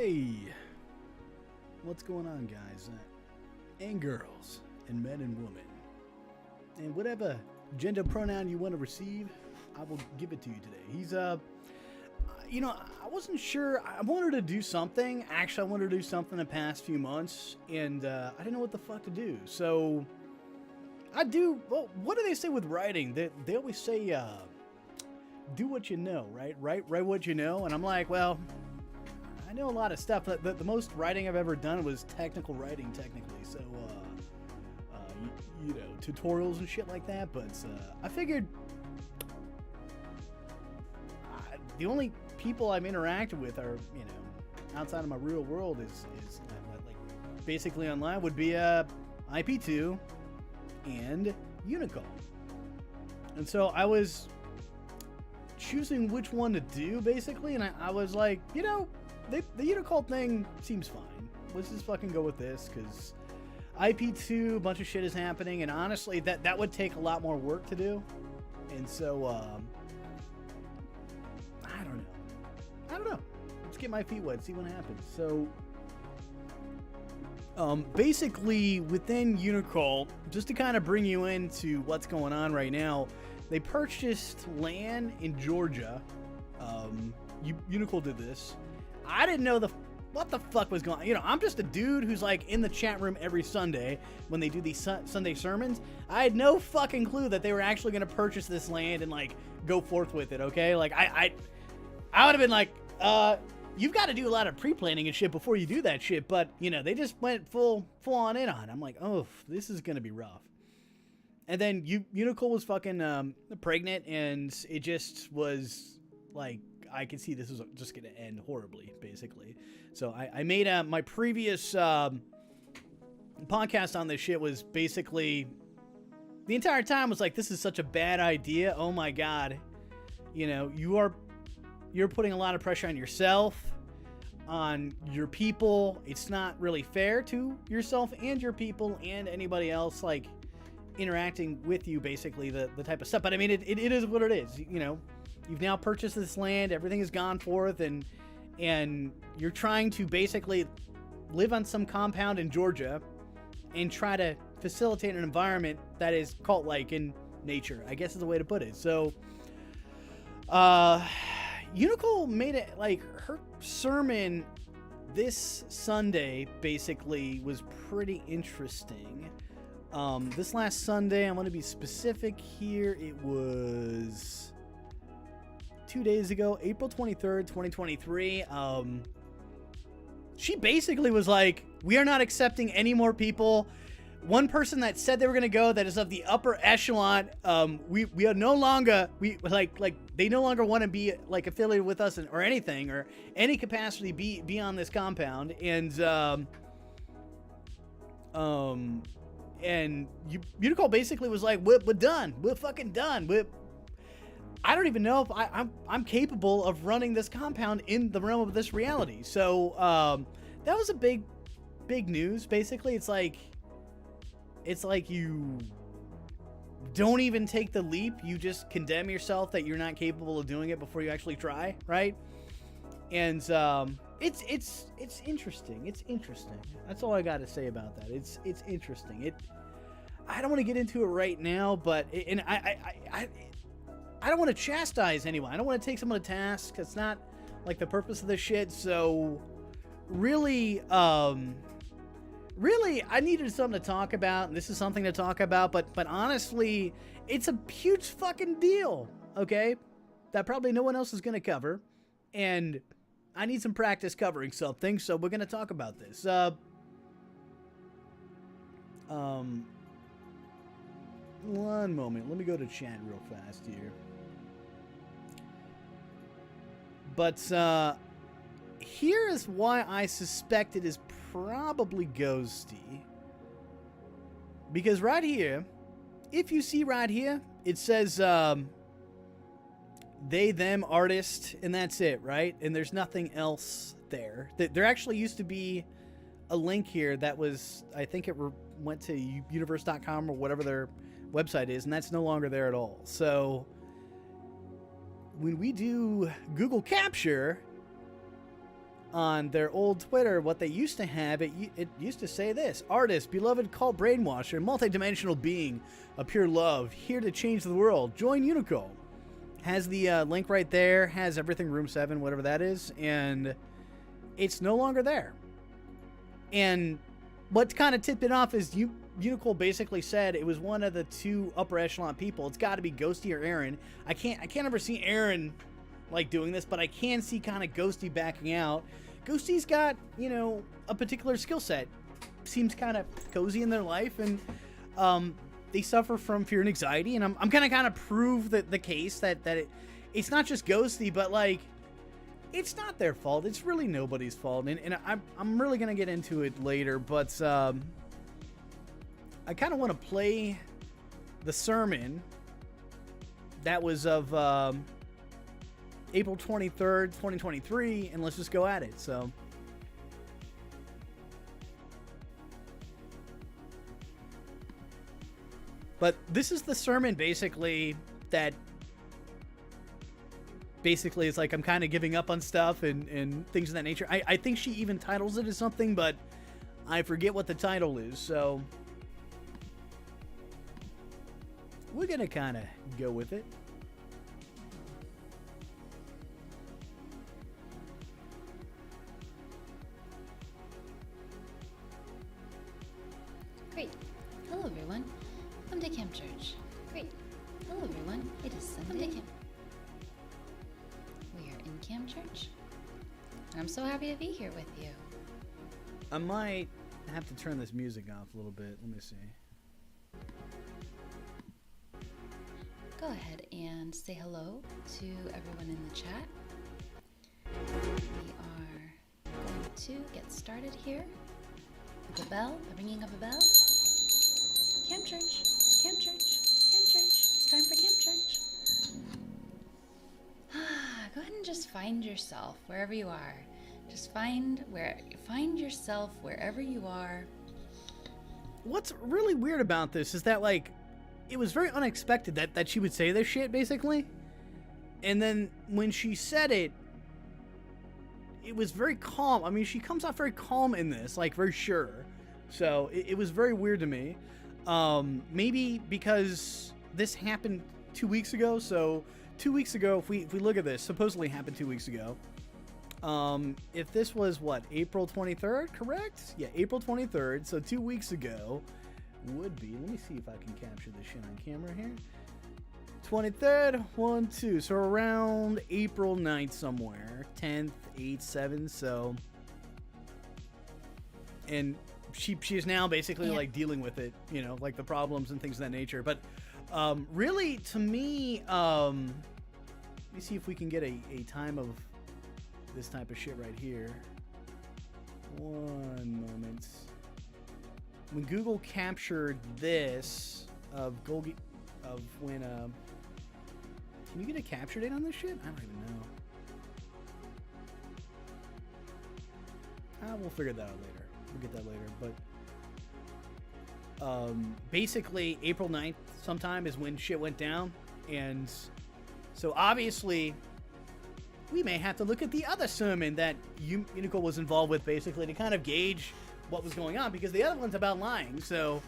Hey, what's going on, guys and girls and men and women and whatever gender pronoun you want to receive, I will give it to you today. He's I wasn't sure. I wanted to do something. Actually, I wanted to do something the past few months, and I didn't know what the fuck to do. So I do. Well, what do they say with writing? They always say, do what you know, right? Write what you know. And I'm like, well, I know a lot of stuff. The most writing I've ever done was technical writing, technically. So, tutorials and shit like that. But I figured the only people I'm interacting with are, outside of my real world is like basically online would be IP2 and Unicult. And so I was choosing which one to do, basically, and I was like, the Unicult thing seems fine. Let's just fucking go with this, because IP2, a bunch of shit is happening, and honestly, that would take a lot more work to do. And so, I don't know. Let's get my feet wet, see what happens. So, basically, within Unicult, just to kind of bring you into what's going on right now, they purchased land in Georgia. Unicult did this. I didn't know what the fuck was going on. I'm just a dude who's like in the chat room every Sunday when they do these Sunday sermons. I had no fucking clue that they were actually going to purchase this land and like go forth with it. Okay, like I would have been like, you've got to do a lot of pre-planning and shit before you do that shit. But they just went full on in on it. I'm like, oh, this is going to be rough. And then Unicult was fucking pregnant, and it just was like, I could see this was just going to end horribly, basically. So I made my previous podcast on this shit was basically the entire time was like, this is such a bad idea. Oh my God. You're putting a lot of pressure on yourself, on your people. It's not really fair to yourself and your people and anybody else, like, interacting with you, basically, the type of stuff. But I mean, it is what it is. You've now purchased this land, everything has gone forth, and you're trying to basically live on some compound in Georgia and try to facilitate an environment that is cult-like in nature, I guess is the way to put it. So Unicult made it, like, her sermon this Sunday basically was pretty interesting. This last Sunday, I'm going to be specific here, it was 2 days ago, April 23rd, 2023. She basically was like, we are not accepting any more people. One person that said they were going to go, that is of the upper echelon, we are no longer, they no longer want to be like affiliated with us or anything, or any capacity be on this compound. And Unicult basically was like, we're done. We're fucking done. I don't even know if I'm capable of running this compound in the realm of this reality. So that was a big news. Basically, it's like you don't even take the leap. You just condemn yourself that you're not capable of doing it before you actually try, right? And it's interesting. It's interesting. That's all I got to say about that. It's interesting. I don't want to get into it right now, but I don't want to chastise anyone. I don't want to take someone to task. That's not like the purpose of this shit. So really, I needed something to talk about, and this is something to talk about. But honestly, it's a huge fucking deal. Okay, that probably no one else is going to cover, and I need some practice covering something. So we're going to talk about this. One moment. Let me go to chat real fast here. But here is why I suspect it is probably Ghosty. Because right here, if you see right here, it says they, them, artist, and that's it, right? And there's nothing else there. There actually used to be a link here that was, I think it went to universe.com or whatever their website is, and that's no longer there at all. So when we do Google Capture, on their old Twitter, what they used to have, it used to say this: artist, beloved cult brainwasher, multidimensional being of pure love, here to change the world. Join Unicult. Has the link right there, has everything Room 7, whatever that is, and it's no longer there. And what kind of tipped it off is Unicult basically said it was one of the two upper echelon people. It's got to be Ghosty or Aaron. I can't ever see Aaron like doing this, but I can see kind of Ghosty backing out. Ghosty's got, you know, a particular skill set. Seems kind of cozy in their life, and they suffer from fear and anxiety, and I'm gonna kind of prove that the case that it's not just Ghosty, but like it's not their fault. It's really nobody's fault, and I'm really gonna get into it later, but I kind of want to play the sermon that was of April 23rd, 2023, and let's just go at it. So. But this is the sermon basically that basically it's like I'm kind of giving up on stuff and things of that nature. I think she even titles it as something, but I forget what the title is. So we're going to kind of go with it. Great. Hello, everyone. Welcome to Camp Church. Great. Hello, everyone. It is Sunday. We are in Camp Church. And I'm so happy to be here with you. I might have to turn this music off a little bit. Let me see. Go ahead and say hello to everyone in the chat. We are going to get started here with a bell, the ringing of a bell. Camp Church, Camp Church, Camp Church. It's time for Camp Church. Go ahead and just find yourself wherever you are. Just find yourself wherever you are. What's really weird about this is that, like, it was very unexpected that she would say this shit, basically. And then when she said it, it was very calm. I mean, she comes off very calm in this, like, very sure. So it was very weird to me. Maybe because this happened 2 weeks ago. So 2 weeks ago, if we look at this, supposedly happened 2 weeks ago. If this was what, April 23rd, correct? Yeah, April 23rd. So 2 weeks ago would be, let me see if I can capture this shit on camera here. 23rd, 1, 2. So around April 9th somewhere, 10th, 8th, 7th. So, and she is now basically like dealing with it, you know, like the problems and things of that nature. But really, to me, let me see if we can get a time of this type of shit right here. One moment. When Google captured this of when can you get a capture date on this shit? I don't even know. We'll figure that out later. We'll get that later, but basically April 9th sometime is when shit went down, and so obviously we may have to look at the other sermon that Unicult was involved with, basically to kind of gauge what was going on, because the other one's about lying. So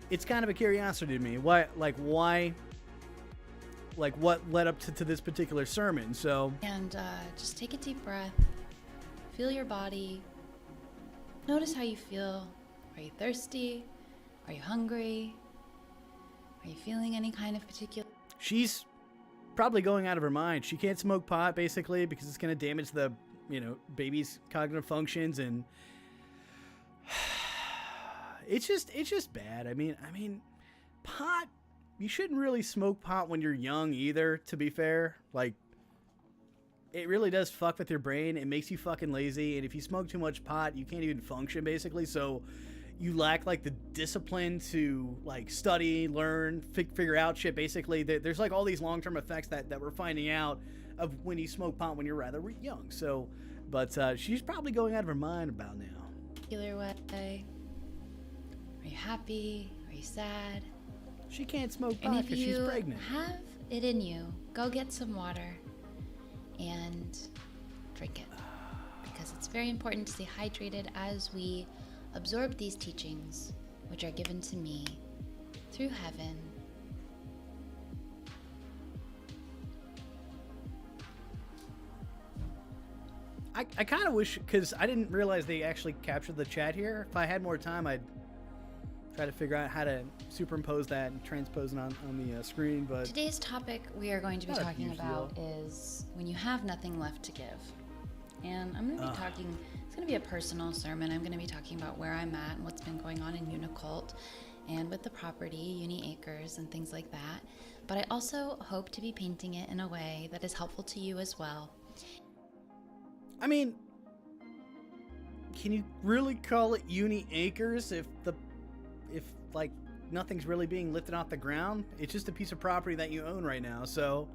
it's kind of a curiosity to me why what led up to this particular sermon. So, and just take a deep breath, feel your body. Notice how you feel. Are you thirsty? Are you hungry? Are you feeling any kind of particular... She's probably going out of her mind. She can't smoke pot, basically, because it's going to damage the, you know, baby's cognitive functions, and it's just bad. I mean, pot, you shouldn't really smoke pot when you're young either, to be fair. Like, it really does fuck with your brain. It makes you fucking lazy. And if you smoke too much pot, you can't even function, basically. So you lack, like, the discipline to, like, study, learn, figure out shit, basically. There's, like, all these long-term effects that we're finding out of when you smoke pot when you're rather young. So, but she's probably going out of her mind about now. Particular way. Are you happy? Are you sad? She can't smoke pot because she's pregnant. Have it in you, go get some water and drink it, because it's very important to stay hydrated as we absorb these teachings, which are given to me through heaven. I kind of wish, because I didn't realize they actually captured the chat here. If I had more time, I'd try to figure out how to superimpose that and transpose it on the screen. But today's topic we are going to be talking about is when you have nothing left to give. And I'm going to be talking, it's going to be a personal sermon. I'm going to be talking about where I'm at and what's been going on in Unicult and with the property, Uni Acres, and things like that. But I also hope to be painting it in a way that is helpful to you as well. I mean, can you really call it Uni Acres if like nothing's really being lifted off the ground? It's just a piece of property that you own right now. So,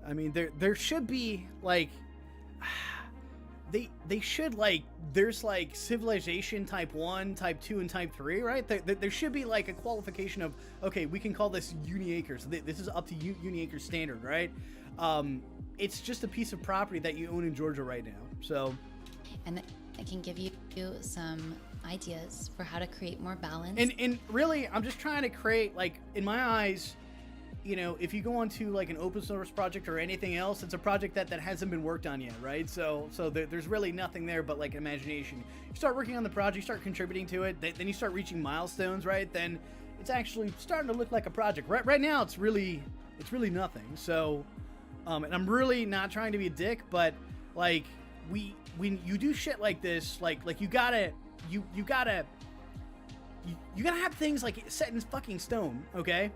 I mean, there should be like they should like there's like civilization type 1, type 2, and type 3, right? There should be like a qualification of, okay, we can call this Uni Acres. This is up to Uni Acres standard, right? It's just a piece of property that you own in Georgia right now. So, and I can give you some ideas for how to create more balance. And really, I'm just trying to create, like, in my eyes, you know, if you go onto like an open source project or anything else, it's a project that hasn't been worked on yet, right? So there's really nothing there but like imagination. You start working on the project, you start contributing to it, then you start reaching milestones, right? Then it's actually starting to look like a project. Right now, it's really nothing. So, and I'm really not trying to be a dick, but like when you do shit like this, like you gotta have things like set in fucking stone, okay?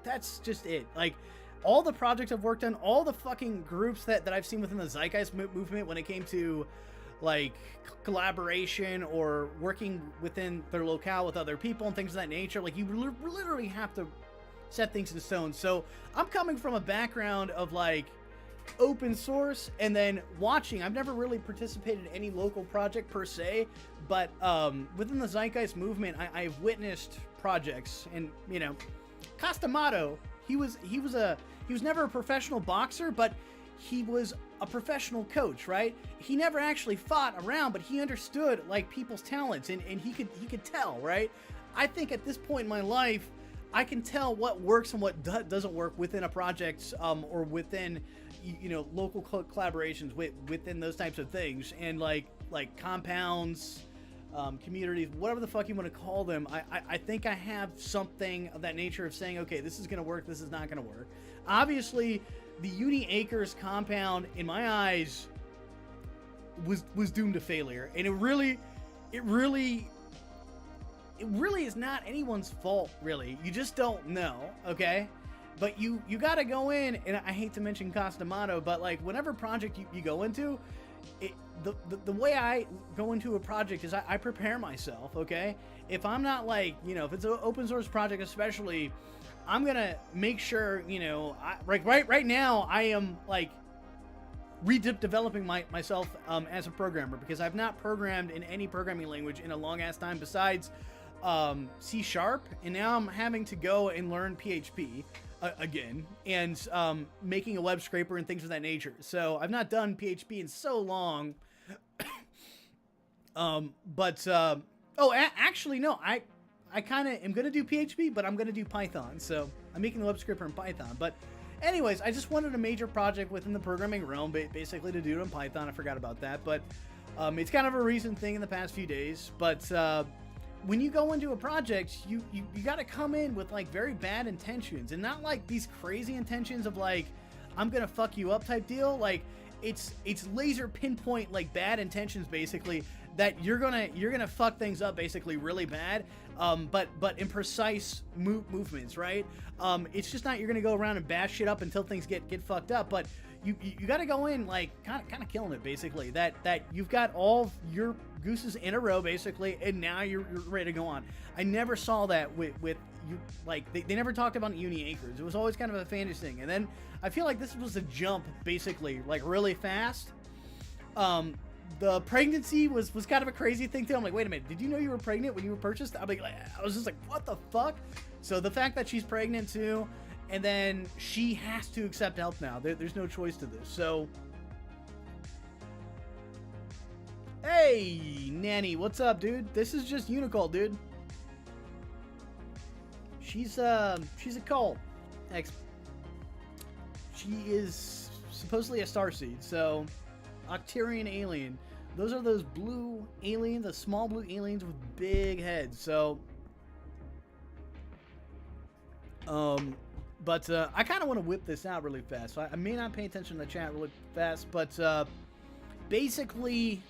That's just it. Like, all the projects I've worked on, all the fucking groups that I've seen within the Zeitgeist movement when it came to like collaboration or working within their locale with other people and things of that nature, like you literally have to set things in stone. So I'm coming from a background of like open source and then watching. I've never really participated in any local project per se, but within the Zeitgeist movement, I've witnessed projects. And you know, Costamato, he was never a professional boxer, but he was a professional coach, right? He never actually fought around, but he understood like people's talents, and he could tell, right? I think at this point in my life, I can tell what works and what doesn't work within a project, or within, you know, local collaborations within those types of things, and like compounds, communities, whatever the fuck you want to call them. I think I have something of that nature of saying, okay, this is going to work, this is not going to work. Obviously, the Uni Acres compound, in my eyes, was doomed to failure, and it really is not anyone's fault, really. You just don't know, okay? But you got to go in, and I hate to mention Costamato, but like whatever project you go into, the way I go into a project is I prepare myself, okay? If I'm not like, you know, if it's an open source project especially, I'm gonna make sure, you know, right now I am like redeveloping myself as a programmer, because I've not programmed in any programming language in a long ass time besides C#, and now I'm having to go and learn PHP again, and making a web scraper and things of that nature. So I've not done PHP in so long. Actually no, I kind of am gonna do PHP, but I'm gonna do Python. So I'm making the web scraper in Python. But anyways, I just wanted a major project within the programming realm, basically to do it in Python. I forgot about that, but it's kind of a recent thing in the past few days. But when you go into a project, you got to come in with like very bad intentions, and not like these crazy intentions of like, I'm gonna fuck you up type deal. Like it's laser pinpoint like bad intentions, basically, that you're gonna fuck things up basically really bad, but in precise movements, right? It's just not you're gonna go around and bash shit up until things get fucked up, but you got to go in like kind of killing it, basically, that you've got all your gooses in a row basically, and now you're ready to go on. I never saw that with you. Like they never talked about Uni Acres. It was always kind of a fantasy thing, and then I feel like this was a jump basically, like really fast. The pregnancy was kind of a crazy thing too. I'm like, wait a minute, did you know you were pregnant when you were purchased? I was just like, what the fuck? So the fact that she's pregnant too, and then she has to accept help now. There's no choice to this. So Hey, NeeNee, what's up, dude? This is just Unicult, dude. She's a cult. She is supposedly a starseed, so Octarian alien. Those are those blue aliens, the small blue aliens with big heads. So, but I kind of want to whip this out really fast. So I may not pay attention to the chat really fast, but basically,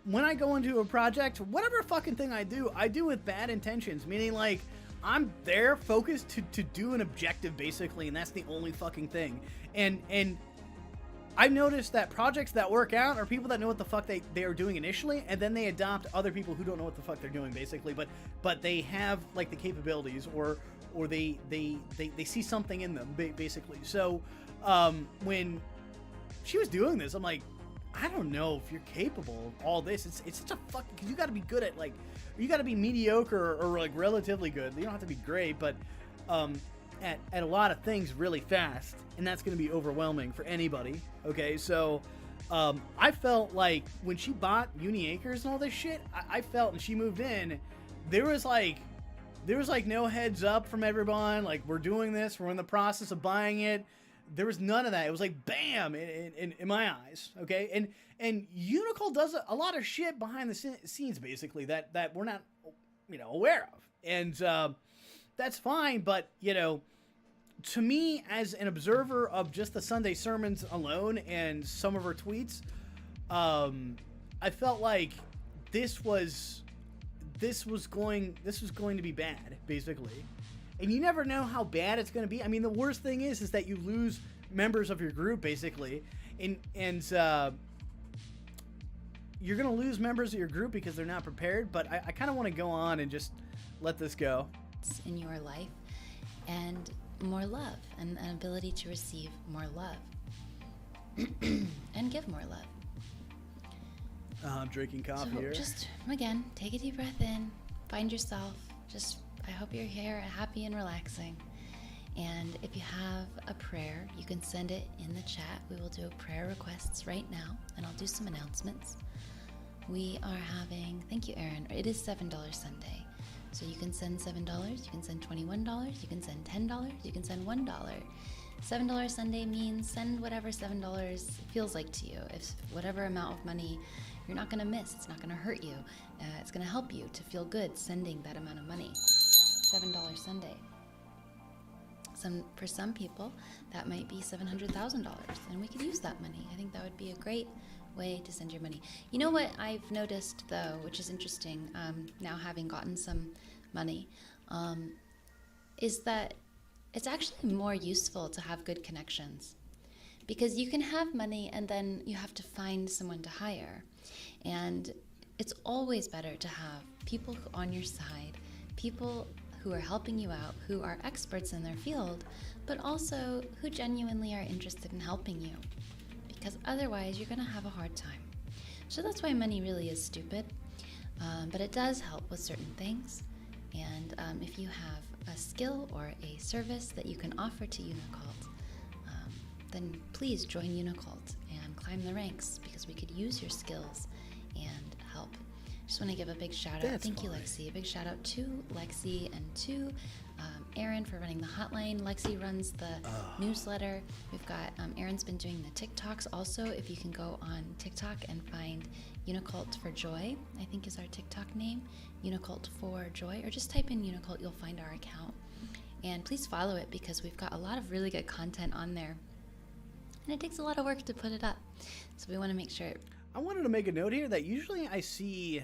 when I go into a project, whatever fucking thing I do with bad intentions. Meaning, like, I'm there focused to do an objective, basically, and that's the only fucking thing. And I've noticed that projects that work out are people that know what the fuck they are doing initially, and then they adopt other people who don't know what the fuck they're doing, basically, but they have, like, the capabilities, or they see something in them, basically. So when she was doing this, I'm like, I don't know if you're capable of all this. It's such a fucking, because you got to be good at, like, you got to be mediocre or like relatively good. You don't have to be great, but at a lot of things really fast, and that's going to be overwhelming for anybody. Okay, so I felt like when she bought Uni Acres and all this shit, I felt, and she moved in, there was like no heads up from everyone. Like, we're doing this, we're in the process of buying it. There was none of that. It was like bam in my eyes. Okay, and Unicult does a lot of shit behind the scenes, basically, that we're not, aware of, and that's fine. But to me, as an observer of just the Sunday sermons alone and some of her tweets, I felt like this was going to be bad, basically. And you never know how bad it's going to be. I mean, the worst thing is that you lose members of your group, basically, and you're going to lose members of your group because they're not prepared. But I kind of want to go on and just let this go. In your life, and more love, and an ability to receive more love and give more love. I'm drinking coffee here. Just, again, take a deep breath in, find yourself. I hope you're here happy and relaxing. And if you have a prayer, you can send it in the chat. We will do prayer requests right now, and I'll do some announcements. We are having, thank you, Aaron, it is $7 Sunday. So you can send $7, you can send $21, you can send $10, you can send $1. $7 Sunday means send whatever $7 feels like to you. If whatever amount of money, you're not going to miss, it's not going to hurt you. It's going to help you to feel good sending that amount of money. $7 Sunday. For some people, that might be $700,000, and we could use that money. I think that would be a great way to send your money. You know what I've noticed, though, which is interesting, now having gotten some money, is that it's actually more useful to have good connections, because you can have money and then you have to find someone to hire, and it's always better to have people on your side, people who are helping you out, who are experts in their field, but also who genuinely are interested in helping you, because otherwise you're going to have a hard time. So that's why money really is stupid, but it does help with certain things. And if you have a skill or a service that you can offer to Unicult, then please join Unicult and climb the ranks, because we could use your skills and help. Just want to give a big shout out. Thank you, Lexi. A big shout out to Lexi and to Aaron for running the hotline. Lexi runs the newsletter. We've got Aaron's been doing the TikToks also. If you can go on TikTok and find Unicult for Joy, I think is our TikTok name, Unicult for Joy, or just type in Unicult, you'll find our account. And please follow it, because we've got a lot of really good content on there, and it takes a lot of work to put it up. So we want to make sure. I wanted to make a note here that usually I see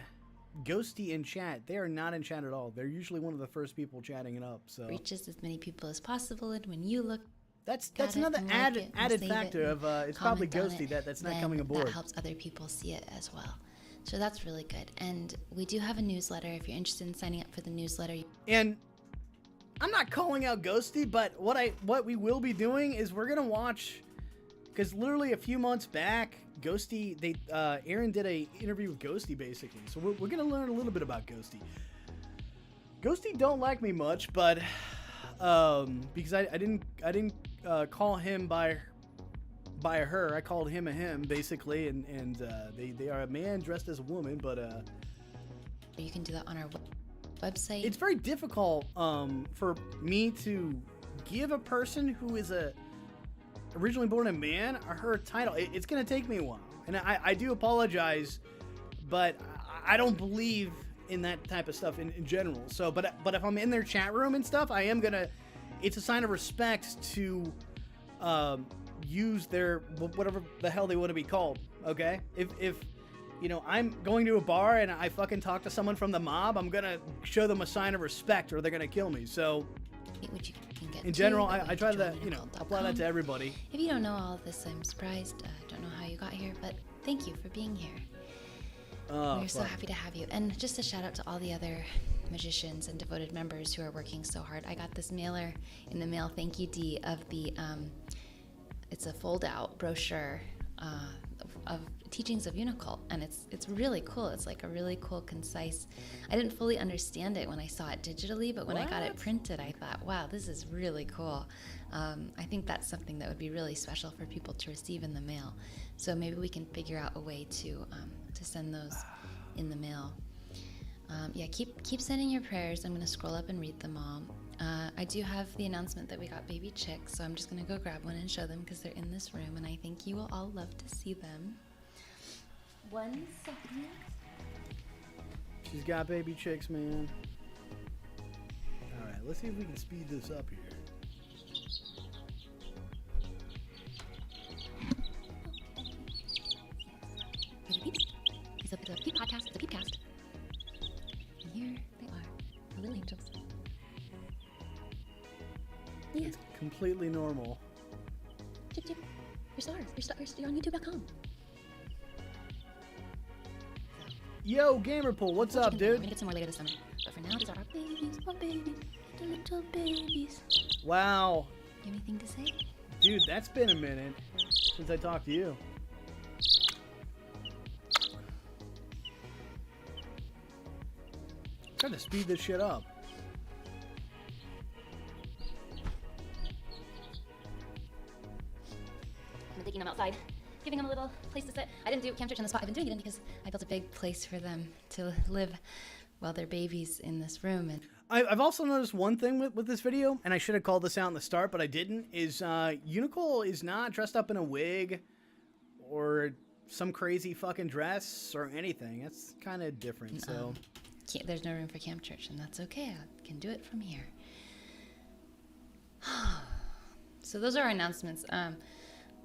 Ghosty in chat. They are not in chat at all. They're usually one of the first people chatting it up. So reaches as many people as possible, and when you look, that's another added factor of it's probably Ghosty that's not coming aboard. That helps other people see it as well. So that's really good. And we do have a newsletter. If you're interested in signing up for the newsletter, and I'm not calling out Ghosty, but what we will be doing is we're gonna watch, because literally a few months back, Ghosty, Aaron did a interview with Ghosty, basically. So we're gonna learn a little bit about Ghosty. Ghosty don't like me much, but because I didn't call him by by a her. I called him a him, basically, and they are a man dressed as a woman, but You can do that on our website. it's very difficult for me to give a person who is originally born a man or her title. It's going to take me a while, and I do apologize, but I don't believe in that type of stuff in general. So, but if I'm in their chat room and stuff, I am gonna. It's a sign of respect to use their whatever the hell they want to be called. Okay, if you know I'm going to a bar and I fucking talk to someone from the mob, I'm gonna show them a sign of respect, or they're gonna kill me. So, which you can get in general, I try to apply that to everybody. If you don't know all of this, I'm surprised. I don't know how you got here, but thank you for being here. We're so happy to have you. And just a shout out to all the other magicians and devoted members who are working so hard. I got this mailer in the mail, thank you D, of the, it's a fold out brochure of teachings of Unicult. And it's really cool. It's like a really cool, concise, I didn't fully understand it when I saw it digitally, but when I got it printed, I thought, wow, this is really cool. I think that's something that would be really special for people to receive in the mail. So maybe we can figure out a way to send those in the mail. Yeah, keep sending your prayers. I'm going to scroll up and read them all. I do have the announcement that we got baby chicks, so I'm just going to go grab one and show them because they're in this room, and I think you will all love to see them. 1 second. She's got baby chicks, man. All right, let's see if we can speed this up here. It's a peep podcast. It's a peepcast. And here they are, the little angels. Yeah. It's completely normal. Chip, chip. You're stars. You're on YouTube.com. Yo, Gamerpool, what's up, dude? We're gonna get some more later this summer. But for now, these are our babies, the little babies. Wow. You have anything to say? Dude, that's been a minute since I talked to you. Trying to speed this shit up. I'm taking them outside, giving them a little place to sit. I didn't do camp church on the spot. I've been doing it because I built a big place for them to live while they're babies in this room. And I've also noticed one thing with this video, and I should have called this out in the start, but I didn't, is Unicult is not dressed up in a wig or some crazy fucking dress or anything. That's kind of different, so... There's no room for camp church, and that's okay. I can do it from here. So those are our announcements. I'm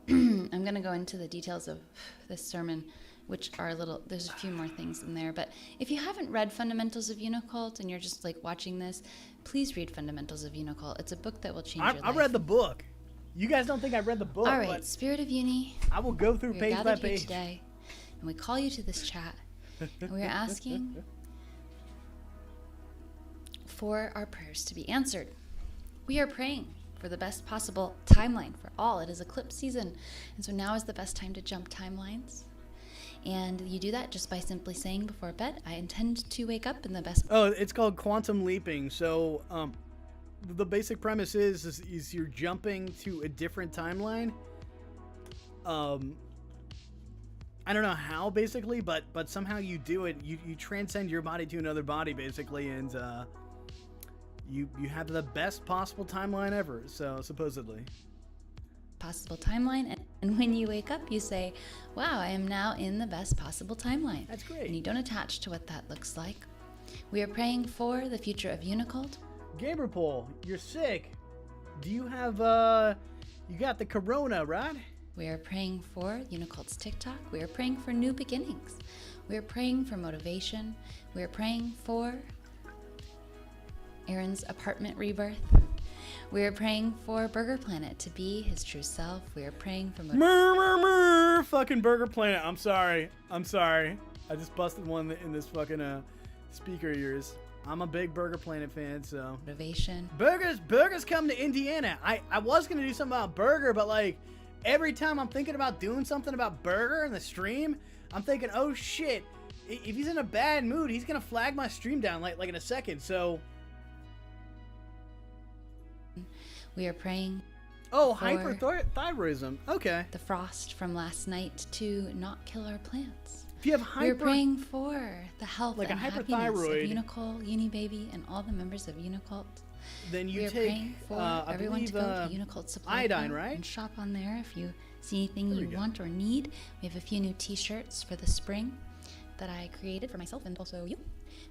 going to go into the details of this sermon, which are there's a few more things in there. But if you haven't read Fundamentals of Unicult and you're just like watching this, please read Fundamentals of Unicult. It's a book that will change your life. I read the book. You guys don't think I read the book. All right, Spirit of Uni. I will go through page by page today, and we call you to this chat, and we are asking for our prayers to be answered. We are praying for the best possible timeline for all. It is eclipse season, and so now is the best time to jump timelines. And you do that just by simply saying before bed, I intend to wake up in the best... Oh, it's called quantum leaping. So the basic premise is you're jumping to a different timeline. I don't know how, basically, but somehow you do it. You transcend your body to another body, basically, and you have the best possible timeline ever, so supposedly. Possible timeline, and when you wake up, you say, wow, I am now in the best possible timeline. That's great. And you don't attach to what that looks like. We are praying for the future of Unicult. Gamerpool, you're sick. Do you have, you got the corona, right? We are praying for Unicult's TikTok. We are praying for new beginnings. We are praying for motivation. We are praying for Aaron's apartment rebirth. We are praying for Burger Planet to be his true self. We are praying for fucking Burger Planet. I'm sorry. I just busted one in this fucking speaker of yours. I'm a big Burger Planet fan, so motivation. Burgers come to Indiana. I was gonna do something about Burger, but like every time I'm thinking about doing something about Burger in the stream, I'm thinking, oh shit, if he's in a bad mood, he's gonna flag my stream down like in a second. So we are praying. Oh, for hyperthyroidism. Okay. the frost from last night to not kill our plants. If you have We're praying for the health like and a happiness hyperthyroid, of Unicult, Unibaby, and all the members of Unicult. then you We are take praying for I everyone to believe, go to Unicult Supply iodine, Co. right? and shop on there if you see anything There you we go. want or need. We have a few new t-shirts for the spring that I created for myself and also you.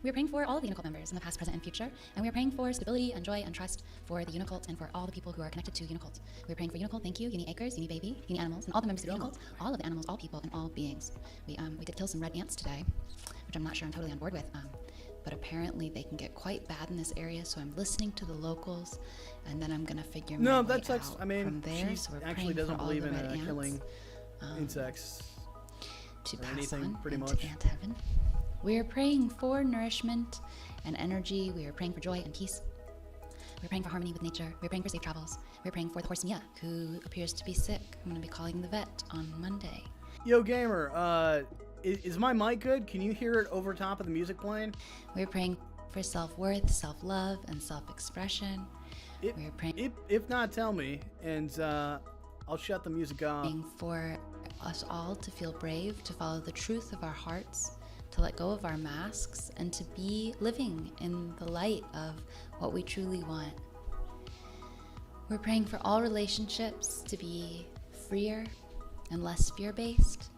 We are praying for all of the Unicult members in the past, present, and future, and we are praying for stability and joy and trust for the Unicult and for all the people who are connected to Unicult. We are praying for Unicult, thank you, Uni Acres, Uni Baby, Uni Animals, and all the members of Unicult, all of the animals, all people, and all beings. We did kill some red ants today, which I'm not sure I'm totally on board with, but apparently they can get quite bad in this area, so I'm listening to the locals, and then I'm gonna figure my way that's out I mean, from there. she So we're actually praying doesn't for all believe the in red ants, killing insects. to or pass anything, on pretty into much. ant heaven. We are praying for nourishment and energy. We are praying for joy and peace. We're praying for harmony with nature. We're praying for safe travels. We're praying for the horse Mia, who appears to be sick. I'm going to be calling the vet on Monday. Yo, gamer, is my mic good? Can you hear it over top of the music playing? We're praying for self-worth, self-love, and self-expression. We're praying If not, tell me, and I'll shut the music off. for us all to feel brave, to follow the truth of our hearts, to let go of our masks, and to be living in the light of what we truly want. We're praying for all relationships to be freer and less fear-based.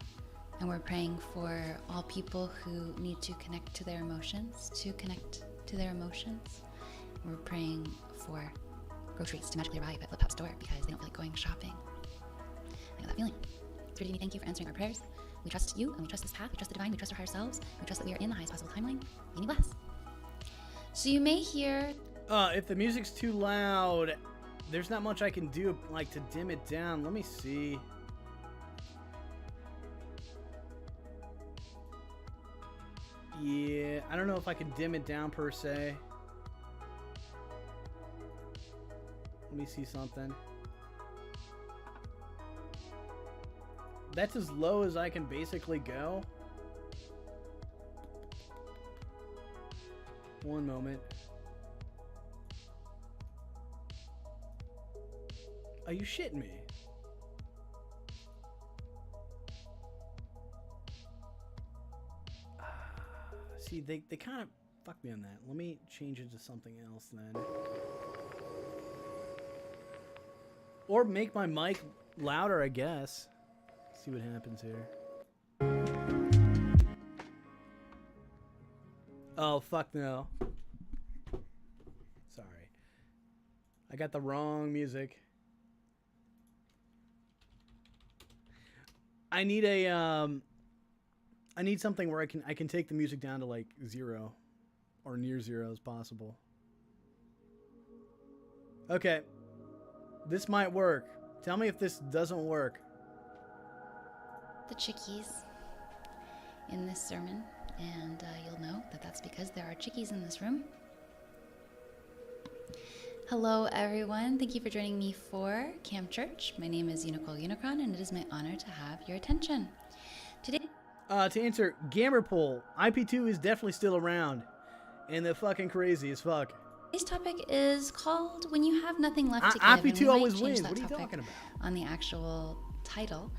And we're praying for all people who need to connect to their emotions, to connect to their emotions. We're praying for groceries to magically arrive at Flip Hop's door because they don't feel like going shopping. I know that feeling. So Rini, thank you for answering our prayers. We trust you, and we trust this path. We trust the divine. We trust our higher selves. We trust that we are in the highest possible timeline. Rini bless. So you may hear... If the music's too loud, there's not much I can do, like, to dim it down. Let me see. Yeah, I don't know if I can dim it down per se. Let me see something. That's as low as I can basically go. One moment. Are you shitting me? See, they kind of fucked me on that. Let me change it to something else then. Or make my mic louder, I guess. See what happens here. Oh, fuck no. Sorry. I got the wrong music. I need a I need something where I can take the music down to like 0 or near 0 as possible. Okay. This might work. Tell me if this doesn't work. the chickies in this sermon, and you'll know that that's because there are chickies in this room. Hello everyone, thank you for joining me for Camp Church. My name is Unicult Unicron, and it is my honor to have your attention. Today, to answer Gamer Poll, IP2 is definitely still around, and they're fucking crazy as fuck. today's topic is called When You Have Nothing Left to Give. IP2 and we always might change wins. that What are you topic talking about? on the actual title.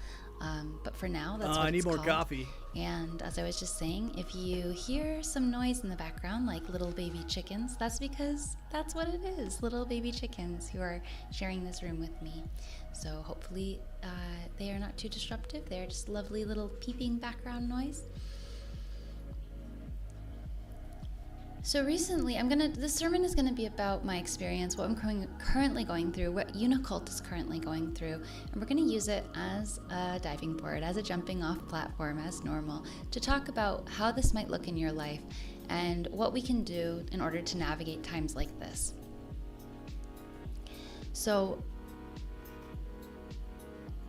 But for now, that's what I need it's more called. coffee. And as I was just saying, if you hear some noise in the background, like little baby chickens, that's because that's what it is. Little baby chickens who are sharing this room with me. So hopefully they are not too disruptive. They're just lovely little peeping background noise. So recently, this sermon is gonna be about my experience, what I'm currently going through, what Unicult is currently going through, and we're gonna use it as a diving board, as a jumping off platform, as normal, to talk about how this might look in your life and what we can do in order to navigate times like this. So,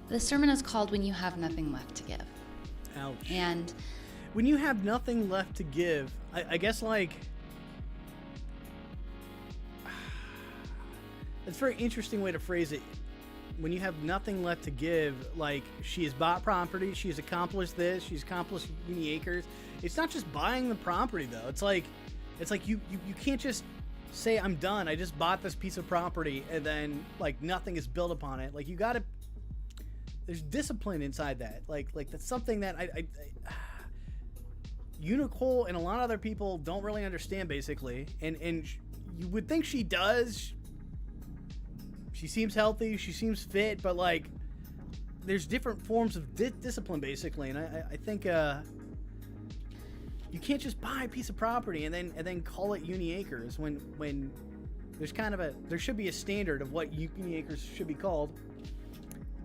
the sermon is called When You Have Nothing Left to Give. Ouch. And when you have nothing left to give, I guess like... It's a very interesting way to phrase it. When you have nothing left to give, like, she has bought property, she's accomplished this, she's accomplished Uni Acres. It's not just buying the property, though. It's like you can't just say I'm done, I just bought this piece of property, and then like nothing is built upon it. Like you gotta, there's discipline inside that. Like that's something that I Unicult and a lot of other people don't really understand, basically. And you would think she does. She seems healthy, she seems fit, but like there's different forms of discipline, basically. And I think you can't just buy a piece of property and then call it uni acres when there's kind of there should be a standard of what uni acres should be called.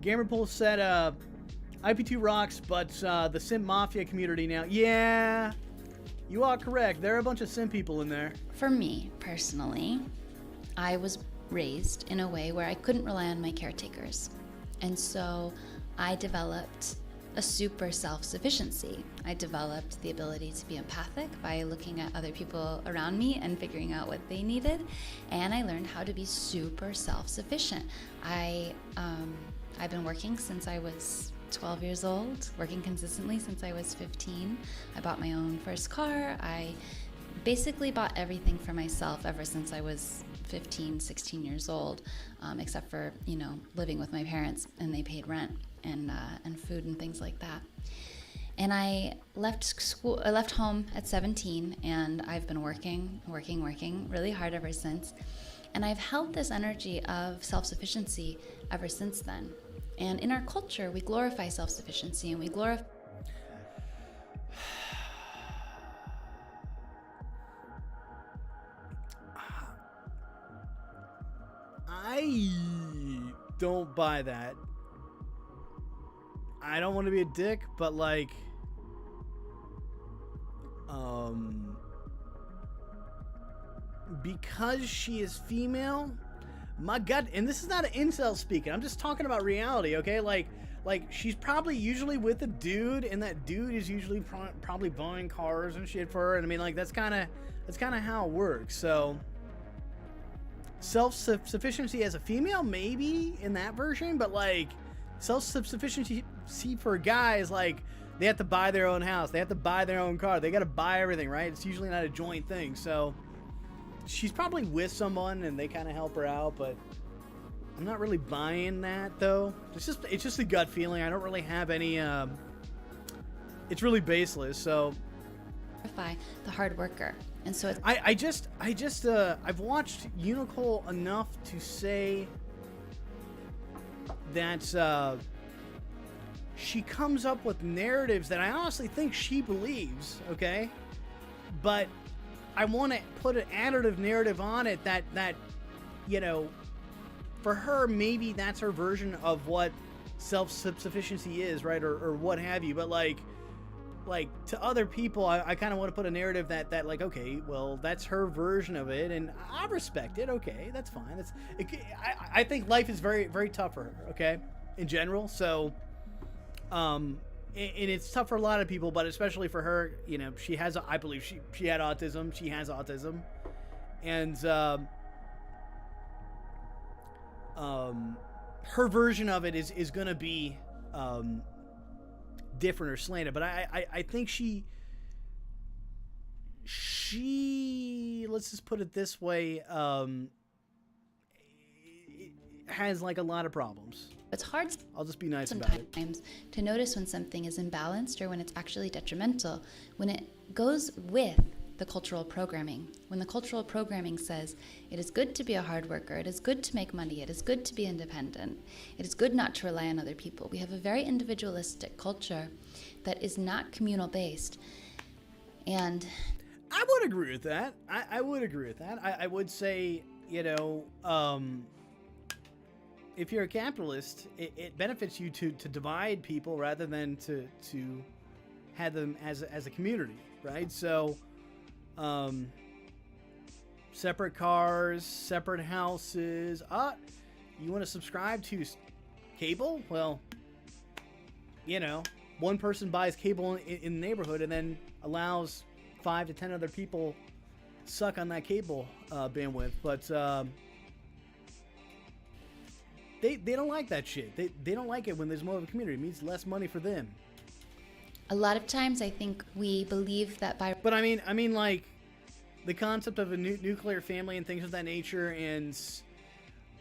Gamerpool said IP2 rocks, but the Sim Mafia community now. Yeah, you are correct. There are a bunch of Sim people in there. For me, personally, I was raised in a way where I couldn't rely on my caretakers. And so I developed a super self-sufficiency. I developed the ability to be empathic by looking at other people around me and figuring out what they needed. And I learned how to be super self-sufficient. I've been working since I was 12 years old, working consistently since I was 15. I bought my own first car. I basically bought everything for myself ever since I was 15, 16 years old, except for, living with my parents, and they paid rent and food and things like that. And I left home at 17, and I've been working really hard ever since. And I've held this energy of self-sufficiency ever since then. And in our culture, we glorify self-sufficiency, and we glorify... I don't buy that. I don't want to be a dick, but like, because she is female, my gut, and this is not an incel speaking, I'm just talking about reality, okay? Like she's probably usually with a dude, and that dude is usually probably buying cars and shit for her, and I mean, like, that's kind of how it works. So self-sufficiency as a female, maybe in that version, but like self-sufficiency for a guy is like they have to buy their own house, they have to buy their own car, they got to buy everything, right? It's usually not a joint thing. So she's probably with someone and they kind of help her out, but I'm not really buying that though. It's just a gut feeling. I don't really have any it's really baseless. So the hard worker. And so it's I've watched Unicult enough to say that she comes up with narratives that I honestly think she believes, okay? But I want to put an additive narrative on it that for her, maybe that's her version of what self-sufficiency is, right? Or what have you. But like to other people, I kind of want to put a narrative that like, okay, well, that's her version of it, and I respect it. Okay, that's fine. I think life is very, very tough for her, okay, in general. So, and it's tough for a lot of people, but especially for her, she has, I believe she had autism. She has autism, and her version of it is going to be different or slanted, but I think she let's just put it this way, has like a lot of problems. It's hard. I'll just be nice about it. Sometimes to notice when something is imbalanced or when it's actually detrimental, when it goes with the cultural programming. When the cultural programming says it is good to be a hard worker, it is good to make money, it is good to be independent, it is good not to rely on other people. We have a very individualistic culture that is not communal based. And I would agree with that. I would agree with that. I would say, if you're a capitalist, it benefits you to divide people rather than to have them as a community, right? So separate cars, separate houses. You want to subscribe to cable? Well, one person buys cable in the neighborhood and then allows 5 to 10 other people suck on that cable bandwidth. But they don't like that shit. They don't like it when there's more of a community. It means less money for them. A lot of times I think we believe that by... But I mean, like, the concept of a nuclear family and things of that nature, and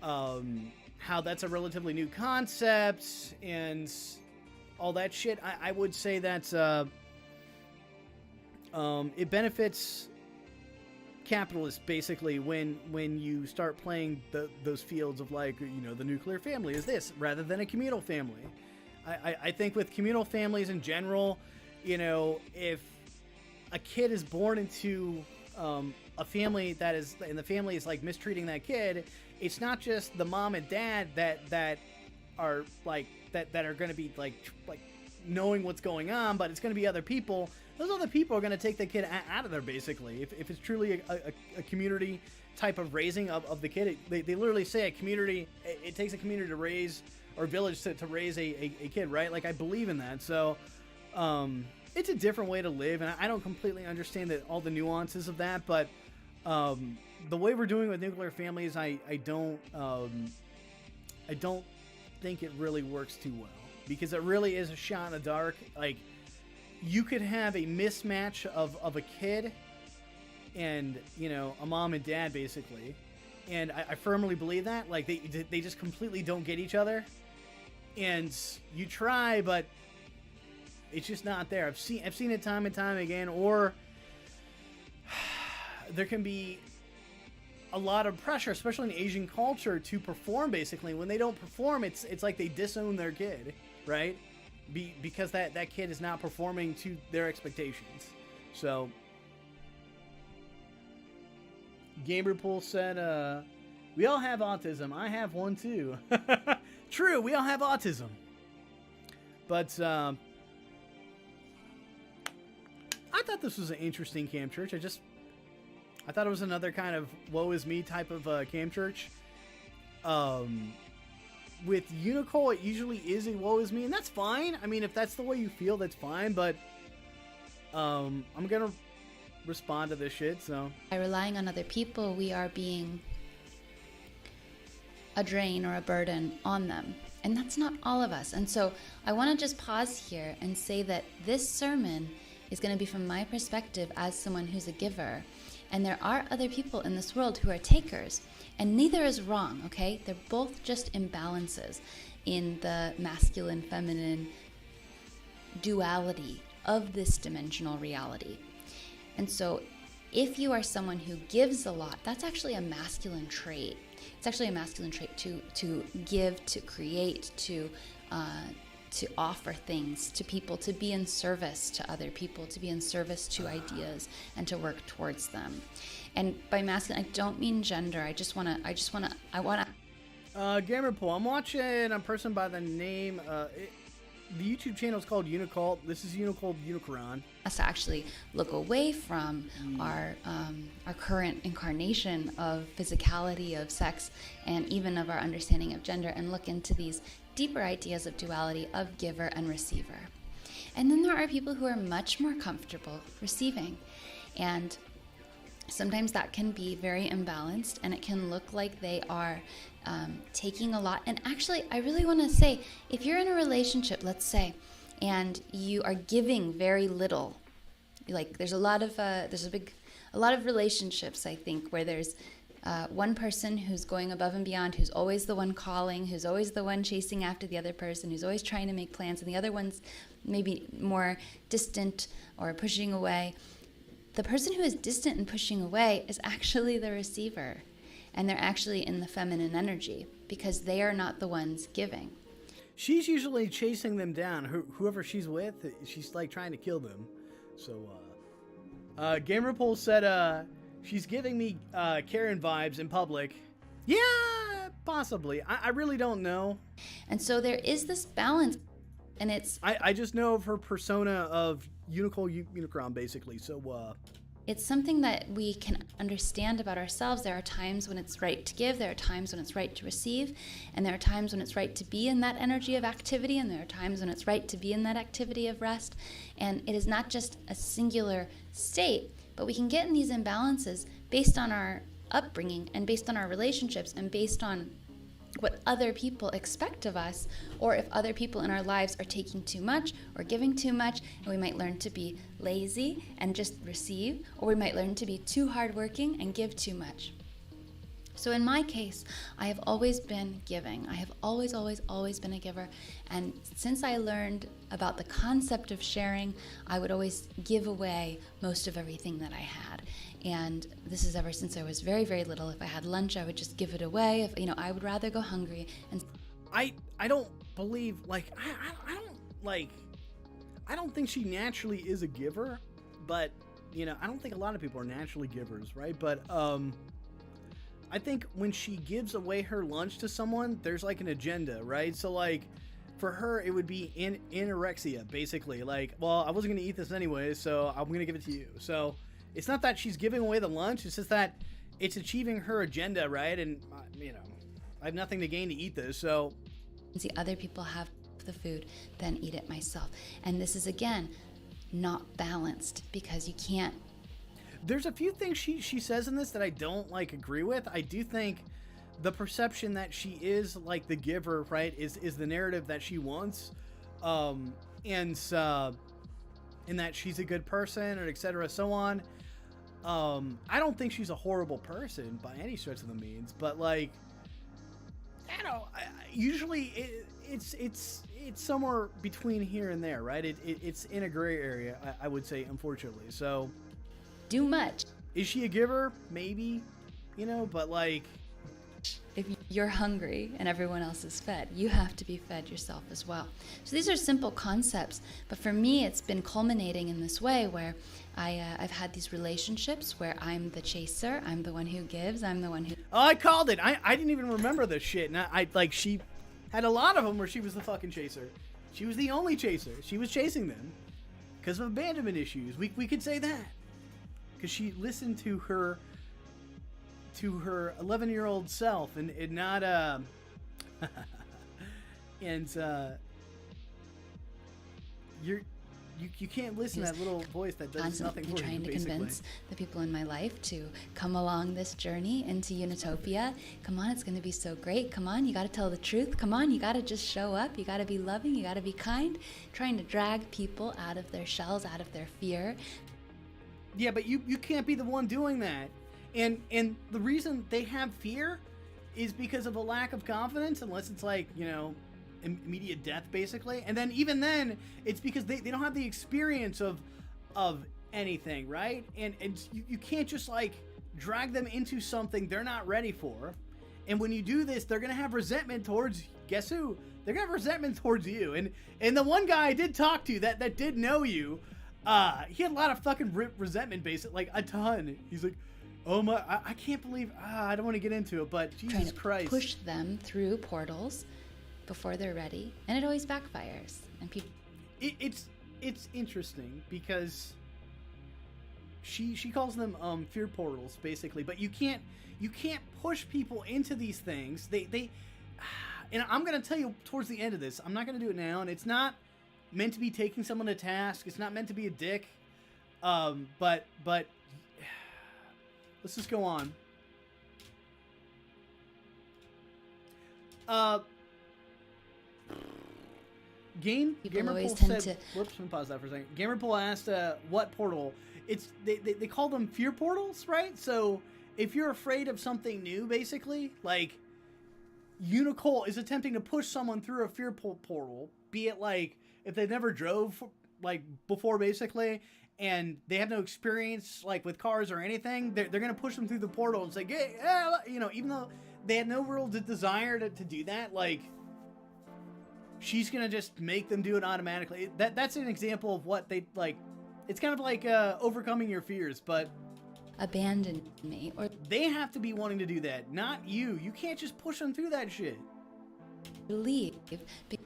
how that's a relatively new concept and all that shit, I would say that it benefits capitalists basically when you start playing those fields of, like, you know, the nuclear family is this rather than a communal family. I think with communal families in general, you know, if a kid is born into a family that is, and the family is like mistreating that kid, it's not just the mom and dad that are like that are going to be like knowing what's going on, but it's going to be other people. Those other people are going to take the kid out of there, basically. If it's truly a community type of raising of the kid, they literally say a community, it takes a community to raise, or village to raise a kid, right? Like, I believe in that. So it's a different way to live, and I don't completely understand all the nuances of that, but the way we're doing with nuclear families, I don't think it really works too well, because it really is a shot in the dark. Like, you could have a mismatch of a kid and, you know, a mom and dad, basically, and I firmly believe that. Like, they just completely don't get each other, and you try, but it's just not there. I've seen it time and time again. Or there can be a lot of pressure, especially in Asian culture, to perform. Basically, when they don't perform, it's like they disown their kid, right? Because that kid is not performing to their expectations. So, Gamerpool said, we all have autism. I have one too. True, we all have autism. But I thought this was an interesting cam church. I thought it was another kind of woe is me type of cam church. With Unicult, it usually is a woe is me, and that's fine. I mean, if that's the way you feel, that's fine, but I'm gonna respond to this shit, so. By relying on other people, we are being a drain or a burden on them. And that's not all of us. And so I want to just pause here and say that this sermon is going to be from my perspective as someone who's a giver. And there are other people in this world who are takers. And neither is wrong, okay? They're both just imbalances in the masculine-feminine duality of this dimensional reality. And so if you are someone who gives a lot, that's actually a masculine trait. It's actually a masculine trait to give, to create, to offer things to people, to be in service to other people, to be in service to ideas, and to work towards them. And by masculine, I don't mean gender. I wanna. Gamerpool, I'm watching a person by the name. The YouTube channel is called Unicult. This is Unicult Unicron. Us to actually look away from our current incarnation of physicality, of sex, and even of our understanding of gender, and look into these deeper ideas of duality of giver and receiver. And then there are people who are much more comfortable receiving, and sometimes that can be very imbalanced, and it can look like they are taking a lot. And actually, I really want to say, if you're in a relationship, let's say, and you are giving very little, like there's a lot of relationships, I think, where there's one person who's going above and beyond, who's always the one calling, who's always the one chasing after the other person, who's always trying to make plans, and the other one's maybe more distant or pushing away. The person who is distant and pushing away is actually the receiver, and they're actually in the feminine energy because they are not the ones giving. She's usually chasing them down. Whoever she's with, she's like trying to kill them. So, Gamerpool said, she's giving me Karen vibes in public. Yeah, possibly. I really don't know. And so there is this balance, and it's... I just know of her persona of Unicult Unicron, basically. So, it's something that we can understand about ourselves. There are times when it's right to give, there are times when it's right to receive, and there are times when it's right to be in that energy of activity, and there are times when it's right to be in that activity of rest. And it is not just a singular state, but we can get in these imbalances based on our upbringing and based on our relationships and based on what other people expect of us, or if other people in our lives are taking too much or giving too much, and we might learn to be lazy and just receive, or we might learn to be too hardworking and give too much. So in my case, I have always been giving. I have always been a giver. And since I learned about the concept of sharing, I would always give away most of everything that I had. And this is ever since I was very, very little. If I had lunch, I would just give it away. If, I would rather go hungry. And I don't believe, like, I don't think she naturally is a giver, but, I don't think a lot of people are naturally givers, right? But, I think when she gives away her lunch to someone, there's like an agenda, right? So like for her, it would be anorexia, basically. Like, well, I wasn't going to eat this anyway, so I'm going to give it to you. So it's not that she's giving away the lunch. It's just that it's achieving her agenda, right? And, I have nothing to gain to eat this, so. See other people have the food, then eat it myself. And this is, again, not balanced because you can't. There's a few things she says in this that I don't agree with. I do think the perception that she is like the giver, right, is the narrative that she wants, and that she's a good person, or etc. so on. I don't think she's a horrible person by any stretch of the means, but usually it's somewhere between here and there, right? It's in a gray area, I would say, unfortunately. So. Do much. Is she a giver? Maybe, but if you're hungry and everyone else is fed, you have to be fed yourself as well. So these are simple concepts, but for me, it's been culminating in this way where I've had these relationships where I'm the chaser, I'm the one who gives, I'm the one who. Oh, I called it. I didn't even remember this shit, and she had a lot of them where she was the fucking chaser. She was the only chaser. She was chasing them because of abandonment issues. We could say that. Because she listened to her 11-year-old self and not you can't listen to that little voice that does nothing for you, trying to basically. Convince the people in my life to come along this journey into Unitopia. Come on, it's going to be so great. Come on, you got to tell the truth. Come on, you got to just show up. You got to be loving. You got to be kind. Trying to drag people out of their shells, out of their fear. Yeah, but you can't be the one doing that. And the reason they have fear is because of a lack of confidence, unless it's immediate death, basically. And then even then, it's because they don't have the experience of anything, right? And you can't just drag them into something they're not ready for. And when you do this, they're going to have resentment towards, guess who? They're going to have resentment towards you. And the one guy I did talk to that did know you, he had a lot of fucking resentment, basically, a ton. He's like, oh my, I can't believe, I don't want to get into it, but Jesus Christ. Push them through portals before they're ready, and it always backfires. And people. It's interesting because she calls them fear portals, basically, but you can't push people into these things. They and I'm gonna tell you towards the end of this. I'm not gonna do it now, and it's not meant to be taking someone to task. It's not meant to be a dick. But let's just go on. Gamerpool said, whoops, let me pause that for a second. Gamerpool asked, what portal? It's they call them fear portals, right? So if you're afraid of something new, basically, Unicult is attempting to push someone through a fear portal, be it if they've never drove before, basically, and they have no experience with cars or anything, they're gonna push them through the portal and say, yeah, even though they had no real desire to do that, she's gonna just make them do it automatically. That's an example of what they It's kind of overcoming your fears, but abandon me, or they have to be wanting to do that, not you. You can't just push them through that shit. Believe.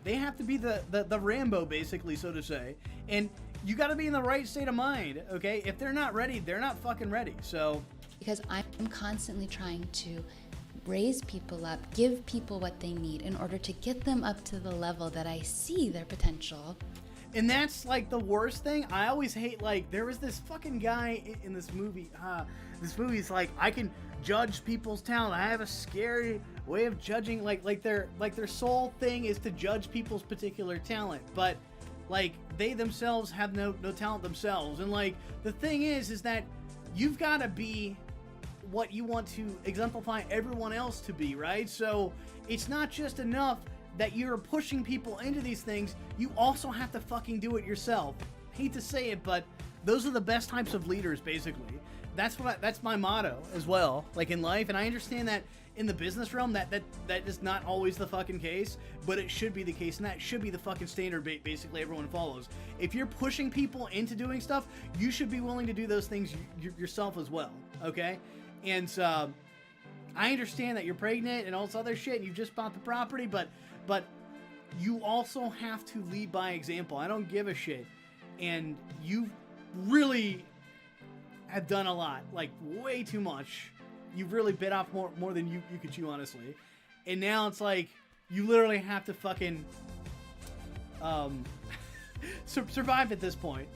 They have to be the Rambo, basically, so to say. And you got to be in the right state of mind, okay? If they're not ready, they're not fucking ready. So because I'm constantly trying to raise people up, give people what they need in order to get them up to the level that I see their potential. And that's the worst thing. I always hate there was this fucking guy in this movie. This movie's I can judge people's talent. I have a scary way of judging, like their sole thing is to judge people's particular talent, but like they themselves have no talent themselves. And like the thing is that you've got to be what you want to exemplify everyone else to be, right? So it's not just enough that you're pushing people into these things, you also have to fucking do it yourself. Hate to say it, but those are the best types of leaders, basically. That's my motto as well, like in life. And I understand that in the business realm that is not always the fucking case, but it should be the case, and that should be the fucking standard basically everyone follows. If you're pushing people into doing stuff, you should be willing to do those things yourself as well, okay? And I understand that you're pregnant and all this other shit and you just bought the property, but you also have to lead by example. I don't give a shit. And you really have done a lot, like way too much. You've really bit off more than you could chew, honestly. And now it's like you literally have to fucking survive at this point.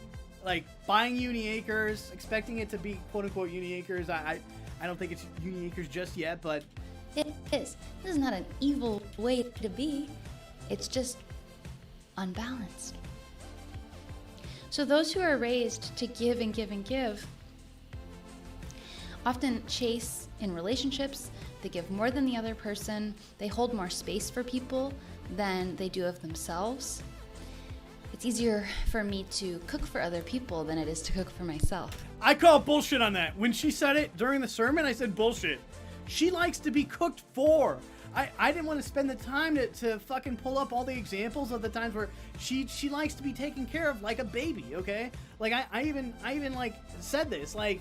Like buying uni acres, expecting it to be quote unquote uni acres. I don't think it's uni acres just yet, but it is. This is not an evil way to be. It's just unbalanced. So those who are raised to give and give and give often chase in relationships. They give more than the other person. They hold more space for people than they do of themselves. It's easier for me to cook for other people than it is to cook for myself. I call bullshit on that. When she said it during the sermon, I said bullshit. She likes to be cooked for. I didn't want to spend the time to fucking pull up all the examples of the times where she likes to be taken care of like a baby, okay? Like I even like said this, like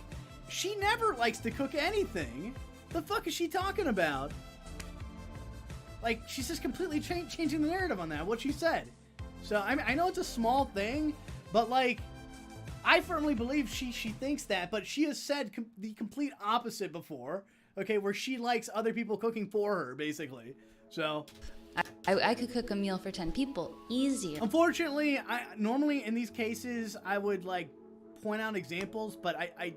she never likes to cook anything. The fuck is she talking about? Like she's just completely changing the narrative on that, what she said. So I know it's a small thing, but like I firmly believe she thinks that, but she has said the complete opposite before. Okay, where she likes other people cooking for her, basically. So I could cook a meal for 10 people easier. Unfortunately, normally in these cases I would like point out examples, but I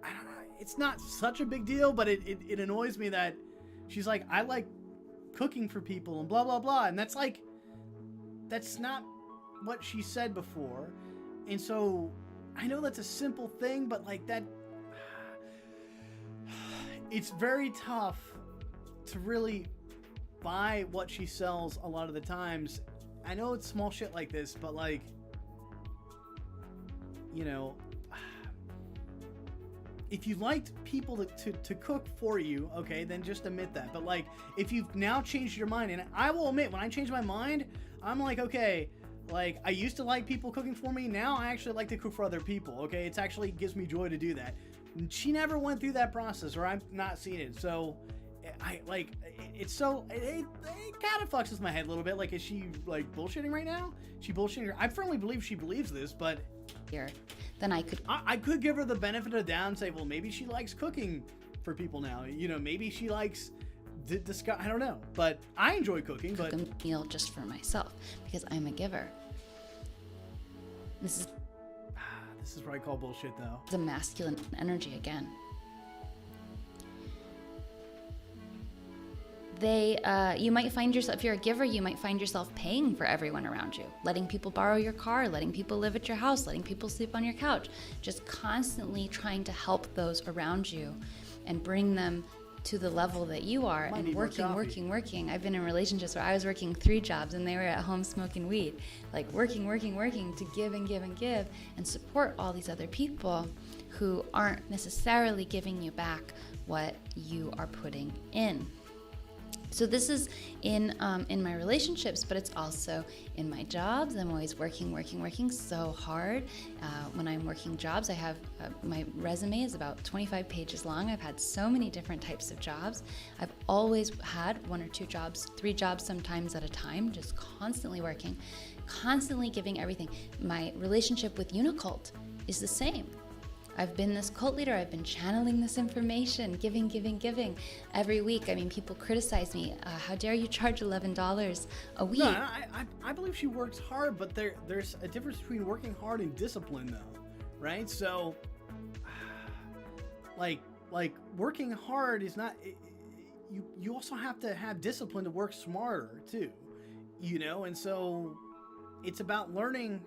don't know, it's not such a big deal, but it annoys me that she's like, I like cooking for people and blah blah blah, and that's not what she said before. And so I know that's a simple thing, but like that, it's very tough to really buy what she sells a lot of the times. I know it's small shit like this, but like, you know, if you liked people to cook for you, okay, then just admit that. But like, if you've now changed your mind, and I will admit, when I changed my mind, I'm like, okay, like I used to like people cooking for me. Now I actually like to cook for other people. Okay, it actually gives me joy to do that. She never went through that process, or I've not seen it. So I like it's so it kind of fucks with my head a little bit. Like, is she like bullshitting right now? She bullshitting? I firmly believe she believes this, but here, then I could give her the benefit of the doubt and say, well, maybe she likes cooking for people now. You know, maybe she likes discuss. I don't know, but I enjoy cooking. Cook a meal just for myself because I'm a giver. This is what I call bullshit, though. It's a masculine energy again. You might find yourself, if you're a giver, you might find yourself paying for everyone around you, letting people borrow your car, letting people live at your house, letting people sleep on your couch, just constantly trying to help those around you and bring them to the level that you are, and working. I've been in relationships where I was working 3 jobs and they were at home smoking weed, like working to give and give and give and support all these other people who aren't necessarily giving you back what you are putting in. So this is in my relationships, but it's also in my jobs. I'm always working so hard. When I'm working jobs, I have my resume is about 25 pages long. I've had so many different types of jobs. I've always had 1 or 2 jobs, 3 jobs sometimes at a time, just constantly working, constantly giving everything. My relationship with Unicult is the same. I've been this cult leader. I've been channeling this information, giving every week. I mean, people criticize me. How dare you charge $11 a week? No, I believe she works hard, but there's a difference between working hard and discipline, though, right? So, like working hard is not. you also have to have discipline to work smarter too, you know. And so it's about learning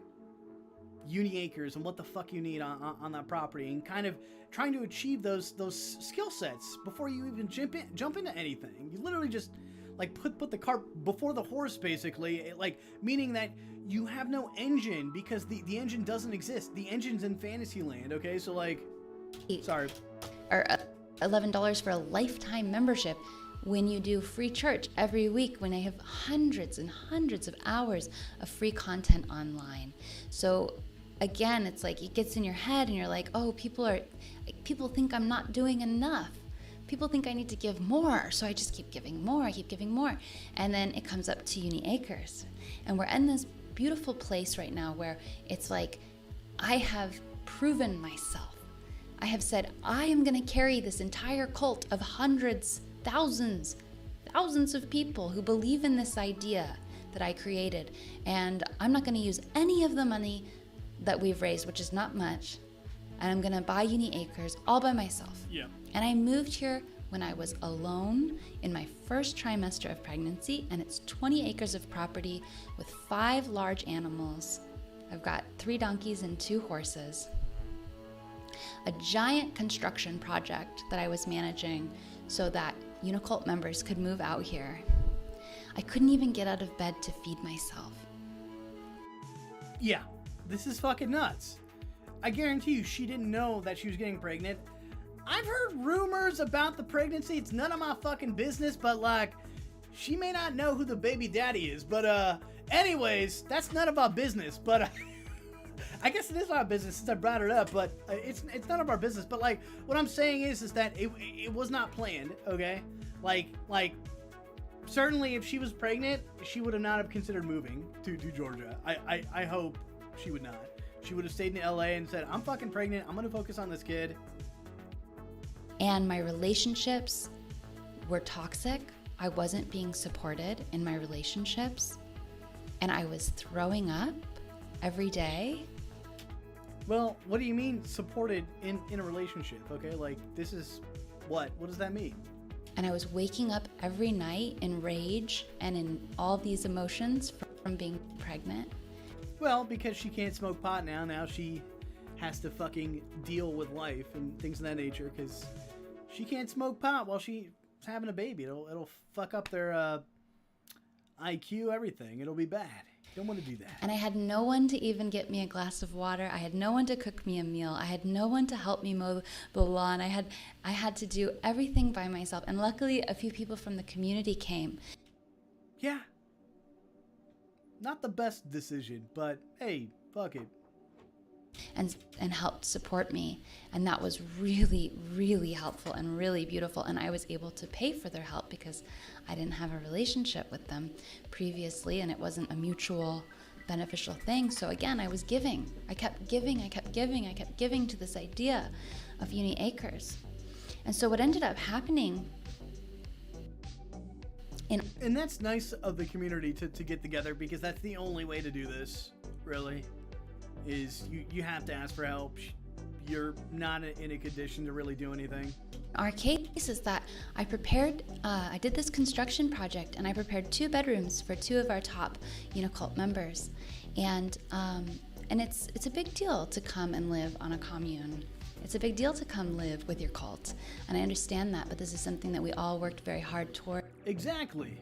acres and what the fuck you need on that property, and kind of trying to achieve those skill sets before you even jump into anything. You literally just like put the cart before the horse, basically, like meaning that you have no engine because the engine doesn't exist. The engine's in Fantasyland, okay? So like, sorry. Or $11 for a lifetime membership when you do free church every week, when I have hundreds and hundreds of hours of free content online. So again, it's like it gets in your head and you're like, oh, people think I'm not doing enough. People think I need to give more, so I just keep giving more, And then it comes up to Acres. And we're in this beautiful place right now where it's like, I have proven myself. I have said, I am gonna carry this entire cult of hundreds, thousands of people who believe in this idea that I created. And I'm not gonna use any of the money that we've raised, which is not much, and I'm gonna buy Acres all by myself. Yeah. And I moved here when I was alone in my first trimester of pregnancy, and it's 20 acres of property with 5 large animals. I've got 3 donkeys and 2 horses. A giant construction project that I was managing so that Unicult members could move out here. I couldn't even get out of bed to feed myself. Yeah, this is fucking nuts. I guarantee you she didn't know that she was getting pregnant. I've heard rumors about the pregnancy. It's none of my fucking business, but like, she may not know who the baby daddy is. But anyways, that's none of our business. But I guess it is our business since I brought it up. But it's none of our business. But like, what I'm saying is that it was not planned. Okay, like certainly if she was pregnant, she would have not have considered moving to Georgia. I hope she would not. She would have stayed in LA and said, I'm fucking pregnant. I'm going to focus on this kid. And my relationships were toxic. I wasn't being supported in my relationships. And I was throwing up every day. Well, what do you mean supported in a relationship? Okay, like this is what? What does that mean? And I was waking up every night in rage and in all these emotions from being pregnant. Well, because she can't smoke pot now. Now she has to fucking deal with life and things of that nature because she can't smoke pot while she's having a baby. It'll fuck up their IQ, everything. It'll be bad. Don't want to do that. And I had no one to even get me a glass of water. I had no one to cook me a meal. I had no one to help me mow the lawn. I had to do everything by myself. And luckily, a few people from the community came. Yeah. Not the best decision, but hey, fuck it. And helped support me. And that was really, really helpful and really beautiful. And I was able to pay for their help because I didn't have a relationship with them previously, and it wasn't a mutual beneficial thing. So again, I was giving. I kept giving to this idea of Acres. And so what ended up happening... And that's nice of the community to get together, because that's the only way to do this, really, is you have to ask for help. You're not in a condition to really do anything. Our case is that I did this construction project, and I prepared 2 bedrooms for 2 of our top Unicult members. And it's a big deal to come and live on a commune. It's a big deal to come live with your cult. And I understand that, but this is something that we all worked very hard toward. Exactly.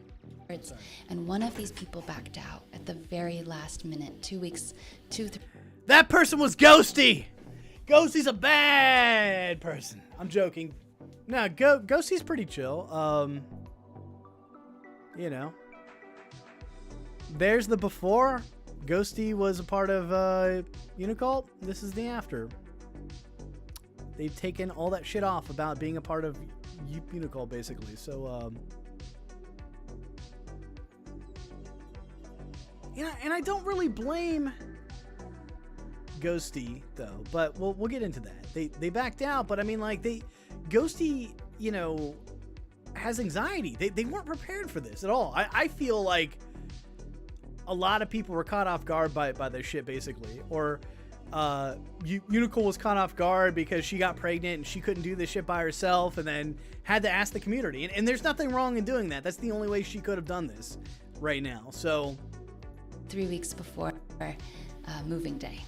And one of these people backed out at the very last minute, 2 weeks, 3. That person was Ghosty! Ghosty's a bad person. I'm joking. No, Ghosty's pretty chill. You know. There's the before. Ghosty was a part of Unicult. This is the after. They've taken all that shit off about being a part of Unicult, basically. So, yeah, and I don't really blame Ghosty though, but we'll get into that. They backed out, but I mean, like, Ghosty, you know, has anxiety. They weren't prepared for this at all. I feel like a lot of people were caught off guard by this shit, basically, or Unicult was caught off guard because she got pregnant and she couldn't do this shit by herself, and then had to ask the community. And there's nothing wrong in doing that. That's the only way she could have done this right now. So 3 weeks before moving day.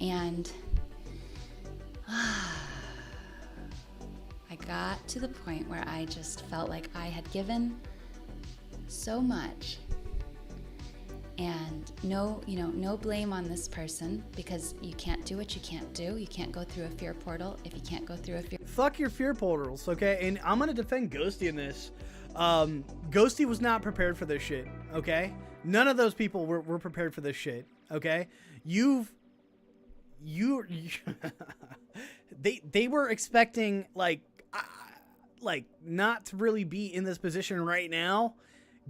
And I got to the point where I just felt like I had given so much, and no blame on this person, because you can't do what you can't do. You can't go through a fear portal if you can't go through a fear. Fuck your fear portals, okay? And I'm gonna defend Ghosty in this. Ghosty was not prepared for this shit, okay? None of those people were prepared for this shit, okay? They were expecting like not to really be in this position right now.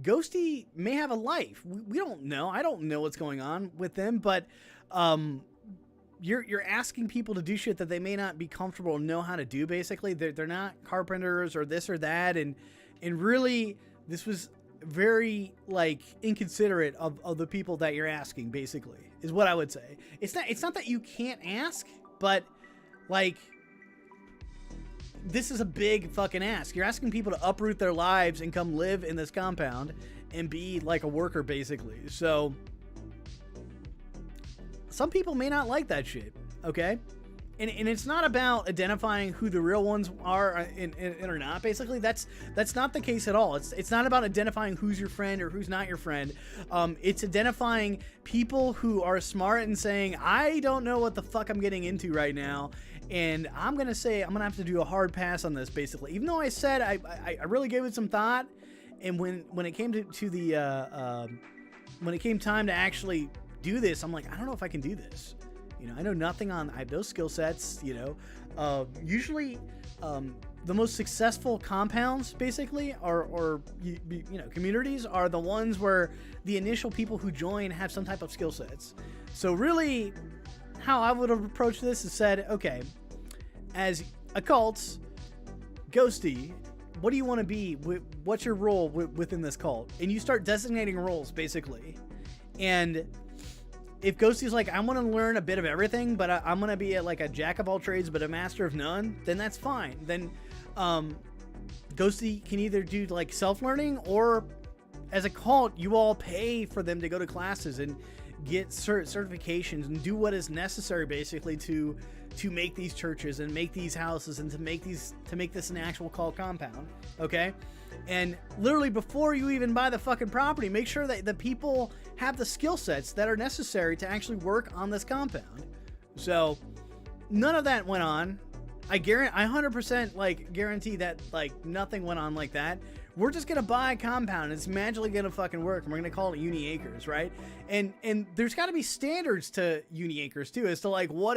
Ghosty may have a life. We don't know. I don't know what's going on with them, but you're asking people to do shit that they may not be comfortable or know how to do. Basically, they're not carpenters or this or that, and really this was very like inconsiderate of the people that you're asking. Basically, is what I would say. It's not that you can't ask, but like, this is a big fucking ask. You're asking people to uproot their lives and come live in this compound and be like a worker, basically. So some people may not like that shit, okay? And it's not about identifying who the real ones are and or not, basically. That's not the case at all. It's not about identifying who's your friend or who's not your friend. It's identifying people who are smart and saying, I don't know what the fuck I'm getting into right now, and I'm gonna have to do a hard pass on this, basically. Even though I said I really gave it some thought, and when it came to the when it came time to actually do this, I'm like, I don't know if I can do this. You know, I know nothing on. I have no skill sets. You know, usually the most successful compounds, basically, or communities are the ones where the initial people who join have some type of skill sets. So really, how I would have approached this is said, okay, as a cult, Ghosty, what do you want to be? What's your role within this cult? And you start designating roles, basically. And if Ghosty's like, I want to learn a bit of everything, but I'm going to be like a jack of all trades, but a master of none, then that's fine. Then Ghosty can either do like self-learning, or as a cult, you all pay for them to go to classes and get certifications and do what is necessary, basically, to make these churches and make these houses and to make this an actual cult compound, okay? And literally, before you even buy the fucking property, make sure that the people have the skill sets that are necessary to actually work on this compound. So none of that went on. I 100% like guarantee that like nothing went on like that. We're just gonna buy a compound and it's magically gonna fucking work, and we're gonna call it Uni Acres, right? And there's got to be standards to Uni Acres too, as to like what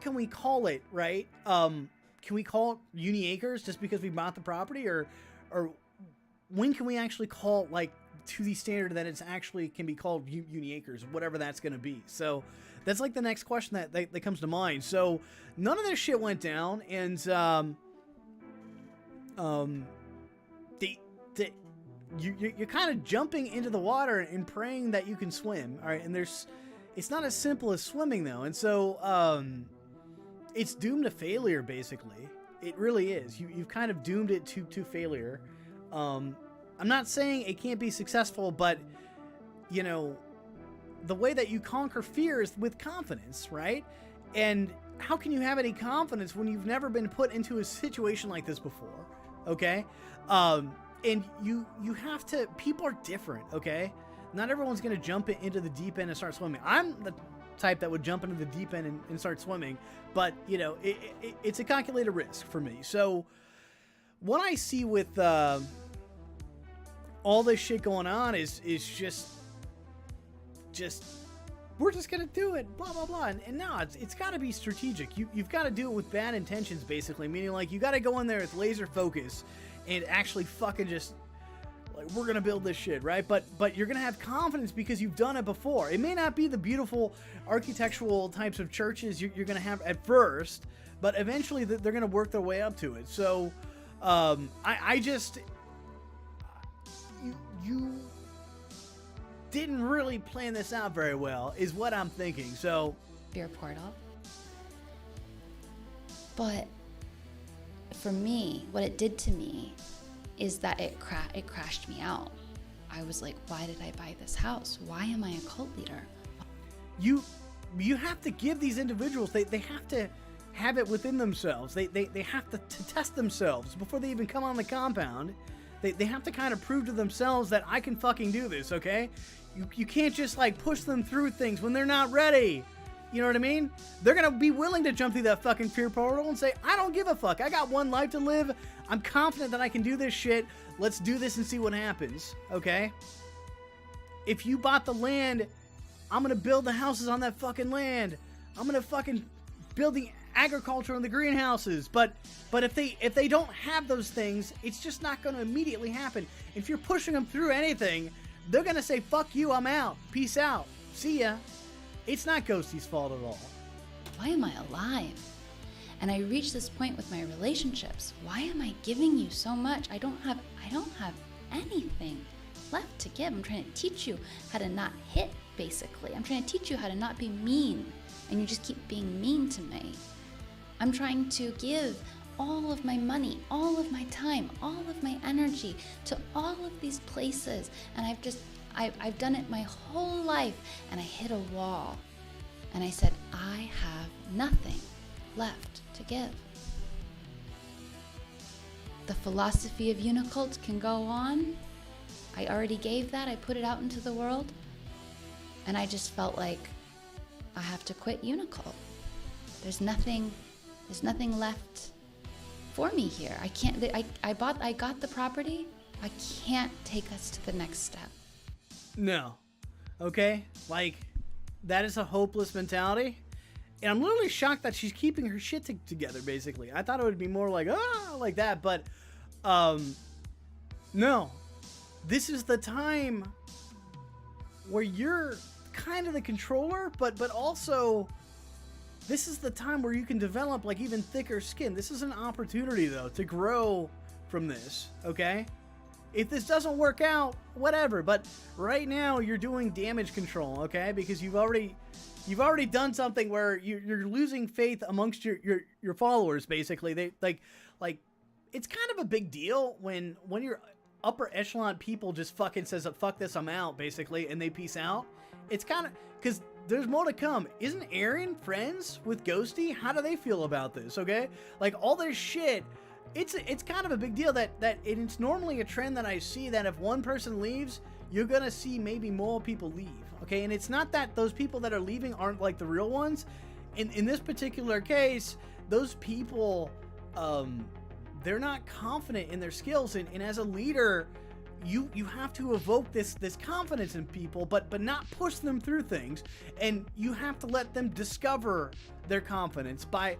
can we call it, right? Can we call it Uni Acres just because we bought the property, or when can we actually call, like, to the standard that it's actually can be called Uni Acres, whatever that's going to be? So that's like the next question that comes to mind. So none of this shit went down, and you're kind of jumping into the water and praying that you can swim, all right? And it's not as simple as swimming, though, and so it's doomed to failure, basically. It really is. You've kind of doomed it to failure. I'm not saying it can't be successful, but, you know, the way that you conquer fear is with confidence, right? And how can you have any confidence when you've never been put into a situation like this before, okay? And you have to, people are different, okay? Not everyone's going to jump into the deep end and start swimming. I'm the type that would jump into the deep end and start swimming, but, you know, it's a calculated risk for me. So what I see with all this shit going on is just we're just gonna do it, blah blah blah. And no, it's got to be strategic. You've got to do it with bad intentions, basically, meaning like you got to go in there with laser focus and actually fucking just like, we're gonna build this shit, right? But you're gonna have confidence because you've done it before. It may not be the beautiful architectural types of churches you're gonna have at first, but eventually they're gonna work their way up to it. So didn't really plan this out very well, is what I'm thinking. So, Fear portal. But for me, what it did to me is that it crashed me out. I was like, why did I buy this house? Why am I a cult leader? You have to give these individuals, they have to have it within themselves. They have to test themselves before they even come on the compound. They have to kind of prove to themselves that I can fucking do this, okay? You can't just like push them through things when they're not ready. You know what I mean? They're gonna be willing to jump through that fucking fear portal and say, I don't give a fuck. I got one life to live. I'm confident that I can do this shit. Let's do this and see what happens, okay? If you bought the land, I'm gonna build the houses on that fucking land. I'm gonna fucking build the agriculture and the greenhouses. But if they don't have those things, it's just not gonna immediately happen. If you're pushing them through anything, they're gonna say, fuck you, I'm out. Peace out. See ya. It's not Ghosty's fault at all. Why am I alive? And I reached this point with my relationships. Why am I giving you so much? I don't have anything left to give. I'm trying to teach you how to not hit, basically. I'm trying to teach you how to not be mean, and you just keep being mean to me. I'm trying to give all of my money, all of my time, all of my energy to all of these places, and I've done it my whole life, and I hit a wall, and I said, I have nothing left to give. The philosophy of Unicult can go on. I already gave that. I put it out into the world, and I just felt like I have to quit Unicult. There's nothing left for me here. I can't. I got the property. I can't take us to the next step. No. Okay? Like, that is a hopeless mentality. And I'm literally shocked that she's keeping her shit together, basically. I thought it would be more like, like that. But, no. This is the time where you're kind of the controller, but also, this is the time where you can develop, like, even thicker skin. This is an opportunity, though, to grow from this, okay? If this doesn't work out, whatever. But right now, you're doing damage control, okay? Because you've already done something where you're losing faith amongst your followers. Basically, they like it's kind of a big deal when your upper echelon people just fucking says, "Fuck this, I'm out," basically, and they peace out. It's kind of because there's more to come. Isn't Aaron friends with Ghosty? How do they feel about this? Okay, like all this shit. It's kind of a big deal that it's normally a trend that I see that if one person leaves, you're gonna see maybe more people leave, okay? And it's not that those people that are leaving aren't like the real ones. In this particular case, those people, they're not confident in their skills, and as a leader, you have to evoke this confidence in people, but not push them through things, and you have to let them discover their confidence by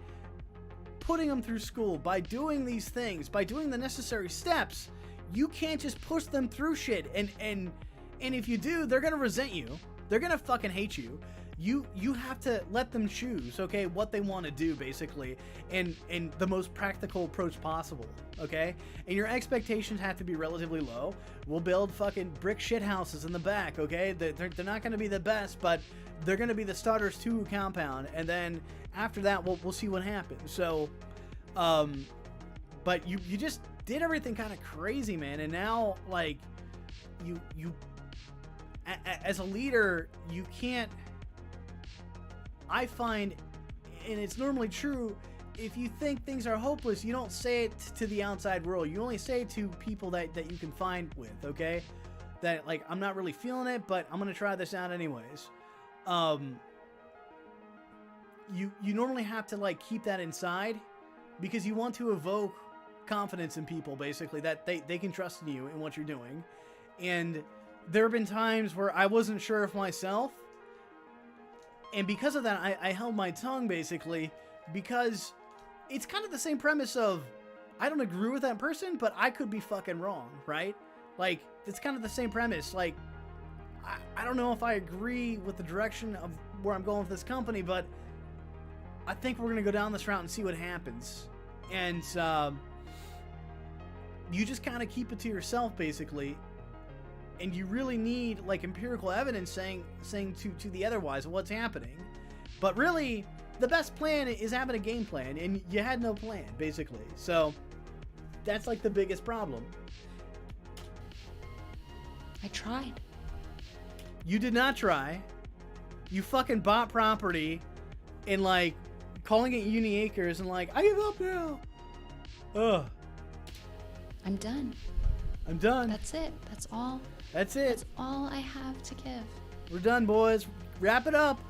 putting them through school, by doing these things, by doing the necessary steps. You can't just push them through shit, and if you do, they're gonna resent you. They're gonna fucking hate you. You have to let them choose, okay, what they want to do, basically, and the most practical approach possible, okay? And your expectations have to be relatively low. We'll build fucking brick shit houses in the back, okay? They're not gonna be the best, but they're gonna be the starters to compound, and then after that, we'll see what happens. So, but you just did everything kind of crazy, man, and now, like, you as a leader, you can't. I find, and it's normally true, if you think things are hopeless, you don't say it to the outside world. You only say it to people that you can find with, okay? That, like, I'm not really feeling it, but I'm gonna try this out anyways. You normally have to, like, keep that inside because you want to evoke confidence in people, basically, that they can trust in you and what you're doing. And there have been times where I wasn't sure of myself, and because of that, I held my tongue, basically, because it's kind of the same premise of, I don't agree with that person, but I could be fucking wrong, right? Like, it's kind of the same premise. Like, I don't know if I agree with the direction of where I'm going with this company, but I think we're going to go down this route and see what happens. And you just kind of keep it to yourself, basically. and you really need like empirical evidence saying to the otherwise of what's happening. But really, the best plan is having a game plan, and you had no plan, basically. So that's like the biggest problem. I tried. You did not try. You fucking bought property and like calling it Uni Acres and like, I give up now. Ugh. I'm done. I'm done. That's it. That's all. That's it. That's all I have to give. We're done, boys. Wrap it up.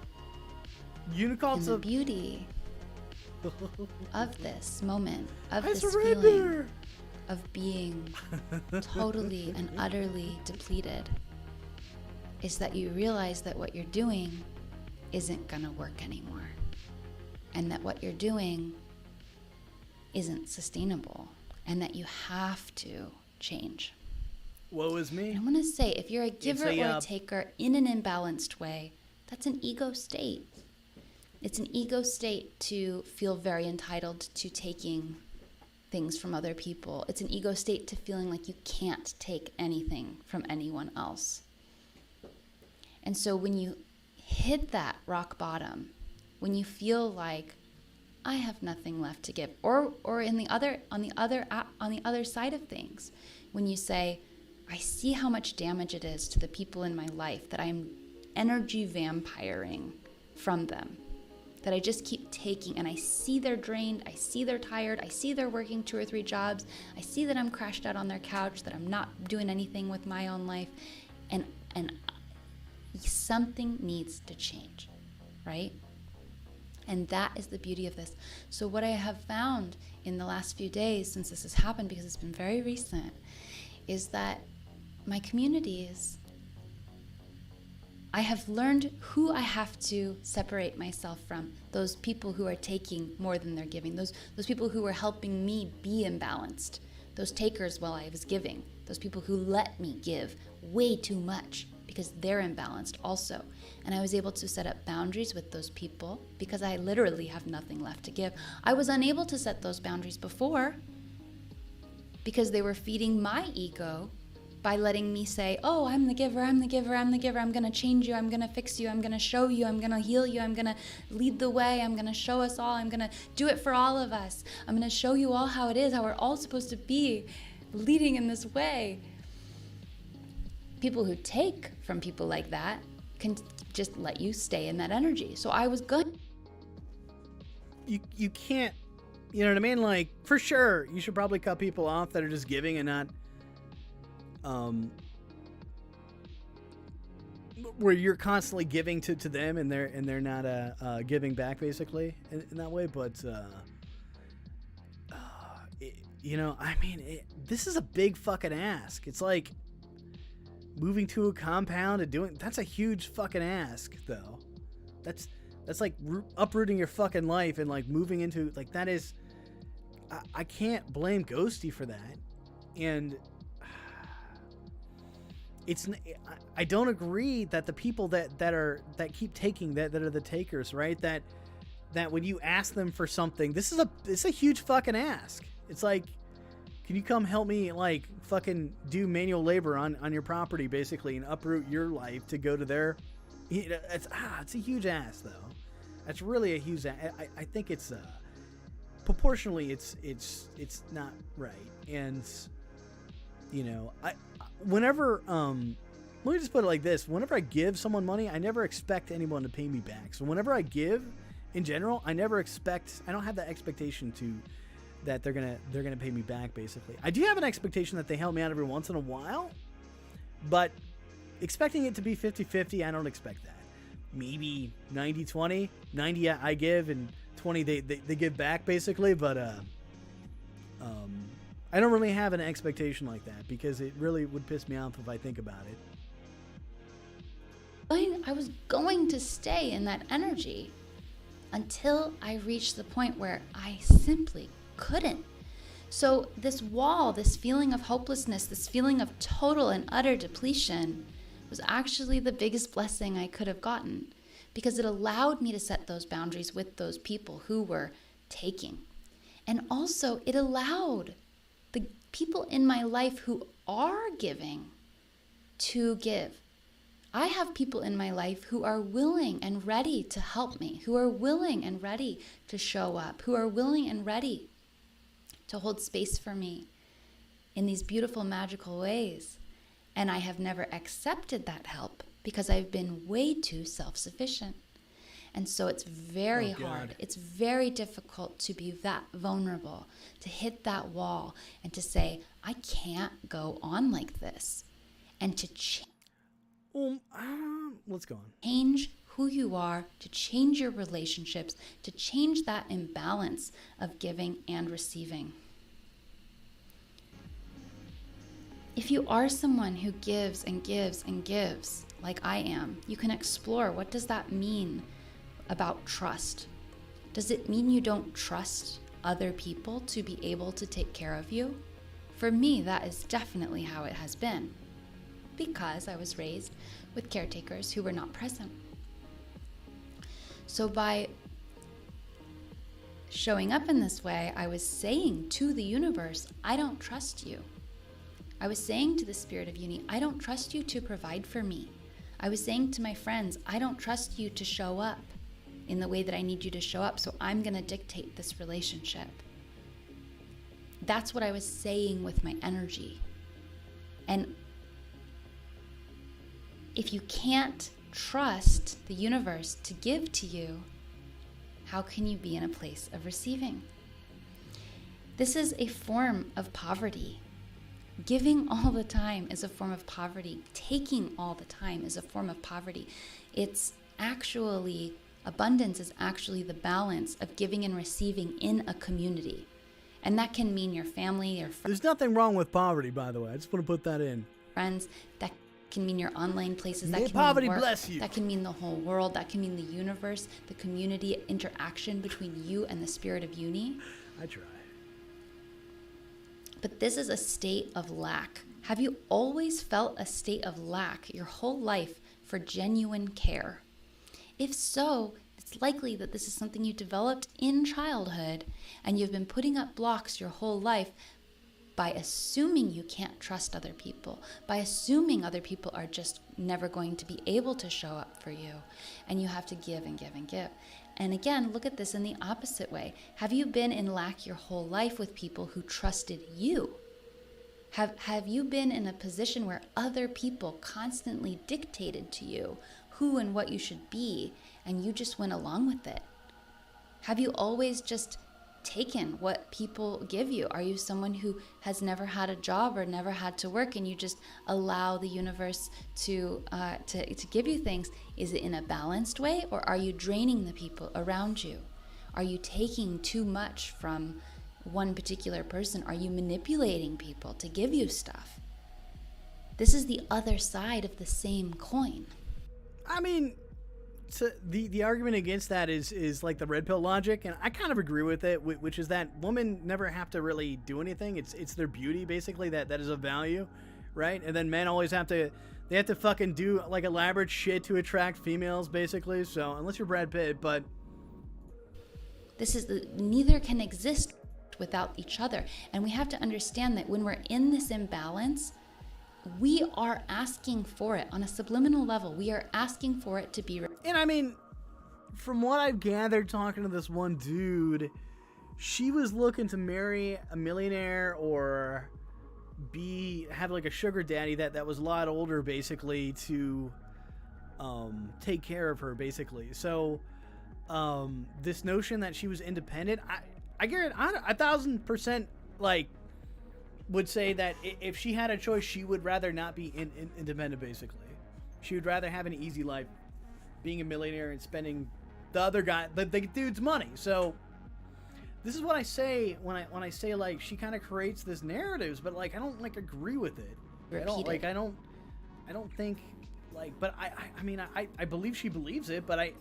Unicult's And the beauty of this moment, of I this surrender. feeling of being totally and utterly depleted, is that you realize that what you're doing isn't gonna work anymore, and that what you're doing isn't sustainable, and that you have to change. Woe is me. And I want to say, if you're a giver or a a taker in an imbalanced way, that's an ego state. It's an ego state to feel very entitled to taking things from other people. It's an ego state to feeling like you can't take anything from anyone else. And so when you hit that rock bottom, when you feel like I have nothing left to give, or on the other side of things, when you say, I see how much damage it is to the people in my life, that I'm energy vampiring from them, that I just keep taking, and I see they're drained, I see they're tired, I see they're working 2 or 3 jobs, I see that I'm crashed out on their couch, that I'm not doing anything with my own life, and something needs to change, right? And that is the beauty of this. So what I have found in the last few days since this has happened, because it's been very recent, is that my communities, I have learned who I have to separate myself from. Those people who are taking more than they're giving. Those people who are helping me be imbalanced. Those takers while I was giving. Those people who let me give way too much because they're imbalanced also. And I was able to set up boundaries with those people because I literally have nothing left to give. I was unable to set those boundaries before because they were feeding my ego by letting me say, oh, I'm the giver, I'm the giver, I'm the giver, I'm gonna change you, I'm gonna fix you, I'm gonna show you, I'm gonna heal you, I'm gonna lead the way, I'm gonna show us all, I'm gonna do it for all of us, I'm gonna show you all how it is, how we're all supposed to be leading in this way. People who take from people like that can just let you stay in that energy. So I was good. You can't, you know what I mean? Like, for sure, you should probably cut people off that are just giving and not where you're constantly giving to them and they're not giving back basically in that way. But you know, I mean, this is a big fucking ask. It's like moving to a compound and that's a huge fucking ask though. That's like uprooting your fucking life and like moving into like that is. I can't blame Ghosty for that, and I don't agree that the people that keep taking that are the takers, right? That when you ask them for something, it's a huge fucking ask. It's like, can you come help me like fucking do manual labor on your property basically and uproot your life to go to their, you know, it's a huge ask though. That's really a huge ask. I think it's proportionally it's not right. And you know, whenever let me just put it like this, whenever I give someone money, I never expect anyone to pay me back. So whenever I give in general, I don't have that expectation that they're gonna pay me back basically. I do have an expectation that they help me out every once in a while, but expecting it to be 50-50, I don't expect that. Maybe 90-20, 90 I give and 20 they give back basically, but I don't really have an expectation like that because it really would piss me off if I think about it. I was going to stay in that energy until I reached the point where I simply couldn't. So this wall, this feeling of hopelessness, this feeling of total and utter depletion was actually the biggest blessing I could have gotten because it allowed me to set those boundaries with those people who were taking. And also it allowed the people in my life who are giving to give. I have people in my life who are willing and ready to help me, who are willing and ready to show up, who are willing and ready to hold space for me in these beautiful, magical ways. And I have never accepted that help because I've been way too self-sufficient. And so it's very hard. It's very difficult to be that vulnerable, to hit that wall and to say, I can't go on like this. And to let's go on. Change who you are, to change your relationships, to change that imbalance of giving and receiving. If you are someone who gives and gives and gives, like I am, you can explore, what does that mean about trust? Does it mean you don't trust other people to be able to take care of you? For me, that is definitely how it has been, because I was raised with caretakers who were not present. So by showing up in this way, I was saying to the universe, I don't trust you. I was saying to the spirit of Uni, I don't trust you to provide for me. I was saying to my friends, I don't trust you to show up in the way that I need you to show up, so I'm going to dictate this relationship. That's what I was saying with my energy. And if you can't trust the universe to give to you, how can you be in a place of receiving? This is a form of poverty. Giving all the time is a form of poverty. Taking all the time is a form of poverty. It's actually, abundance is actually the balance of giving and receiving in a community. And that can mean your family, your friends. There's nothing wrong with poverty, by the way. I just want to put that in. Friends, that can mean your online places. That May can poverty mean work. bless you. That can mean the whole world. That can mean the universe, the community, interaction between you and the spirit of Uni. I try. But this is a state of lack. Have you always felt a state of lack your whole life for genuine care? If so, it's likely that this is something you developed in childhood and you've been putting up blocks your whole life by assuming you can't trust other people, by assuming other people are just never going to be able to show up for you, and you have to give and give and give. And again, look at this in the opposite way. Have you been in lack your whole life with people who trusted you? Have you been in a position where other people constantly dictated to you who and what you should be, and you just went along with it? Have you always just taken what people give you? Are you someone who has never had a job or never had to work and you just allow the universe to give you things? Is it in a balanced way, or are you draining the people around you? Are you taking too much from one particular person? Are you manipulating people to give you stuff? This is the other side of the same coin. I mean, so the argument against that is like the red pill logic, and I kind of agree with it, which is that women never have to really do anything. It's their beauty basically that is of value, right? And then men always have to fucking do like elaborate shit to attract females basically. So unless you're Brad Pitt, but neither can exist without each other. And we have to understand that when we're in this imbalance, we are asking for it on a subliminal level. We are asking for it to be. And I mean, from what I've gathered talking to this one dude, she was looking to marry a millionaire or have like a sugar daddy that was a lot older basically to take care of her basically. So this notion that she was independent, I guarantee 1,000% like would say that if she had a choice, she would rather not be independent basically. She would rather have an easy life being a millionaire and spending the other guy, the dude's money. So this is what I say when I say like she kind of creates this narratives, but like I don't like agree with it. I don't think like, but I mean I believe she believes it, but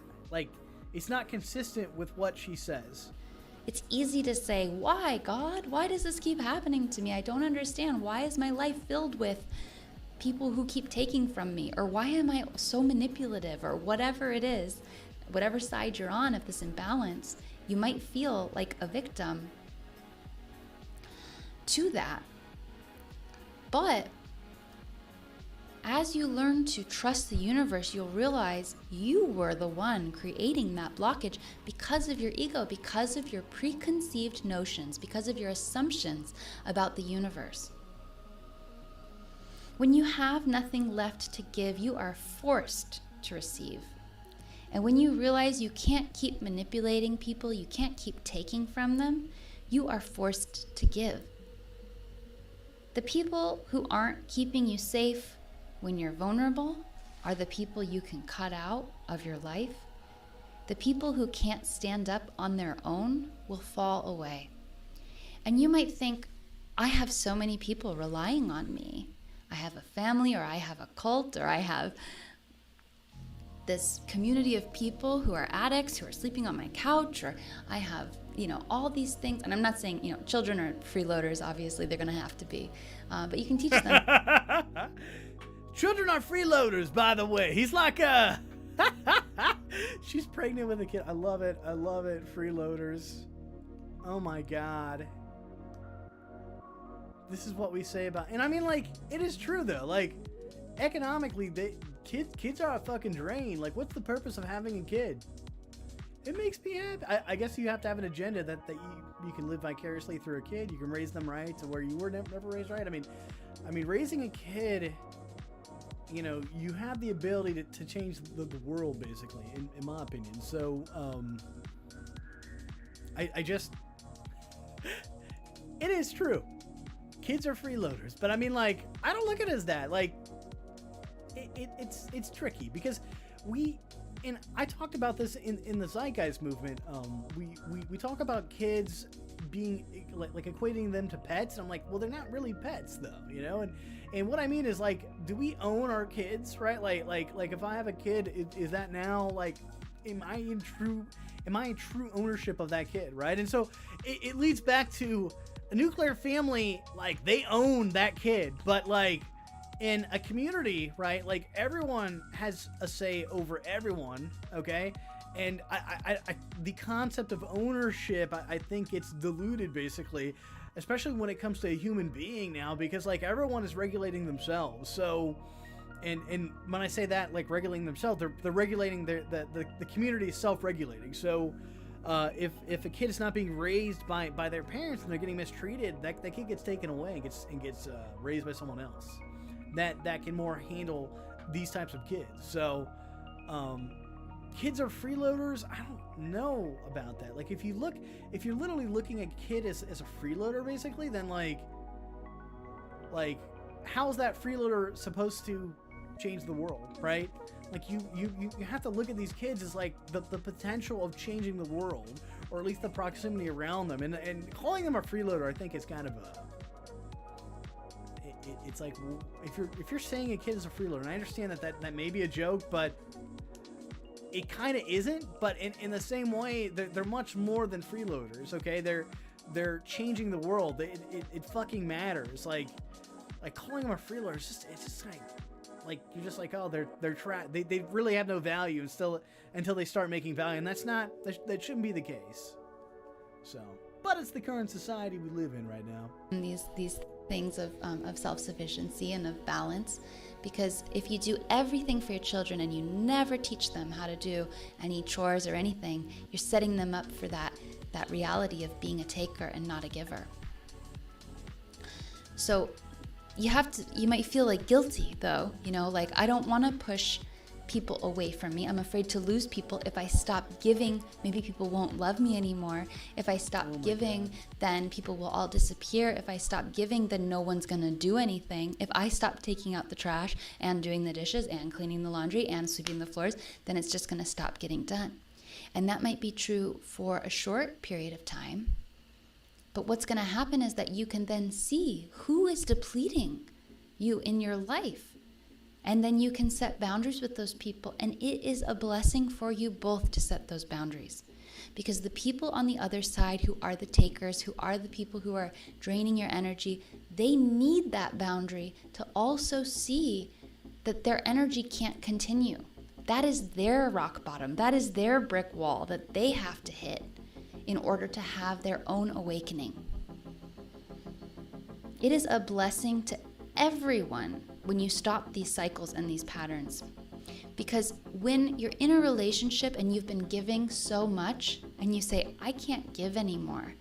it's not consistent with what she says. It's easy to say, why, God? Why does this keep happening to me? I don't understand. Why is my life filled with people who keep taking from me? Or why am I so manipulative? Or whatever it is, whatever side you're on of this imbalance, you might feel like a victim to that. But as you learn to trust the universe, you'll realize you were the one creating that blockage because of your ego, because of your preconceived notions, because of your assumptions about the universe. When you have nothing left to give, you are forced to receive. And when you realize you can't keep manipulating people, you can't keep taking from them, you are forced to give. The people who aren't keeping you safe when you're vulnerable are the people you can cut out of your life. The people who can't stand up on their own will fall away. And you might think, I have so many people relying on me. I have a family, or I have a cult, or I have this community of people who are addicts, who are sleeping on my couch, or I have, all these things. And I'm not saying, children are freeloaders, obviously they're going to have to be, but you can teach them. Children are freeloaders, by the way. He's like she's pregnant with a kid. I love it. Freeloaders. Oh my God. This is what we say about, and I mean, like, it is true though. Like, economically, kids are a fucking drain. Like, what's the purpose of having a kid? It makes me happy. I guess you have to have an agenda that you can live vicariously through a kid. You can raise them right to where you were never raised right. I mean, raising a kid, you have the ability to change the world, basically, in my opinion. So, I just, it is true. Kids are freeloaders, but I mean, like, I don't look at it as that. Like, it's tricky because and I talked about this in the Zeitgeist movement. We talk about kids being like equating them to pets, and I'm like, well, they're not really pets though, and what I mean is, like, do we own our kids, right? Like if I have a kid, is that now, like, am I in true ownership of that kid, right? And so it leads back to a nuclear family. Like, they own that kid, but like in a community, right, like, everyone has a say over everyone, okay? And I the concept of ownership, I think it's diluted, basically, especially when it comes to a human being now, because, like, everyone is regulating themselves. So, and when I say that, like, regulating themselves, they're regulating the community is self-regulating. So, if a kid is not being raised by their parents and they're getting mistreated, that kid gets taken away and gets raised by someone else that can more handle these types of kids. So, kids are freeloaders. I don't know about that. Like, if you're literally looking at a kid as a freeloader, basically, then like how's that freeloader supposed to change the world, right? Like, you have to look at these kids as, like, the potential of changing the world, or at least the proximity around them. And calling them a freeloader, I think, is kind of it's like, if you're saying a kid is a freeloader, and I understand that may be a joke, but it kind of isn't. But in the same way, they're much more than freeloaders, okay? They're changing the world. It fucking matters. Like calling them a freeloader, it's just like you're just like, oh, they're they really have no value until they start making value, and that shouldn't be the case. So, but it's the current society we live in right now. And these things of self-sufficiency and of balance, because if you do everything for your children and you never teach them how to do any chores or anything, you're setting them up for that reality of being a taker and not a giver. So you might feel like guilty though, like, I don't want to push people away from me. I'm afraid to lose people. If I stop giving, maybe people won't love me anymore. If I stop giving, then people will all disappear. If I stop giving, then no one's going to do anything. If I stop taking out the trash and doing the dishes and cleaning the laundry and sweeping the floors, then it's just going to stop getting done. And that might be true for a short period of time. But what's going to happen is that you can then see who is depleting you in your life. And then you can set boundaries with those people. And it is a blessing for you both to set those boundaries. Because the people on the other side who are the takers, who are the people who are draining your energy, they need that boundary to also see that their energy can't continue. That is their rock bottom. That is their brick wall that they have to hit in order to have their own awakening. It is a blessing to everyone when you stop these cycles and these patterns. Because when you're in a relationship and you've been giving so much and you say, I can't give anymore,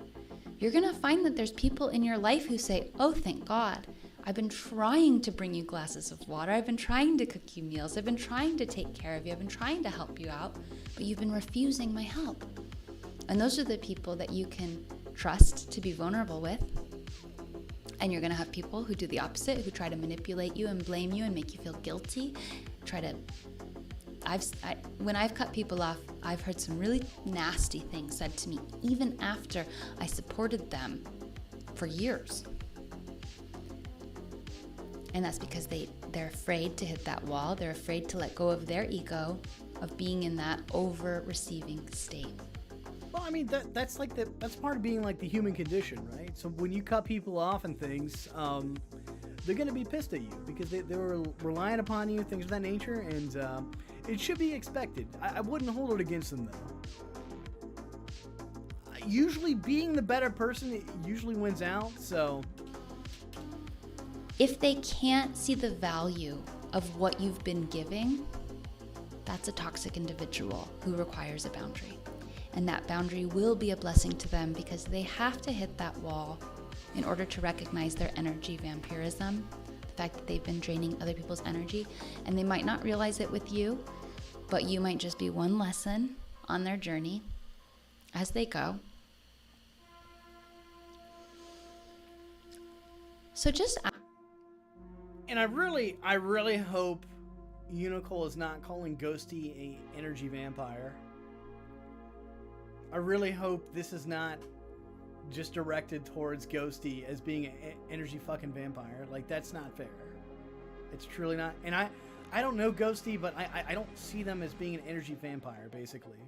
you're going to find that there's people in your life who say, oh, thank God. I've been trying to bring you glasses of water. I've been trying to cook you meals. I've been trying to take care of you. I've been trying to help you out, but you've been refusing my help. And those are the people that you can trust to be vulnerable with. And you're going to have people who do the opposite, who try to manipulate you and blame you and make you feel guilty. When I've cut people off, I've heard some really nasty things said to me, even after I supported them for years. And that's because they're afraid to hit that wall. They're afraid to let go of their ego, of being in that over-receiving state. Well, I mean, that's part of being like the human condition, right? So when you cut people off and things, they're going to be pissed at you because they were relying upon you, things of that nature, and it should be expected. I wouldn't hold it against them, though. Usually being the better person usually wins out, so... If they can't see the value of what you've been giving, that's a toxic individual who requires a boundary. And that boundary will be a blessing to them because they have to hit that wall in order to recognize their energy vampirism, the fact that they've been draining other people's energy. And they might not realize it with you, but you might just be one lesson on their journey as they go. So just... And I really hope Unicult is not calling Ghosty a energy vampire. I really hope this is not just directed towards Ghosty as being an energy fucking vampire. Like, that's not fair. It's truly not. And I don't know Ghosty, but I don't see them as being an energy vampire, basically.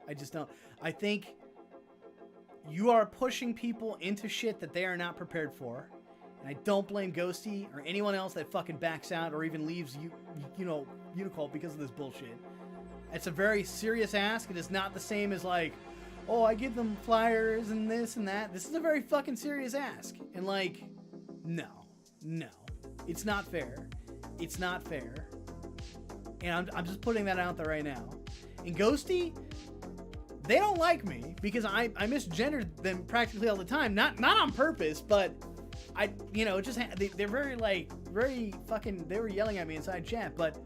I just don't. I think you are pushing people into shit that they are not prepared for. And I don't blame Ghosty or anyone else that fucking backs out or even leaves Unicult because of this bullshit. It's a very serious ask. It is not the same as like, oh, I give them flyers and this and that. This is a very fucking serious ask. And like, no. It's not fair. It's not fair. And I'm just putting that out there right now. And Ghosty, they don't like me because I misgendered them practically all the time. Not on purpose, but... they're very fucking, they were yelling at me inside chat, but,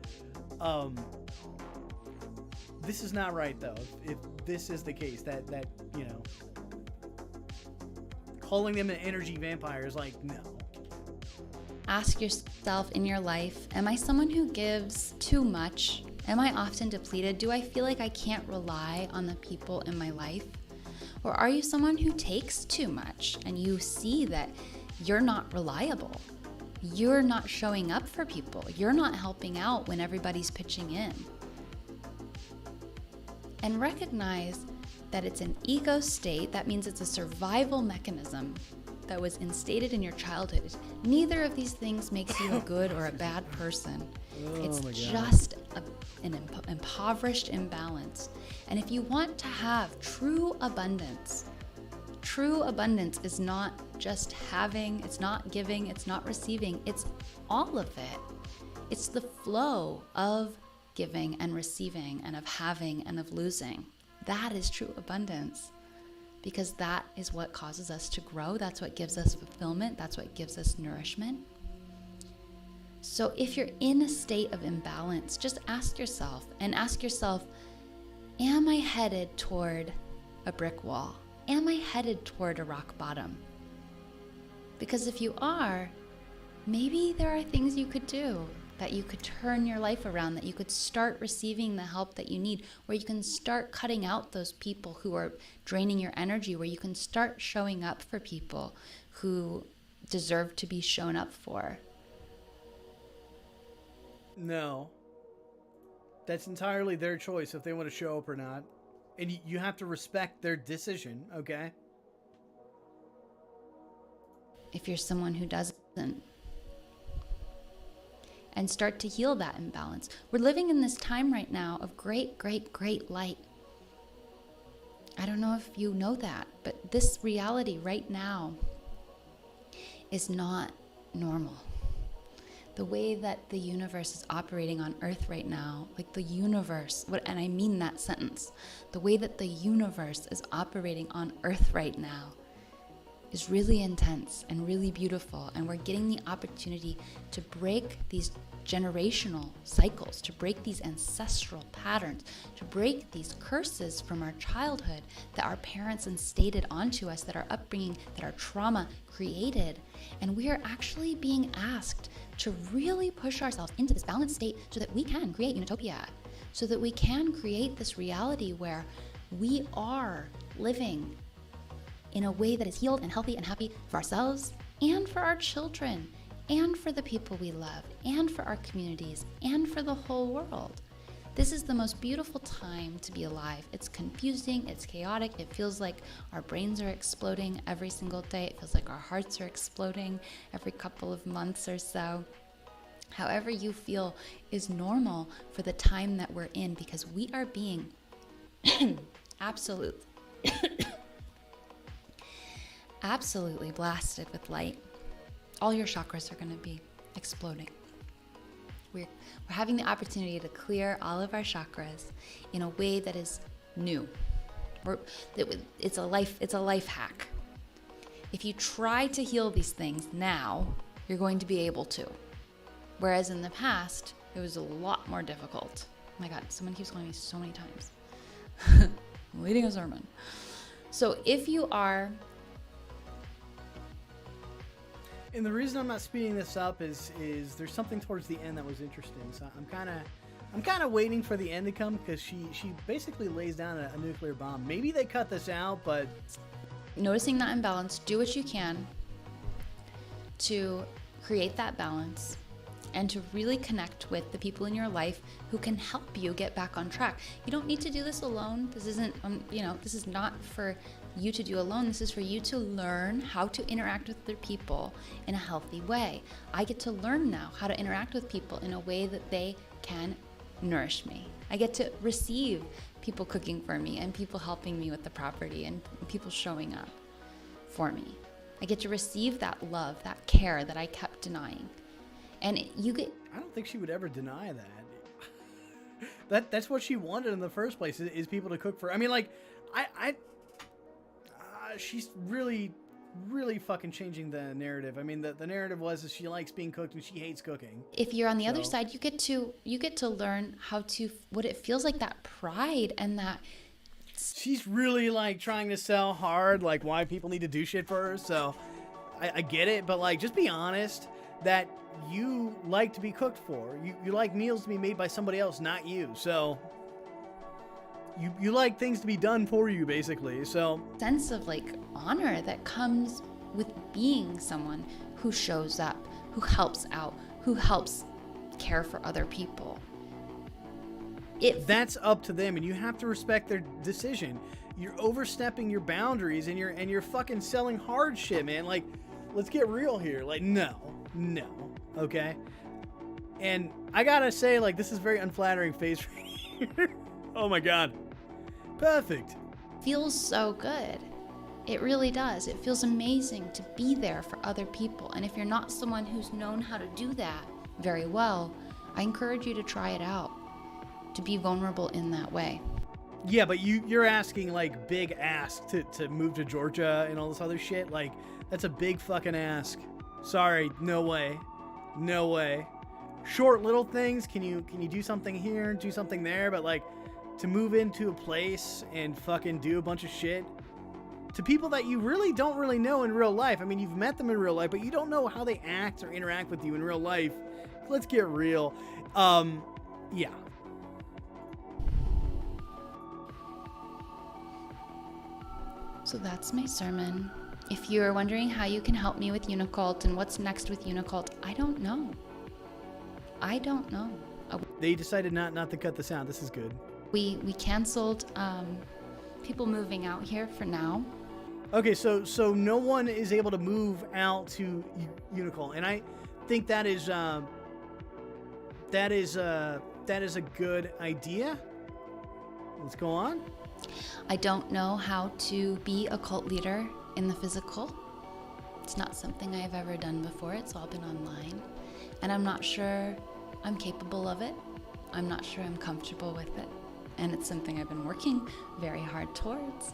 this is not right though. If this is the case, that, calling them an energy vampire is like, no. Ask yourself in your life, am I someone who gives too much? Am I often depleted? Do I feel like I can't rely on the people in my life? Or are you someone who takes too much and you see that you're not reliable? You're not showing up for people. You're not helping out when everybody's pitching in. And recognize that it's an ego state. That means it's a survival mechanism that was instated in your childhood. Neither of these things makes you a good or a bad person. It's just an impoverished imbalance. And if you want to have true abundance is not just having, it's not giving, it's not receiving, it's all of it. It's the flow of giving and receiving and of having and of losing. That is true abundance, because that is what causes us to grow. That's what gives us fulfillment. That's what gives us nourishment. So if you're in a state of imbalance, just ask yourself, am I headed toward a brick wall? Am I headed toward a rock bottom? Because if you are, maybe there are things you could do, that you could turn your life around, that you could start receiving the help that you need, where you can start cutting out those people who are draining your energy, where you can start showing up for people who deserve to be shown up for. No. That's entirely their choice if they want to show up or not. And you have to respect their decision, okay? If you're someone who doesn't. And start to heal that imbalance. We're living in this time right now of great, great, great light. I don't know if you know that, but this reality right now is not normal. the way that the universe is operating on Earth right now, like the universe, and I mean that sentence, the way that the universe is operating on Earth right now is really intense and really beautiful. And we're getting the opportunity to break these generational cycles, to break these ancestral patterns, to break these curses from our childhood that our parents instated onto us, that our upbringing, that our trauma created. And we are actually being asked to really push ourselves into this balanced state so that we can create Unitopia, so that we can create this reality where we are living in a way that is healed and healthy and happy for ourselves and for our children and for the people we love and for our communities and for the whole world. This is the most beautiful time to be alive. It's confusing, it's chaotic, it feels like our brains are exploding every single day. It feels like our hearts are exploding every couple of months or so. However you feel is normal for the time that we're in, because we are being absolutely blasted with light. All your chakras are going to be exploding. We're having the opportunity to clear all of our chakras in a way that is new. It's a life hack. If you try to heal these things now, you're going to be able to. Whereas in the past, it was a lot more difficult. Oh my God, someone keeps calling me so many times. I'm leading a sermon. So if you are... And the reason I'm not speeding this up is there's something towards the end that was interesting. So I'm kind of waiting for the end to come, because she basically lays down a nuclear bomb. Maybe they cut this out, but noticing that imbalance, do what you can to create that balance and to really connect with the people in your life who can help you get back on track. You don't need to do this alone. This isn't, this is not for you to do alone. This is for you to learn how to interact with other people in a healthy way. I get to learn now how to interact with people in a way that they can nourish me. I get to receive people cooking for me and people helping me with the property and people showing up for me. I get to receive that love, that care that I kept denying. And you get... I don't think she would ever deny that. That's what she wanted in the first place, is people to cook for. I mean, like, she's really, really fucking changing the narrative. I mean, the narrative was that she likes being cooked and she hates cooking. If you're on the other side, you get to learn how to, what it feels like, that pride and that. She's really like trying to sell hard, like why people need to do shit for her. So I get it, but like, just be honest that you like to be cooked for. You like meals to be made by somebody else, not you. So you like things to be done for you, basically. So sense of like honor that comes with being someone who shows up, who helps out, who helps care for other people. That's up to them, and you have to respect their decision. You're overstepping your boundaries, and you're fucking selling hard shit, man. Like, let's get real here. Like, no, okay? And I gotta say, like, this is very unflattering face right here. Oh my God. Perfect. Feels so good. It really does. It feels amazing to be there for other people. And if you're not someone who's known how to do that very well, I encourage you to try it out, to be vulnerable in that way. Yeah, but you're asking like big ask to move to Georgia and all this other shit. Like, that's a big fucking ask. Sorry, no way. No way. Short little things, can you do something here, do something there, but like to move into a place and fucking do a bunch of shit to people that you really don't really know in real life. I mean, you've met them in real life, but you don't know how they act or interact with you in real life. Let's get real. Yeah. So that's my sermon. If you're wondering how you can help me with Unicult and what's next with Unicult, I don't know. They decided not to cut the sound. This is good. We canceled people moving out here for now. Okay, so no one is able to move out to Unicult, and I think that is a good idea. Let's go on. I don't know how to be a cult leader in the physical. It's not something I've ever done before. It's all been online. And I'm not sure I'm capable of it. I'm not sure I'm comfortable with it. And it's something I've been working very hard towards.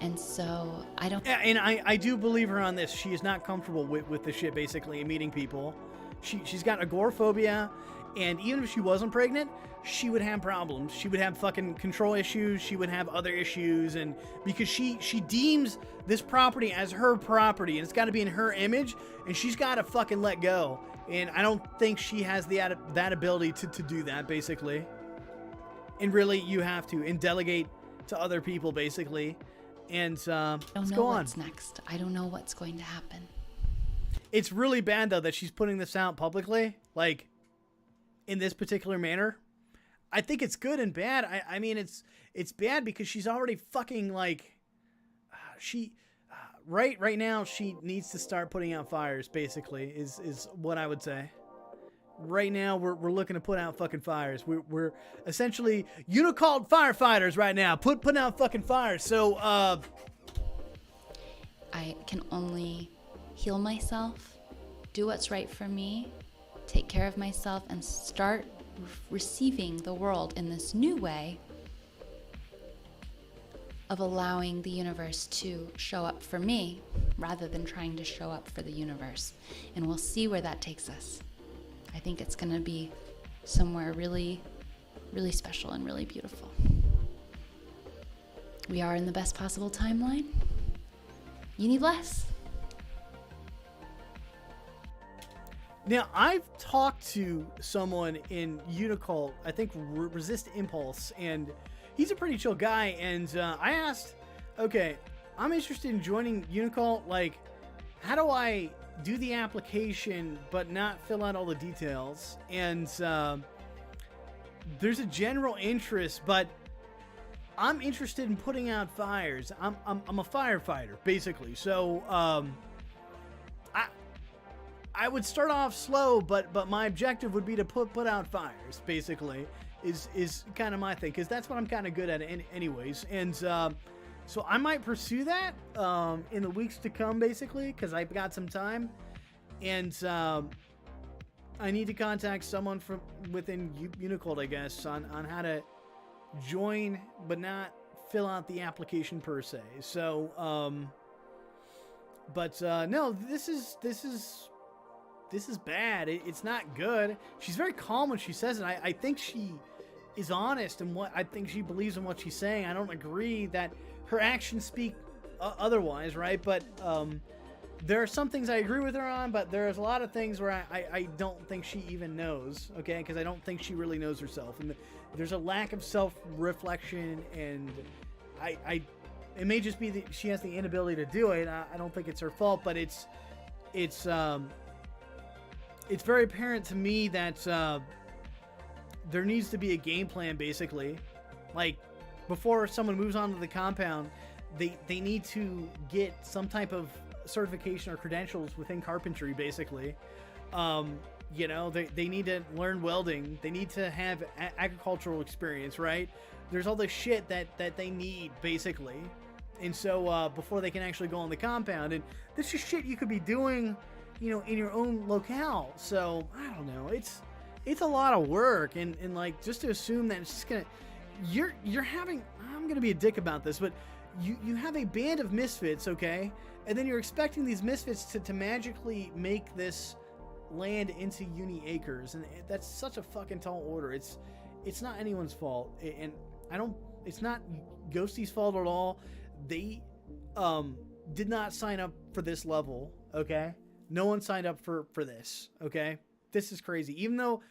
And so I don't... Yeah, and I do believe her on this. She is not comfortable with the shit, basically, and meeting people. She's got agoraphobia, and even if she wasn't pregnant, she would have problems. She would have fucking control issues. She would have other issues, and because she deems this property as her property, and it's got to be in her image, and she's got to fucking let go. And I don't think she has that ability to do that, basically. And really, you have to, and delegate to other people, basically. And let's go on. I don't know what's next. I don't know what's going to happen. It's really bad, though, that she's putting this out publicly, like, in this particular manner. I think it's good and bad. I mean, it's bad because she's already fucking, like, right now, she needs to start putting out fires, basically, is what I would say. Right now, we're looking to put out fucking fires. We're essentially Unicult firefighters right now, putting out fucking fires. So, I can only heal myself, do what's right for me, take care of myself, and start receiving the world in this new way of allowing the universe to show up for me rather than trying to show up for the universe. And we'll see where that takes us. I think it's going to be somewhere really, really special and really beautiful. We are in the best possible timeline. You need less. Now, I've talked to someone in Unicult, I think Resist Impulse, and he's a pretty chill guy, and I asked, okay, I'm interested in joining Unicult, like, how do I do the application but not fill out all the details? And there's a general interest, but I'm interested in putting out fires. I'm a firefighter, basically, so I would start off slow, but my objective would be to put out fires, basically, is kind of my thing, because that's what I'm kind of good at anyways. And so I might pursue that in the weeks to come, basically, because I've got some time. And I need to contact someone from within Unicult, I guess, on how to join but not fill out the application per se. So, no, this is bad. It's not good. She's very calm when she says it. I think she is honest in what I think she believes in what she's saying. I don't agree that her actions speak otherwise, right? But there are some things I agree with her on, but there's a lot of things where I don't think she even knows, okay? Because I don't think she really knows herself. And there's a lack of self-reflection, and it may just be that she has the inability to do it. I don't think it's her fault, but it's very apparent to me that there needs to be a game plan, basically. Like, before someone moves onto the compound, they need to get some type of certification or credentials within carpentry, basically. You know, they need to learn welding. They need to have agricultural experience, right? There's all this shit that they need, basically. And so before they can actually go on the compound, and this is shit you could be doing, you know, in your own locale. So I don't know, it's a lot of work, and like, just to assume that it's just gonna, you're having, I'm gonna be a dick about this, but you have a band of misfits, okay, and then you're expecting these misfits to magically make this land into uni acres, and that's such a fucking tall order. It's not anyone's fault, and it's not Ghosty's fault at all. They did not sign up for this level, okay? No one signed up for this, okay? This is crazy. Even though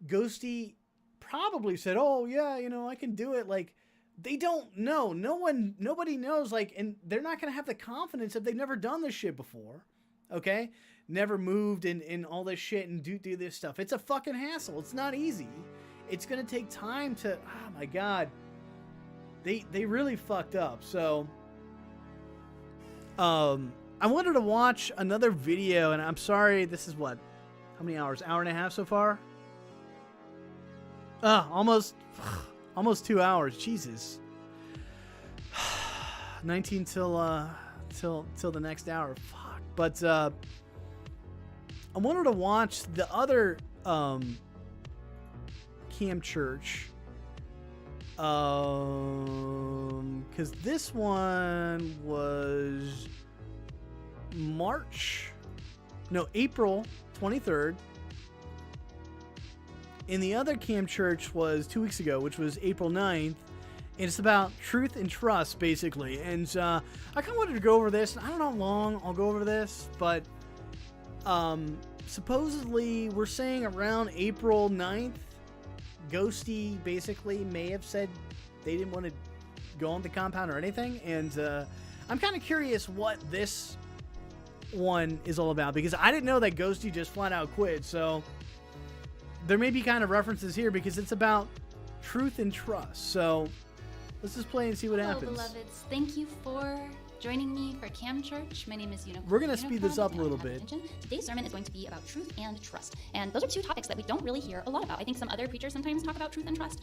Ghosty probably said, oh yeah, you know, I can do it, like, they don't know. Nobody knows, like, and they're not gonna have the confidence if they've never done this shit before, okay? Never moved in all this shit and do this stuff. It's a fucking hassle. It's not easy. It's gonna take time to, oh my god. They really fucked up. So I wanted to watch another video, and I'm sorry, this is what? How many hours? Hour and a half so far? Almost 2 hours. Jesus. 19 till the next hour. Fuck. But I wanted to watch the other Cam Church, because this one was April 23rd, and the other Cam Church was 2 weeks ago, which was April 9th, and it's about truth and trust, basically. And I kind of wanted to go over this. I don't know how long I'll go over this, but supposedly we're saying around April 9th, Ghosty basically may have said they didn't want to go on the compound or anything, and I'm kind of curious what this one is all about, because I didn't know that Ghosty just flat out quit. So there may be kind of references here because it's about truth and trust. So let's just play and see what happens. Hello, beloveds. Thank you for joining me for Cam Church. My name is Unicult. We're going to speed this up a little bit. Today's sermon is going to be about truth and trust. And those are two topics that we don't really hear a lot about. I think some other preachers sometimes talk about truth and trust.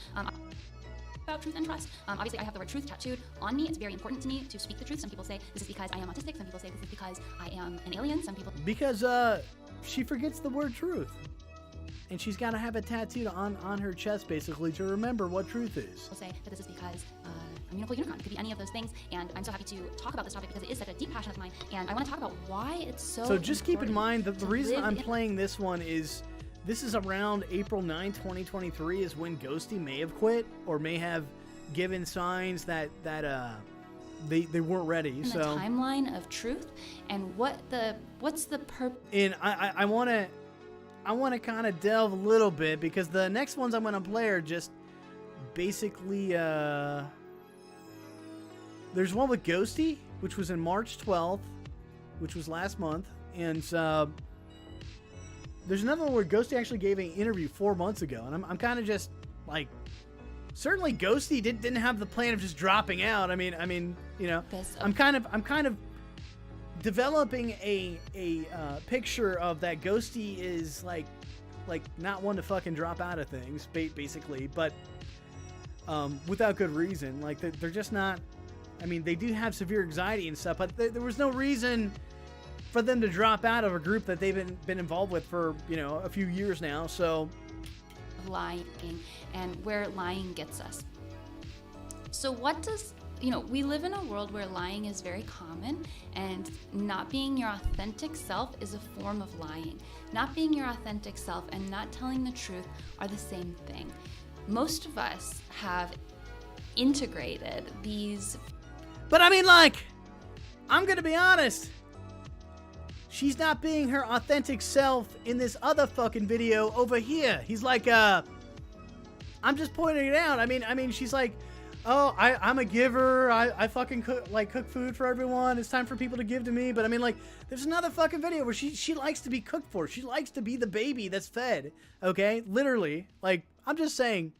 Obviously, I have the word truth tattooed on me. It's very important to me to speak the truth. Some people say this is because I am autistic. Some people say this is because I am an alien. Some people... Because she forgets the word truth. And she's got to have it tattooed on her chest, basically, to remember what truth is. I'll say that this is because I'm Unicult Unicron. It could be any of those things. And I'm so happy to talk about this topic because it is such a deep passion of mine. And I want to talk about why it's so just keep in mind that the reason I'm playing this one is... This is around April 9, 2023 is when Ghosty may have quit or may have given signs that they weren't ready. So the timeline of truth and what's the purpose. And I want to kind of delve a little bit because the next ones I'm going to play are just basically there's one with Ghosty, which was in March 12th, which was last month, and there's another one where Ghosty actually gave an interview 4 months ago, and I'm kind of just like, certainly Ghosty didn't have the plan of just dropping out. I mean, you know, I'm kind of developing a picture of that Ghosty is like not one to fucking drop out of things, basically, but without good reason. Like they're just not. I mean, they do have severe anxiety and stuff, but there was no reason for them to drop out of a group that they've been involved with for, you know, a few years now. So lying and where lying gets us. So what does, you know, we live in a world where lying is very common, and not being your authentic self is a form of lying. Not being your authentic self and not telling the truth are the same thing. Most of us have integrated these. But I mean, like, I'm gonna be honest. She's not being her authentic self in this other fucking video over here. He's like, I'm just pointing it out. I mean, she's like, oh, I'm a giver. I fucking cook food for everyone. It's time for people to give to me. But I mean, like, there's another fucking video where she likes to be cooked for. She likes to be the baby that's fed. Okay, literally. Like, I'm just saying.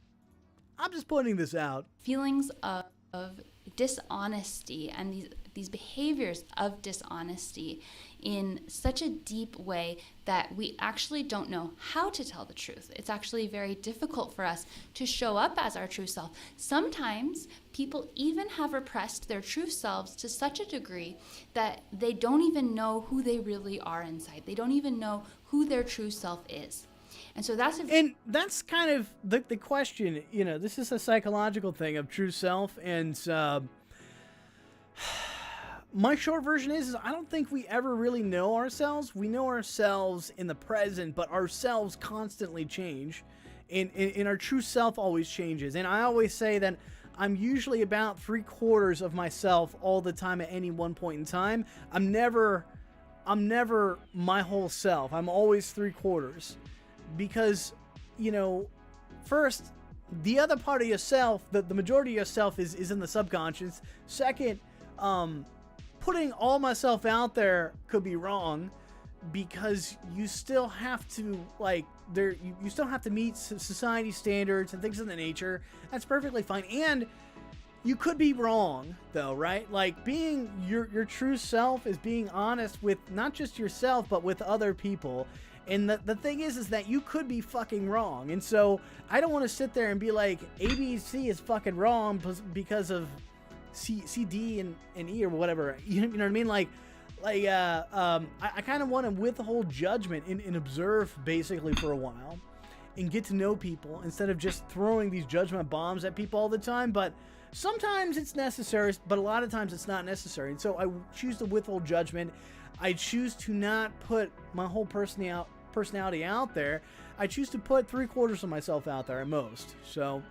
I'm just pointing this out. Feelings of dishonesty and these behaviors of dishonesty in such a deep way that we actually don't know how to tell the truth. It's actually very difficult for us to show up as our true self. Sometimes people even have repressed their true selves to such a degree that they don't even know who they really are inside. They don't even know who their true self is. And so that's kind of the question. You know, this is a psychological thing of true self, and my short version is I don't think we ever really know ourselves. We know ourselves in the present, but ourselves constantly change, and our true self always changes. And I always say that I'm usually about 3/4 of myself all the time at any one point in time. I'm never my whole self. I'm always 3/4. Because, you know, first, the other part of yourself, the majority of yourself is in the subconscious. Second, putting all myself out there could be wrong because you still have to, like, you still have to meet society standards and things of the nature. That's perfectly fine. And you could be wrong, though, right? Like, being your true self is being honest with not just yourself, but with other people. And the thing is that you could be fucking wrong. And so I don't want to sit there and be like, ABC is fucking wrong because of C, D, and E or whatever. You know what I mean? Like Like, I kind of want to withhold judgment and observe basically for a while and get to know people instead of just throwing these judgment bombs at people all the time. But sometimes it's necessary, but a lot of times it's not necessary. And so I choose to withhold judgment. I choose to not put my whole personality out there. I choose to put 3/4 of myself out there at most. So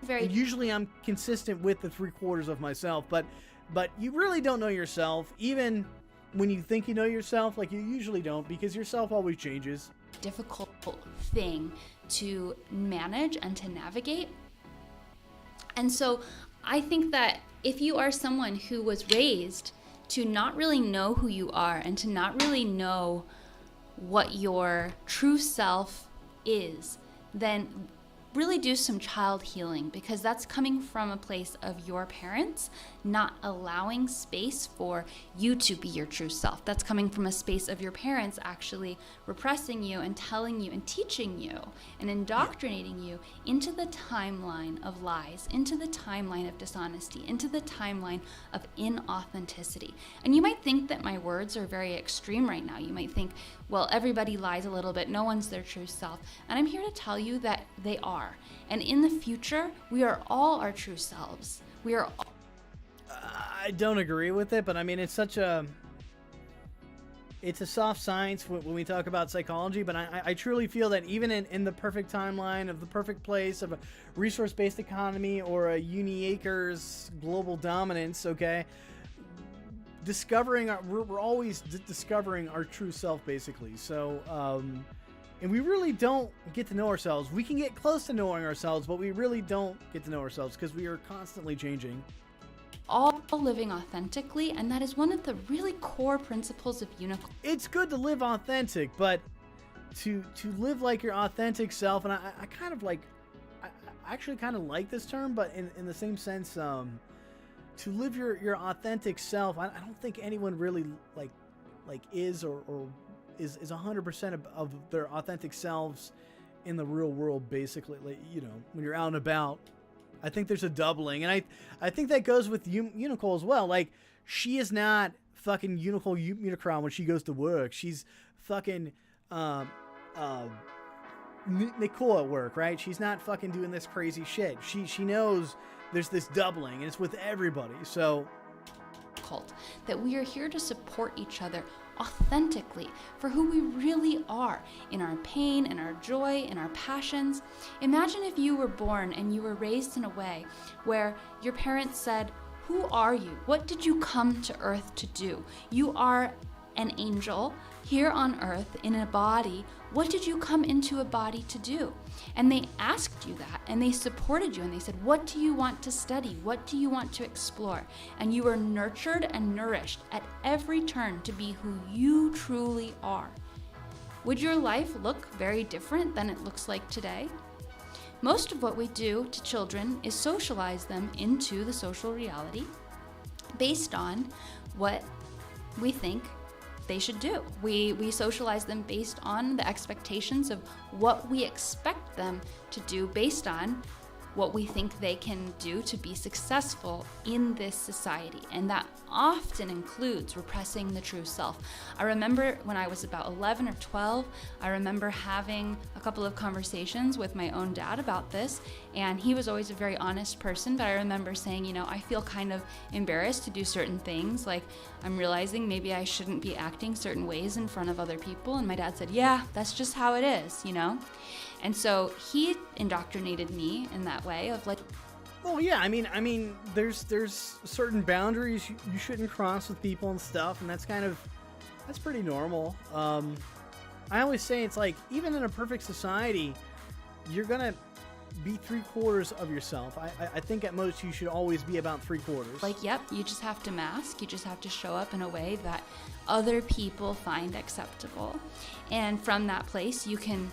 usually I'm consistent with the 3/4 of myself, but you really don't know yourself, even when you think you know yourself. Like, you usually don't, because yourself always changes. Difficult thing to manage and to navigate. And so I think that if you are someone who was raised to not really know who you are and to not really know what your true self is, then really do some child healing, because that's coming from a place of your parents not allowing space for you to be your true self. That's coming from a space of your parents actually repressing you and telling you and teaching you and indoctrinating you into the timeline of lies, into the timeline of dishonesty, into the timeline of inauthenticity. And you might think that my words are very extreme right now. You might think, well, everybody lies a little bit, no one's their true self. And I'm here to tell you that they are. And in the future, we are all our true selves. We are all... I don't agree with it, but I mean, it's a soft science when we talk about psychology, but I truly feel that even in the perfect timeline of the perfect place of a resource-based economy or a uniacres global dominance, okay, we're always discovering our true self, basically. So, and we really don't get to know ourselves. We can get close to knowing ourselves, but we really don't get to know ourselves because we are constantly changing. All living authentically, and that is one of the really core principles of Unicult. It's good to live authentic, but to live like your authentic self, and I kind of like, I actually kind of like this term, but in the same sense, to live your authentic self, I don't think anyone really like is or is 100% of their authentic selves in the real world, basically. Like, you know, when you're out and about, I think there's a doubling, and I think that goes with Unicult as well. Like, she is not fucking Unicron when she goes to work. She's fucking Nicole at work, right? She's not fucking doing this crazy shit. She knows there's this doubling, and it's with everybody. So, that we are here to support each other authentically for who we really are, in our pain, in our joy, in our passions. Imagine if you were born and you were raised in a way where your parents said, "Who are you? What did you come to earth to do? You are an angel here on earth in a body. What did you come into a body to do?" And they asked you that, and they supported you, and they said, "What do you want to study? What do you want to explore?" And you were nurtured and nourished at every turn to be who you truly are. Would your life look very different than it looks like today? Most of what we do to children is socialize them into the social reality based on what we think they should do. We socialize them based on the expectations of what we expect them to do based on what we think they can do to be successful in this society. And that often includes repressing the true self. I remember when I was about 11 or 12, I remember having a couple of conversations with my own dad about this, and he was always a very honest person, but I remember saying, you know, I feel kind of embarrassed to do certain things, like I'm realizing maybe I shouldn't be acting certain ways in front of other people, and my dad said, yeah, that's just how it is, you know? And so he indoctrinated me in that way of like, well, yeah, I mean, there's certain boundaries you shouldn't cross with people and stuff, and that's pretty normal. I always say it's like, even in a perfect society, you're gonna be 3/4 of yourself. I think at most you should always be about 3/4. Like, yep, you just have to mask. You just have to show up in a way that other people find acceptable, and from that place you can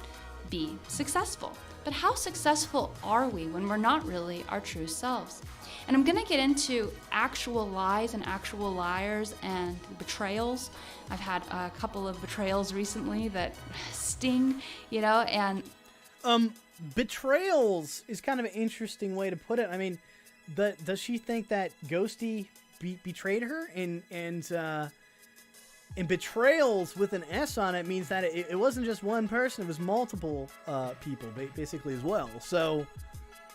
be successful. But how successful are we when we're not really our true selves? And I'm gonna get into actual lies and actual liars and betrayals. I've had a couple of betrayals recently that sting, you know, and betrayals is kind of an interesting way to put it. I mean, does she think that Ghosty betrayed her and And betrayals with an S on it means that it wasn't just one person, it was multiple people, basically, as well. So,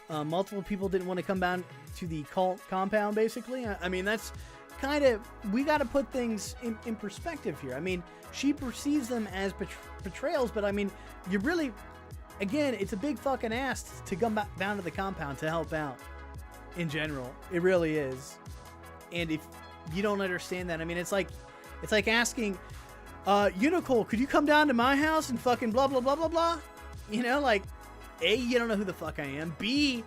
multiple people didn't want to come down to the cult compound, basically. I mean, that's kind of, we got to put things in perspective here. I mean, she perceives them as betrayals, but I mean, you really, again, it's a big fucking ass to come back down to the compound to help out in general. It really is. And if you don't understand that, I mean, it's like asking, Unicult, could you come down to my house and fucking blah, blah, blah, blah, blah? You know, like, A, you don't know who the fuck I am. B,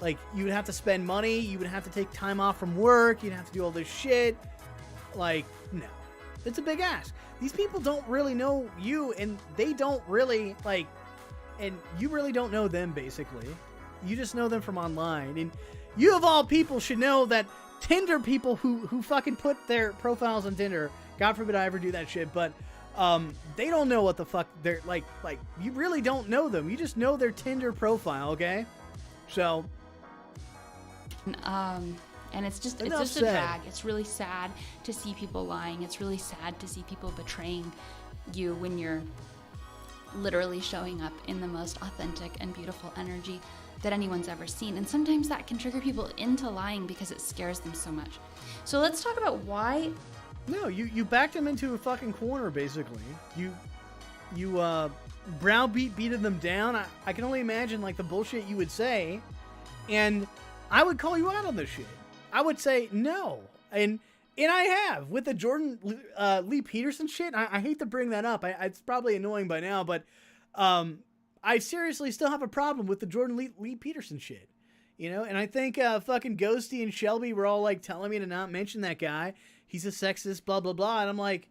like, you would have to spend money. You would have to take time off from work. You'd have to do all this shit. Like, no. It's a big ask. These people don't really know you, and they don't really, like, and you really don't know them, basically. You just know them from online. And you, of all people, should know that Tinder people who fucking put their profiles on Tinder, God forbid I ever do that shit, but they don't know what the fuck they're like you really don't know them. You just know their Tinder profile, okay? So and it's just a drag. It's really sad to see people lying. It's really sad to see people betraying you when you're literally showing up in the most authentic and beautiful energy that anyone's ever seen. And sometimes that can trigger people into lying because it scares them so much. So let's talk about why. No, you backed them into a fucking corner, basically. You browbeated them down. I can only imagine, like, the bullshit you would say, and I would call you out on this shit. I would say no, and I have with the Jordan Lee Peterson shit. I hate to bring that up. It's probably annoying by now, but I seriously still have a problem with the Jordan Lee Peterson shit. You know, and I think fucking Ghosty and Shelby were all like telling me to not mention that guy. He's a sexist, blah, blah, blah. And I'm like,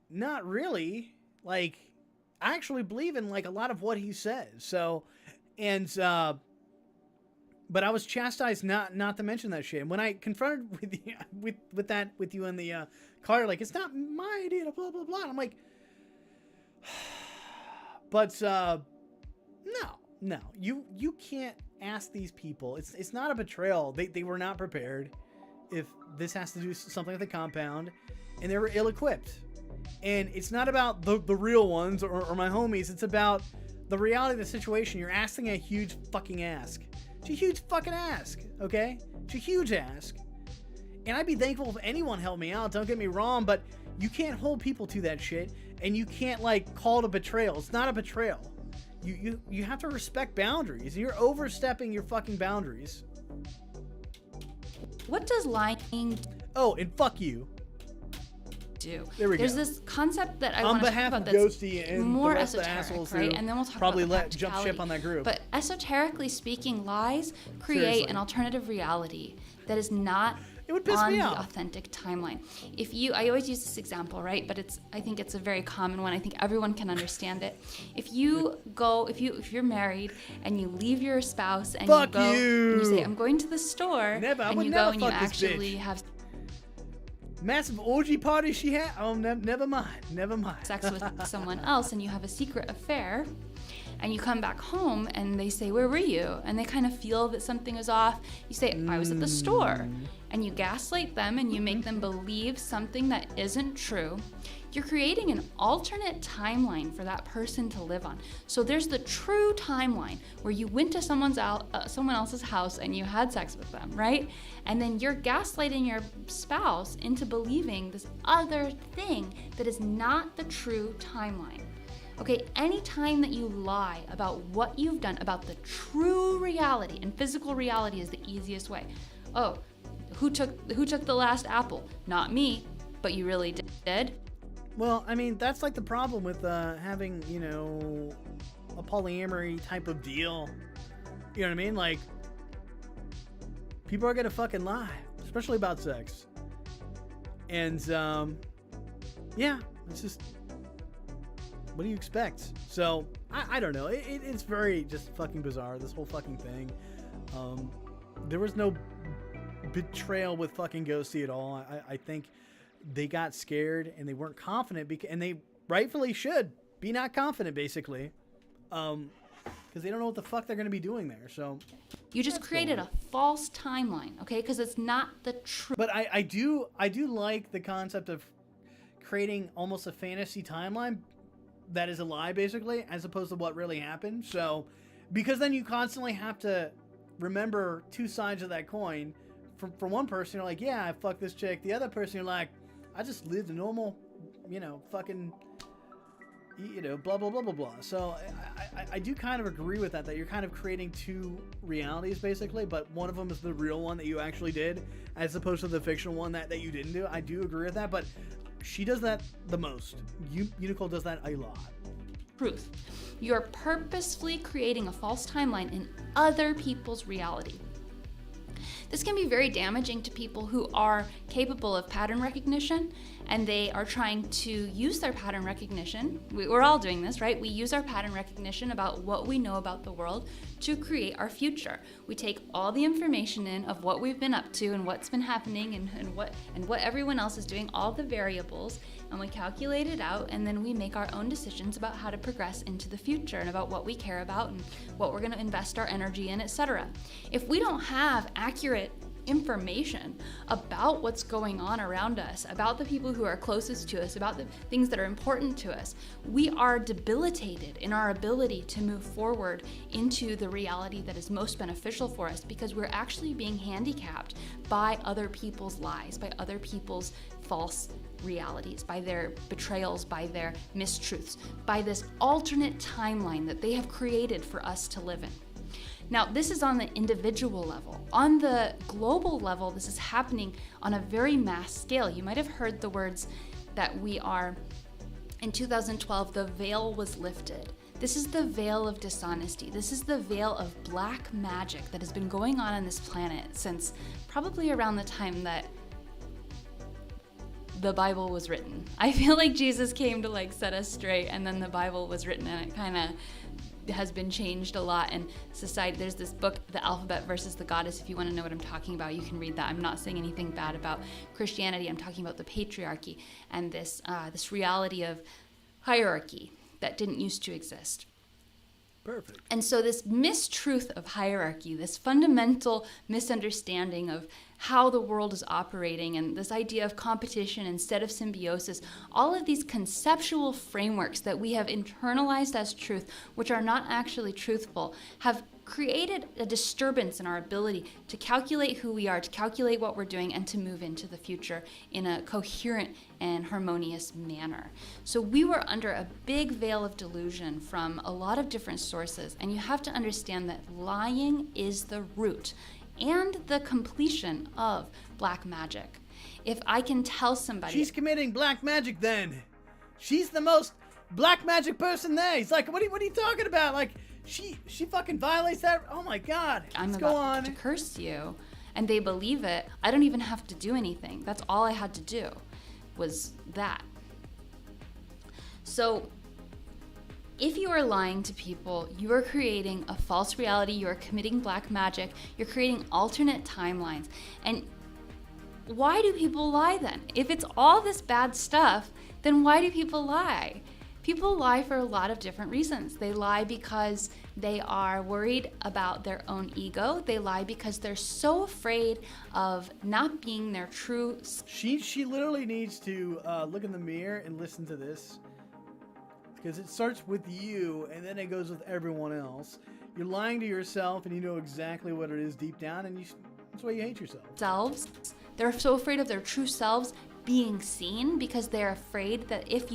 not really. Like, I actually believe in, like, a lot of what he says. So, and, but I was chastised not to mention that shit. And when I confronted with you in the car, like, it's not my idea, blah, blah, blah. And I'm like, but, no, you can't ask these people. It's not a betrayal. They were not prepared. If this has to do something with the compound, and they were ill-equipped. And it's not about the real ones or my homies. It's about the reality of the situation. You're asking a huge fucking ask. It's a huge fucking ask, okay? It's a huge ask. And I'd be thankful if anyone helped me out, don't get me wrong, but you can't hold people to that shit, and you can't, like, call it a betrayal. It's not a betrayal. You have to respect boundaries. You're overstepping your fucking boundaries. What does lying Oh, and fuck you. do? There's this concept that I on want to talk behalf about of that's Ghosty and more the rest of the esoteric, assholes right? who And then we'll talk probably about jump ship on that group. But esoterically speaking, lies create Seriously. an alternative reality that is not It would piss on me the off. authentic timeline. I always use this example, right? But I think it's a very common one. I think everyone can understand it. If you're married and you leave your spouse and Fuck you go you. and you say, I'm going to the store, Never. I and would you never go and you fuck this actually bitch. have Massive orgy party she had? Oh, never mind. sex with someone else and you have a secret affair, and you come back home and they say, where were you? And they kind of feel that something is off. You say, I was at the store. And you gaslight them and you make them believe something that isn't true. You're creating an alternate timeline for that person to live on. So there's the true timeline where you went to someone else's house and you had sex with them, right? And then you're gaslighting your spouse into believing this other thing that is not the true timeline. Okay, anytime that you lie about what you've done, about the true reality, and physical reality is the easiest way. Oh, who took the last apple? Not me, but you really did. Well, I mean, that's like the problem with having, you know, a polyamory type of deal. You know what I mean? Like, people are gonna fucking lie, especially about sex. And, yeah, it's just, what do you expect? So, I don't know. It's very just fucking bizarre, this whole fucking thing. There was no betrayal with fucking Ghosty at all. I think they got scared and they weren't confident, and they rightfully should be not confident, basically. because they don't know what the fuck they're going to be doing there. So You just created a false timeline, okay? Because it's not the truth. But I do like the concept of creating almost a fantasy timeline that is a lie, basically, as opposed to what really happened. So, because then you constantly have to remember two sides of that coin. For one person, you're like, yeah, I fucked this chick. The other person, you're like, I just lived a normal, fucking, blah, blah, blah, blah, blah. So I do kind of agree with that you're kind of creating two realities, basically, but one of them is the real one that you actually did, as opposed to the fictional one that you didn't do. I do agree with that, but she does that the most. Unicult does that a lot. Truth. You're purposefully creating a false timeline in other people's reality. This can be very damaging to people who are capable of pattern recognition, and they are trying to use their pattern recognition. We're all doing this, right? We use our pattern recognition about what we know about the world to create our future. We take all the information in of what we've been up to and what's been happening and what everyone else is doing, all the variables, and we calculate it out, and then we make our own decisions about how to progress into the future and about what we care about and what we're going to invest our energy in, etc. If we don't have accurate information about what's going on around us, about the people who are closest to us, about the things that are important to us, we are debilitated in our ability to move forward into the reality that is most beneficial for us, because we're actually being handicapped by other people's lies, by other people's false realities, by their betrayals, by their mistruths, by this alternate timeline that they have created for us to live in. Now, this is on the individual level. On the global level, this is happening on a very mass scale. You might have heard the words that in 2012, the veil was lifted. This is the veil of dishonesty. This is the veil of black magic that has been going on this planet since probably around the time that the Bible was written. I feel like Jesus came to set us straight, and then the Bible was written, and it kind of has been changed a lot in society. There's this book, The Alphabet versus the Goddess. If you want to know what I'm talking about, you can read that. I'm not saying anything bad about Christianity. I'm talking about the patriarchy and this reality of hierarchy that didn't used to exist. Perfect. And so this mistruth of hierarchy, this fundamental misunderstanding of how the world is operating, and this idea of competition instead of symbiosis, all of these conceptual frameworks that we have internalized as truth, which are not actually truthful, have created a disturbance in our ability to calculate who we are, to calculate what we're doing, and to move into the future in a coherent and harmonious manner. So we were under a big veil of delusion from a lot of different sources, and you have to understand that lying is the root and the completion of black magic. If I can tell somebody... She's committing black magic then. She's the most black magic person there. He's like, what are you talking about? She fucking violates that. Oh my God. I'm Let's about go on. to curse you. And they believe it. I don't even have to do anything. That's all I had to do was that. So if you are lying to people, you are creating a false reality. You are committing black magic. You're creating alternate timelines. And why do people lie then? If it's all this bad stuff, then why do people lie? People lie for a lot of different reasons. They lie because they are worried about their own ego. They lie because they're so afraid of not being their true... She literally needs to look in the mirror and listen to this, because it starts with you and then it goes with everyone else. You're lying to yourself, and you know exactly what it is deep down, and that's why you hate yourself. Selves. They're so afraid of their true selves being seen, because they're afraid that if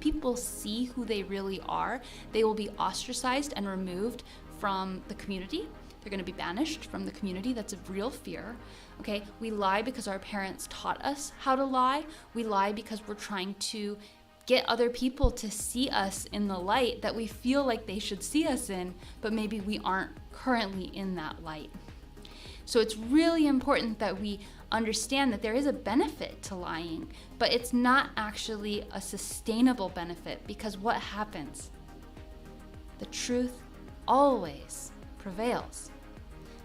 people see who they really are, they will be ostracized and removed from the community. They're going to be banished from the community. That's a real fear. Okay, we lie because our parents taught us how to lie. We lie because we're trying to get other people to see us in the light that we feel like they should see us in, but maybe we aren't currently in that light. So it's really important that we understand that there is a benefit to lying, but it's not actually a sustainable benefit, because what happens? The truth always prevails.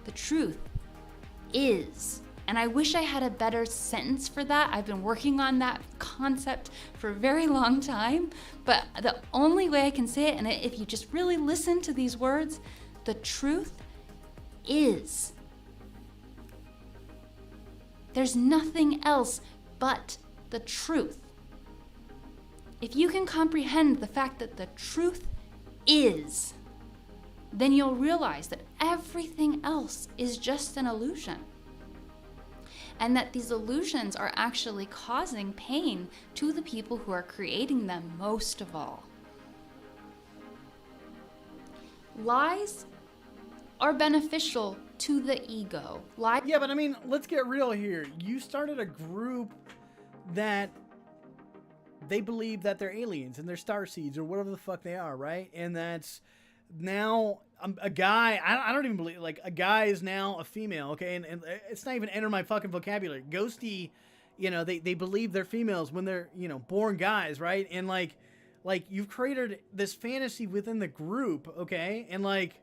The truth is And I wish I had a better sentence for that. I've been working on that concept for a very long time, but the only way I can say it, and if you just really listen to these words, the truth is. There's nothing else but the truth. If you can comprehend the fact that the truth is, then you'll realize that everything else is just an illusion. And that these illusions are actually causing pain to the people who are creating them most of all. Lies are beneficial to the ego. Yeah, but I mean, let's get real here. You started a group that they believe that they're aliens and they're starseeds or whatever the fuck they are, right? And that's now a guy. I don't even believe, like, a guy is now a female, okay? And it's not even enter my fucking vocabulary. Ghosty, you know, they believe they're females when they're, you know, born guys, right? And like you've created this fantasy within the group, okay? And like,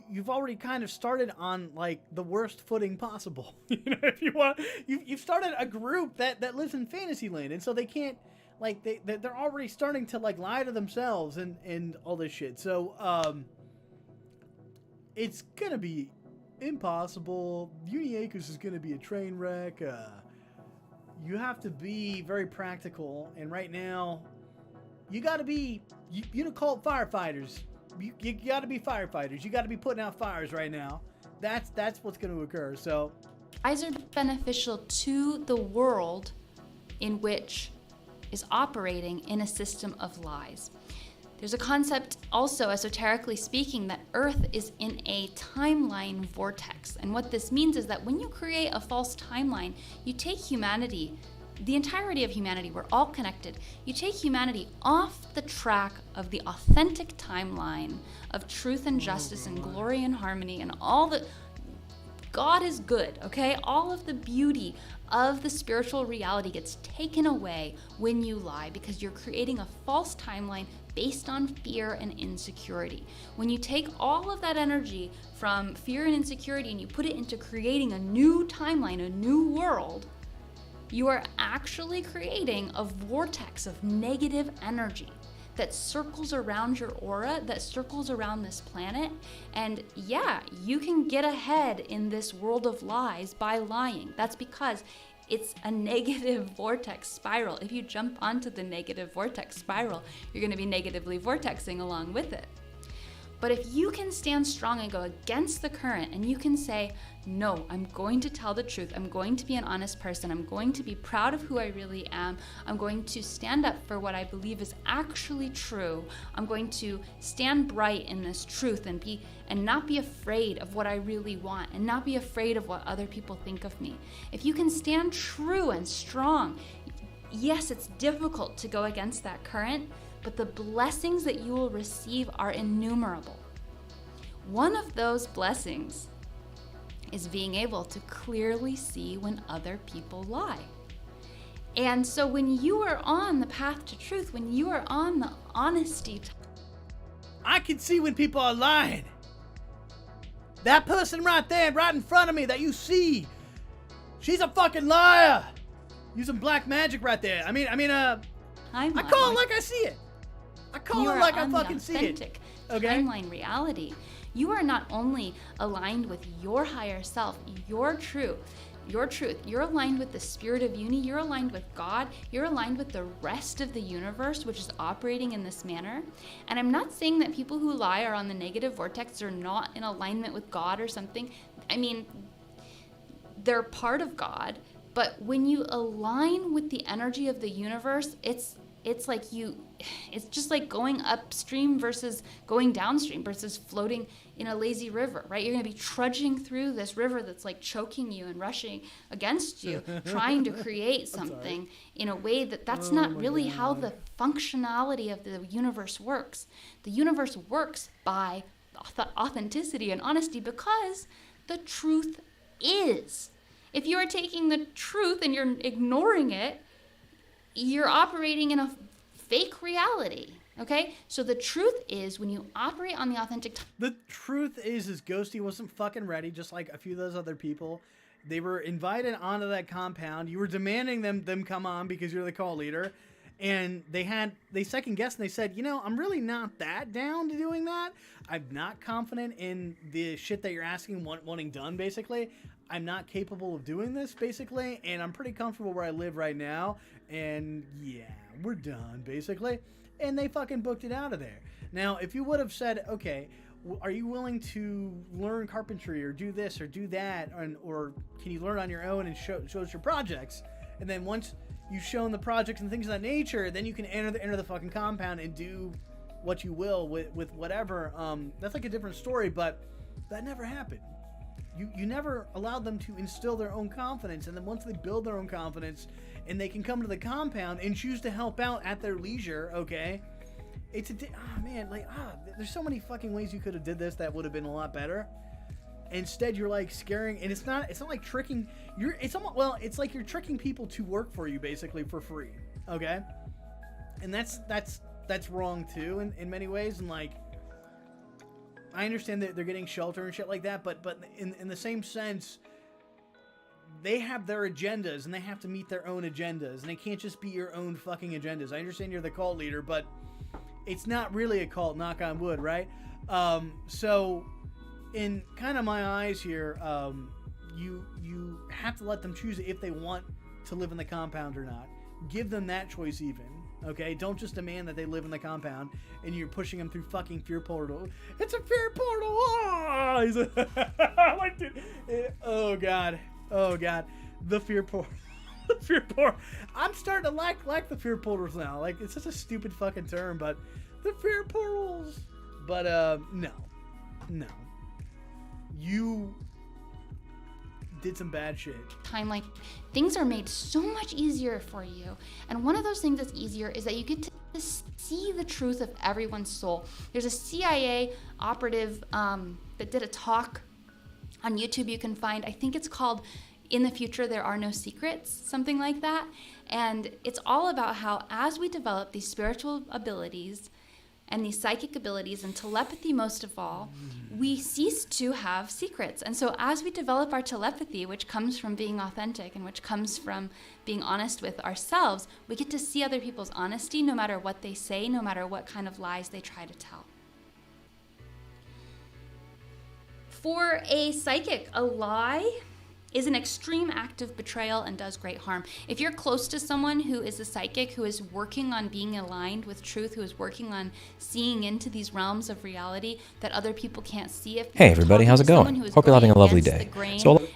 you've already kind of started on like the worst footing possible. You know, if you want, you've started a group that lives in fantasy land, and so they can't, like, they're already starting to like lie to themselves and all this shit. So it's gonna be impossible. Unicult is gonna be a train wreck. You have to be very practical, and right now you got to be Unicult firefighters. You got to be firefighters. You got to be putting out fires right now. That's what's going to occur. So, lies are beneficial to the world in which is operating in a system of lies. There's a concept also, esoterically speaking, that Earth is in a timeline vortex. And what this means is that when you create a false timeline, you take humanity, the entirety of humanity, we're all connected. You take humanity off the track of the authentic timeline of truth and justice and glory and harmony and all the... God is good, okay? All of the beauty of the spiritual reality gets taken away when you lie because you're creating a false timeline based on fear and insecurity. When you take all of that energy from fear and insecurity and you put it into creating a new timeline, a new world, you are actually creating a vortex of negative energy that circles around your aura, that circles around this planet. And yeah, you can get ahead in this world of lies by lying. That's because it's a negative vortex spiral. If you jump onto the negative vortex spiral, you're going to be negatively vortexing along with it. But if you can stand strong and go against the current and you can say, no, I'm going to tell the truth. I'm going to be an honest person. I'm going to be proud of who I really am. I'm going to stand up for what I believe is actually true. I'm going to stand bright in this truth and not be afraid of what I really want and not be afraid of what other people think of me. If you can stand true and strong, yes, it's difficult to go against that current, but the blessings that you will receive are innumerable. One of those blessings is being able to clearly see when other people lie. And so when you are on the path to truth, when you are on the honesty, I can see when people are lying. That person right there, right in front of me that you see, she's a fucking liar. Using black magic right there. I mean, I call it like I see it. I call it like I fucking see it. Okay? Timeline reality. You are not only aligned with your higher self, your truth. You're aligned with the spirit of uni. You're aligned with God. You're aligned with the rest of the universe, which is operating in this manner. And I'm not saying that people who lie are on the negative vortex or not in alignment with God or something. I mean, they're part of God. But when you align with the energy of the universe, it's just like going upstream versus going downstream versus floating in a lazy river, right? You're going to be trudging through this river that's like choking you and rushing against you, trying to create something in a way that's not really how the functionality of the universe works. The universe works by authenticity and honesty because the truth is. If you are taking the truth and you're ignoring it, you're operating in a fake reality. Okay, so the truth is when you operate on the authentic The truth is Ghosty wasn't fucking ready, just like a few of those other people. They were invited onto that compound. You were demanding them come on because you're the call leader. And they second guessed and they said, you know, I'm really not that down to doing that. I'm not confident in the shit that you're asking, wanting done, basically. I'm not capable of doing this, basically. And I'm pretty comfortable where I live right now. And yeah, we're done, basically. And they fucking booked it out of there. Now, if you would have said, okay, are you willing to learn carpentry or do this or do that? Or can you learn on your own and show us your projects? And then once you've shown the projects and things of that nature, then you can enter the fucking compound and do what you will with whatever. That's like a different story, but that never happened. You never allowed them to instill their own confidence, and then once they build their own confidence and they can come to the compound and choose to help out at their leisure, okay? There's so many fucking ways you could have did this that would have been a lot better. Instead, you're like scaring, and it's not like tricking. It's like you're tricking people to work for you basically for free, okay? And that's wrong too in many ways. And like, I understand that they're getting shelter and shit like that, but in the same sense, they have their agendas and they have to meet their own agendas, and they can't just be your own fucking agendas. I understand you're the cult leader, but it's not really a cult, knock on wood, right? So in kind of my eyes here, you have to let them choose if they want to live in the compound or not. Give them that choice even, okay? Don't just demand that they live in the compound and you're pushing them through fucking fear portal. It's a fear portal! Oh, God. Oh, God. The fear portal. The fear portal. I'm starting to like the fear portals now. Like, it's such a stupid fucking term, but the fear portals. But, no. You did some bad shit. Timeline, things are made so much easier for you. And one of those things that's easier is that you get to see the truth of everyone's soul. There's a CIA operative that did a talk on YouTube you can find. I think it's called In the Future There Are No Secrets, something like that. And it's all about how as we develop these spiritual abilities and these psychic abilities and telepathy most of all, we cease to have secrets. And so as we develop our telepathy, which comes from being authentic and which comes from being honest with ourselves, we get to see other people's honesty no matter what they say, no matter what kind of lies they try to tell. For a psychic, a lie is an extreme act of betrayal and does great harm. If you're close to someone who is a psychic, who is working on being aligned with truth, who is working on seeing into these realms of reality that other people can't see, hey everybody, how's it going? Hope you're having a lovely day.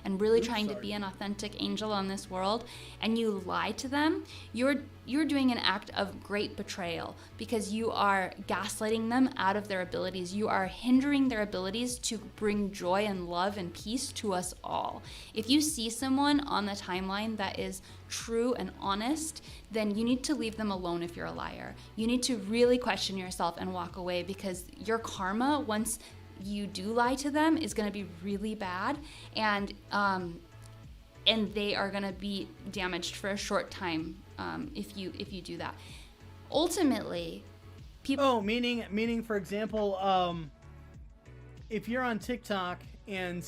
And really trying to be an authentic angel on this world, and you lie to them, you're doing an act of great betrayal because you are gaslighting them out of their abilities. You are hindering their abilities to bring joy and love and peace to us all. If you see someone on the timeline that is true and honest, then you need to leave them alone if you're a liar. You need to really question yourself and walk away, because your karma, once you do lie to them, is going to be really bad, and they are going to be damaged for a short time if you do that. Ultimately, people. Oh, meaning, for example, if you're on TikTok and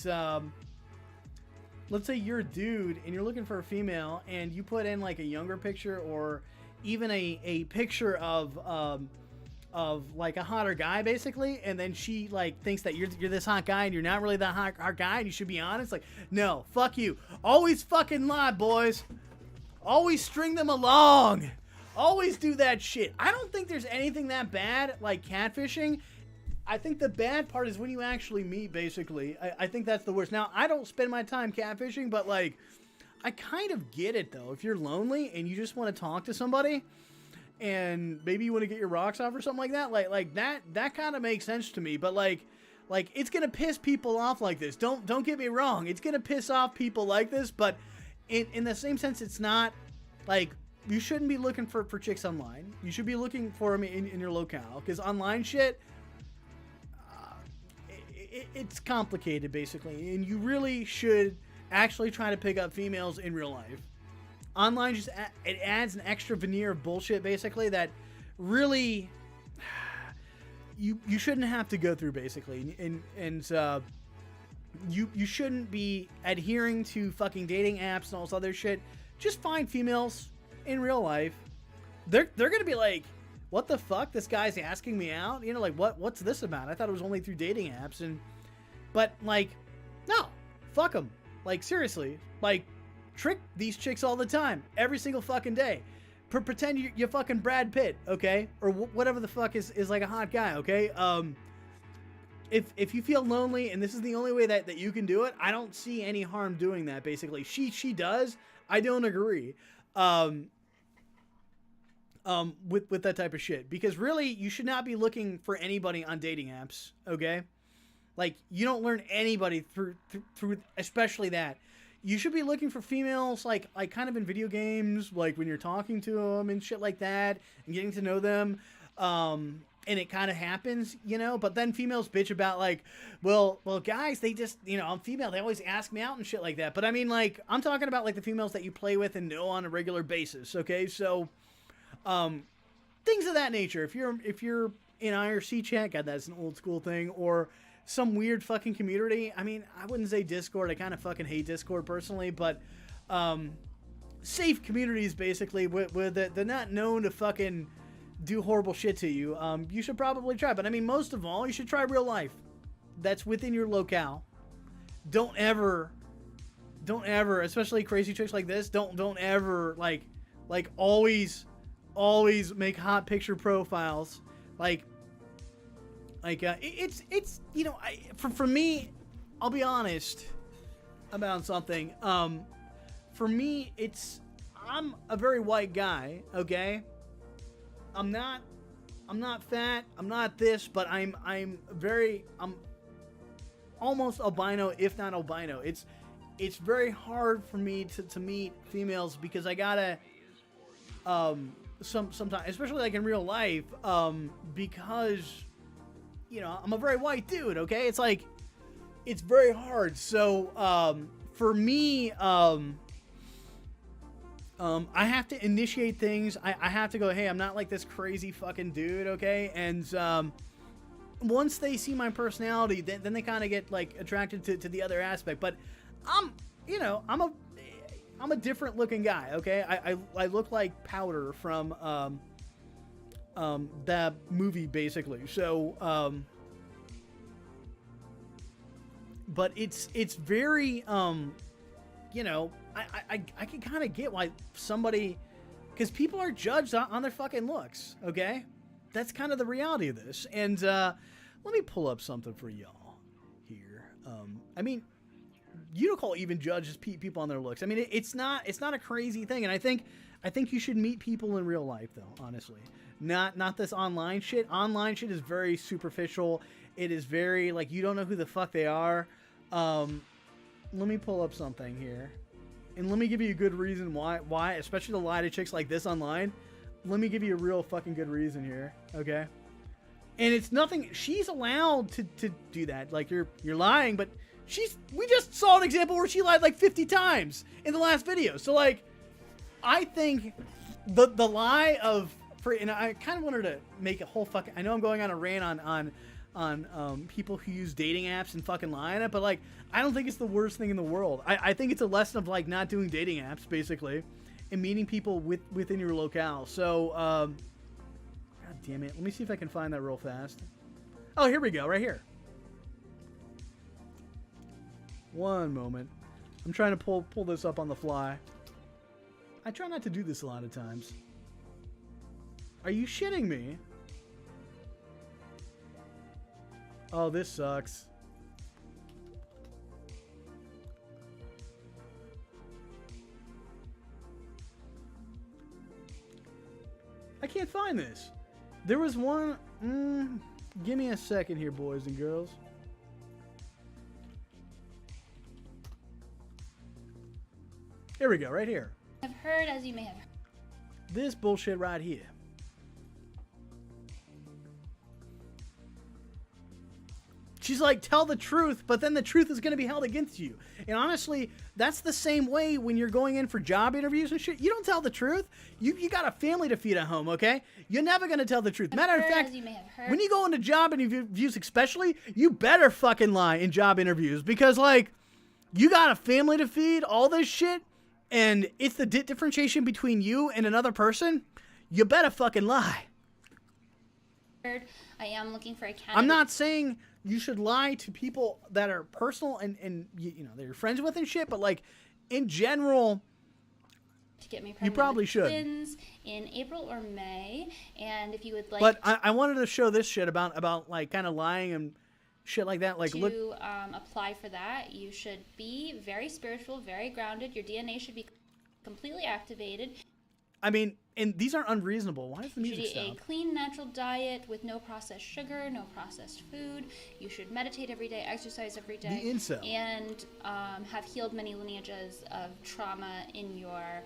let's say you're a dude and you're looking for a female, and you put in like a younger picture or even a picture of like a hotter guy basically, and then she like thinks that you're this hot guy and you're not really that hot guy and you should be honest. Like, no, fuck you. Always fucking lie, boys. Always string them along. Always do that shit. I don't think there's anything that bad like catfishing. I think the bad part is when you actually meet, basically. I think that's the worst. Now, I don't spend my time catfishing, but like, I kind of get it though. If you're lonely and you just want to talk to somebody, and maybe you want to get your rocks off or something like that, like that kind of makes sense to me. But like it's gonna piss people off like this. Don't get me wrong. It's gonna piss off people like this, but in the same sense, it's not like you shouldn't be looking for chicks online. You should be looking for them in your locale, because online shit, it's complicated basically, and you really should actually try to pick up females in real life. Online just it adds an extra veneer of bullshit basically that really you shouldn't have to go through, basically, and you shouldn't be adhering to fucking dating apps and all this other shit. Just find females in real life. They're gonna be like, what the fuck? This guy's asking me out? You know, like, what's this about? I thought it was only through dating apps. But like, no, fuck them. Like, seriously, like, trick these chicks all the time, every single fucking day. Pretend you're fucking Brad Pitt, okay? Or whatever the fuck is like a hot guy, okay? If you feel lonely and this is the only way that you can do it, I don't see any harm doing that, basically. She does. I don't agree. With that type of shit, because really you should not be looking for anybody on dating apps, okay? Like, you don't learn anybody through especially that. You should be looking for females like kind of in video games, like when you're talking to them and shit like that and getting to know them. And it kind of happens, you know, but then females bitch about like, well, guys, they just, you know, I'm female, they always ask me out and shit like that. But I mean, like, I'm talking about like the females that you play with and know on a regular basis, okay? So things of that nature. If you're in IRC chat, God, that's an old school thing, or some weird fucking community. I mean, I wouldn't say Discord. I kind of fucking hate Discord personally, but safe communities, basically, where they're not known to fucking do horrible shit to you. You should probably try. But I mean, most of all, you should try real life. That's within your locale. Don't ever, especially crazy chicks like this. Don't ever like always make hot picture profiles. It's you know, for me, I'll be honest about something. For me, I'm a very white guy, okay? I'm not fat, I'm not this, but I'm almost albino, if not albino. It's very hard for me to meet females because I gotta sometimes, especially like in real life, because, you know, I'm a very white dude, okay? It's like, it's very hard. So, for me, I have to initiate things. I have to go, hey, I'm not like this crazy fucking dude, okay? And, once they see my personality, then they kind of get, like, attracted to the other aspect. But I'm a different looking guy, okay? I look like Powder from, that movie, basically. So, but it's very, you know, I can kind of get why somebody, because people are judged on their fucking looks, okay? That's kind of the reality of this. And let me pull up something for y'all here. I mean, Unicult even judges people on their looks. I mean, it's not a crazy thing. And I think you should meet people in real life, though, honestly. Not this online shit. Online shit is very superficial. It is very, like, you don't know who the fuck they are. Let me pull up something here. And let me give you a good reason why, especially to lie to chicks like this online. Let me give you a real fucking good reason here, okay? And it's nothing, she's allowed to do that. Like, you're lying, but we just saw an example where she lied like 50 times in the last video. So, like, I think the lie and I kind of wanted to make a whole fucking, I know I'm going on a rant on people who use dating apps and fucking lie on it, but, like, I don't think it's the worst thing in the world. I think it's a lesson of, like, not doing dating apps, basically, and meeting people within your locale. So, God damn it. Let me see if I can find that real fast. Oh, here we go, right here. One moment. I'm trying to pull this up on the fly. I try not to do this a lot of times. Are you shitting me? Oh, this sucks. I can't find this. There was one. Give me a second here, boys and girls. Here we go, right here. I've heard, as you may have heard. This bullshit right here. She's like, tell the truth, but then the truth is going to be held against you. And honestly, that's the same way when you're going in for job interviews and shit. You don't tell the truth. You got a family to feed at home, okay? You're never going to tell the truth. Matter of fact, when you go into job interviews especially, you better fucking lie in job interviews because, like, you got a family to feed, all this shit, and it's the differentiation between you and another person. You better fucking lie. I am looking for a candidate. I'm not saying you should lie to people that are personal and you know, that you're friends with and shit, but like in general, to get me you probably should. In April or May, and if you would like. But I wanted to show this shit about like kind of lying and shit like that. Like to apply for that, you should be very spiritual, very grounded. Your DNA should be completely activated. I mean, and these aren't unreasonable. Why is the music stop? You should eat a clean, natural diet with no processed sugar, no processed food. You should meditate every day, exercise every day. The incel. And have healed many lineages of trauma in your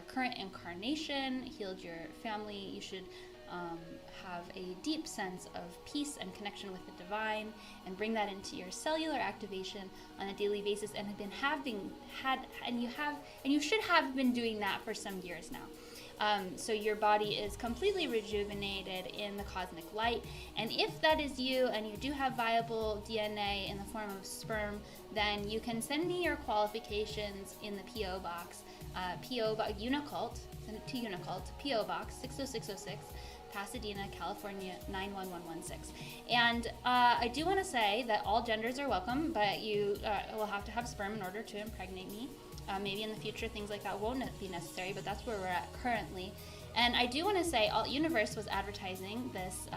current incarnation, healed your family. You should have a deep sense of peace and connection with the divine, and bring that into your cellular activation on a daily basis, and you should have been doing that for some years now. So your body is completely rejuvenated in the cosmic light, and if that is you and you do have viable DNA in the form of sperm, then you can send me your qualifications in the P.O. Box, Unicult, send it to Unicult, P.O. Box 60606, Pasadena, California 91116. And I do want to say that all genders are welcome, but you will have to have sperm in order to impregnate me. Maybe in the future things like that won't be necessary, but that's where we're at currently. And I do want to say, Alt Universe was advertising this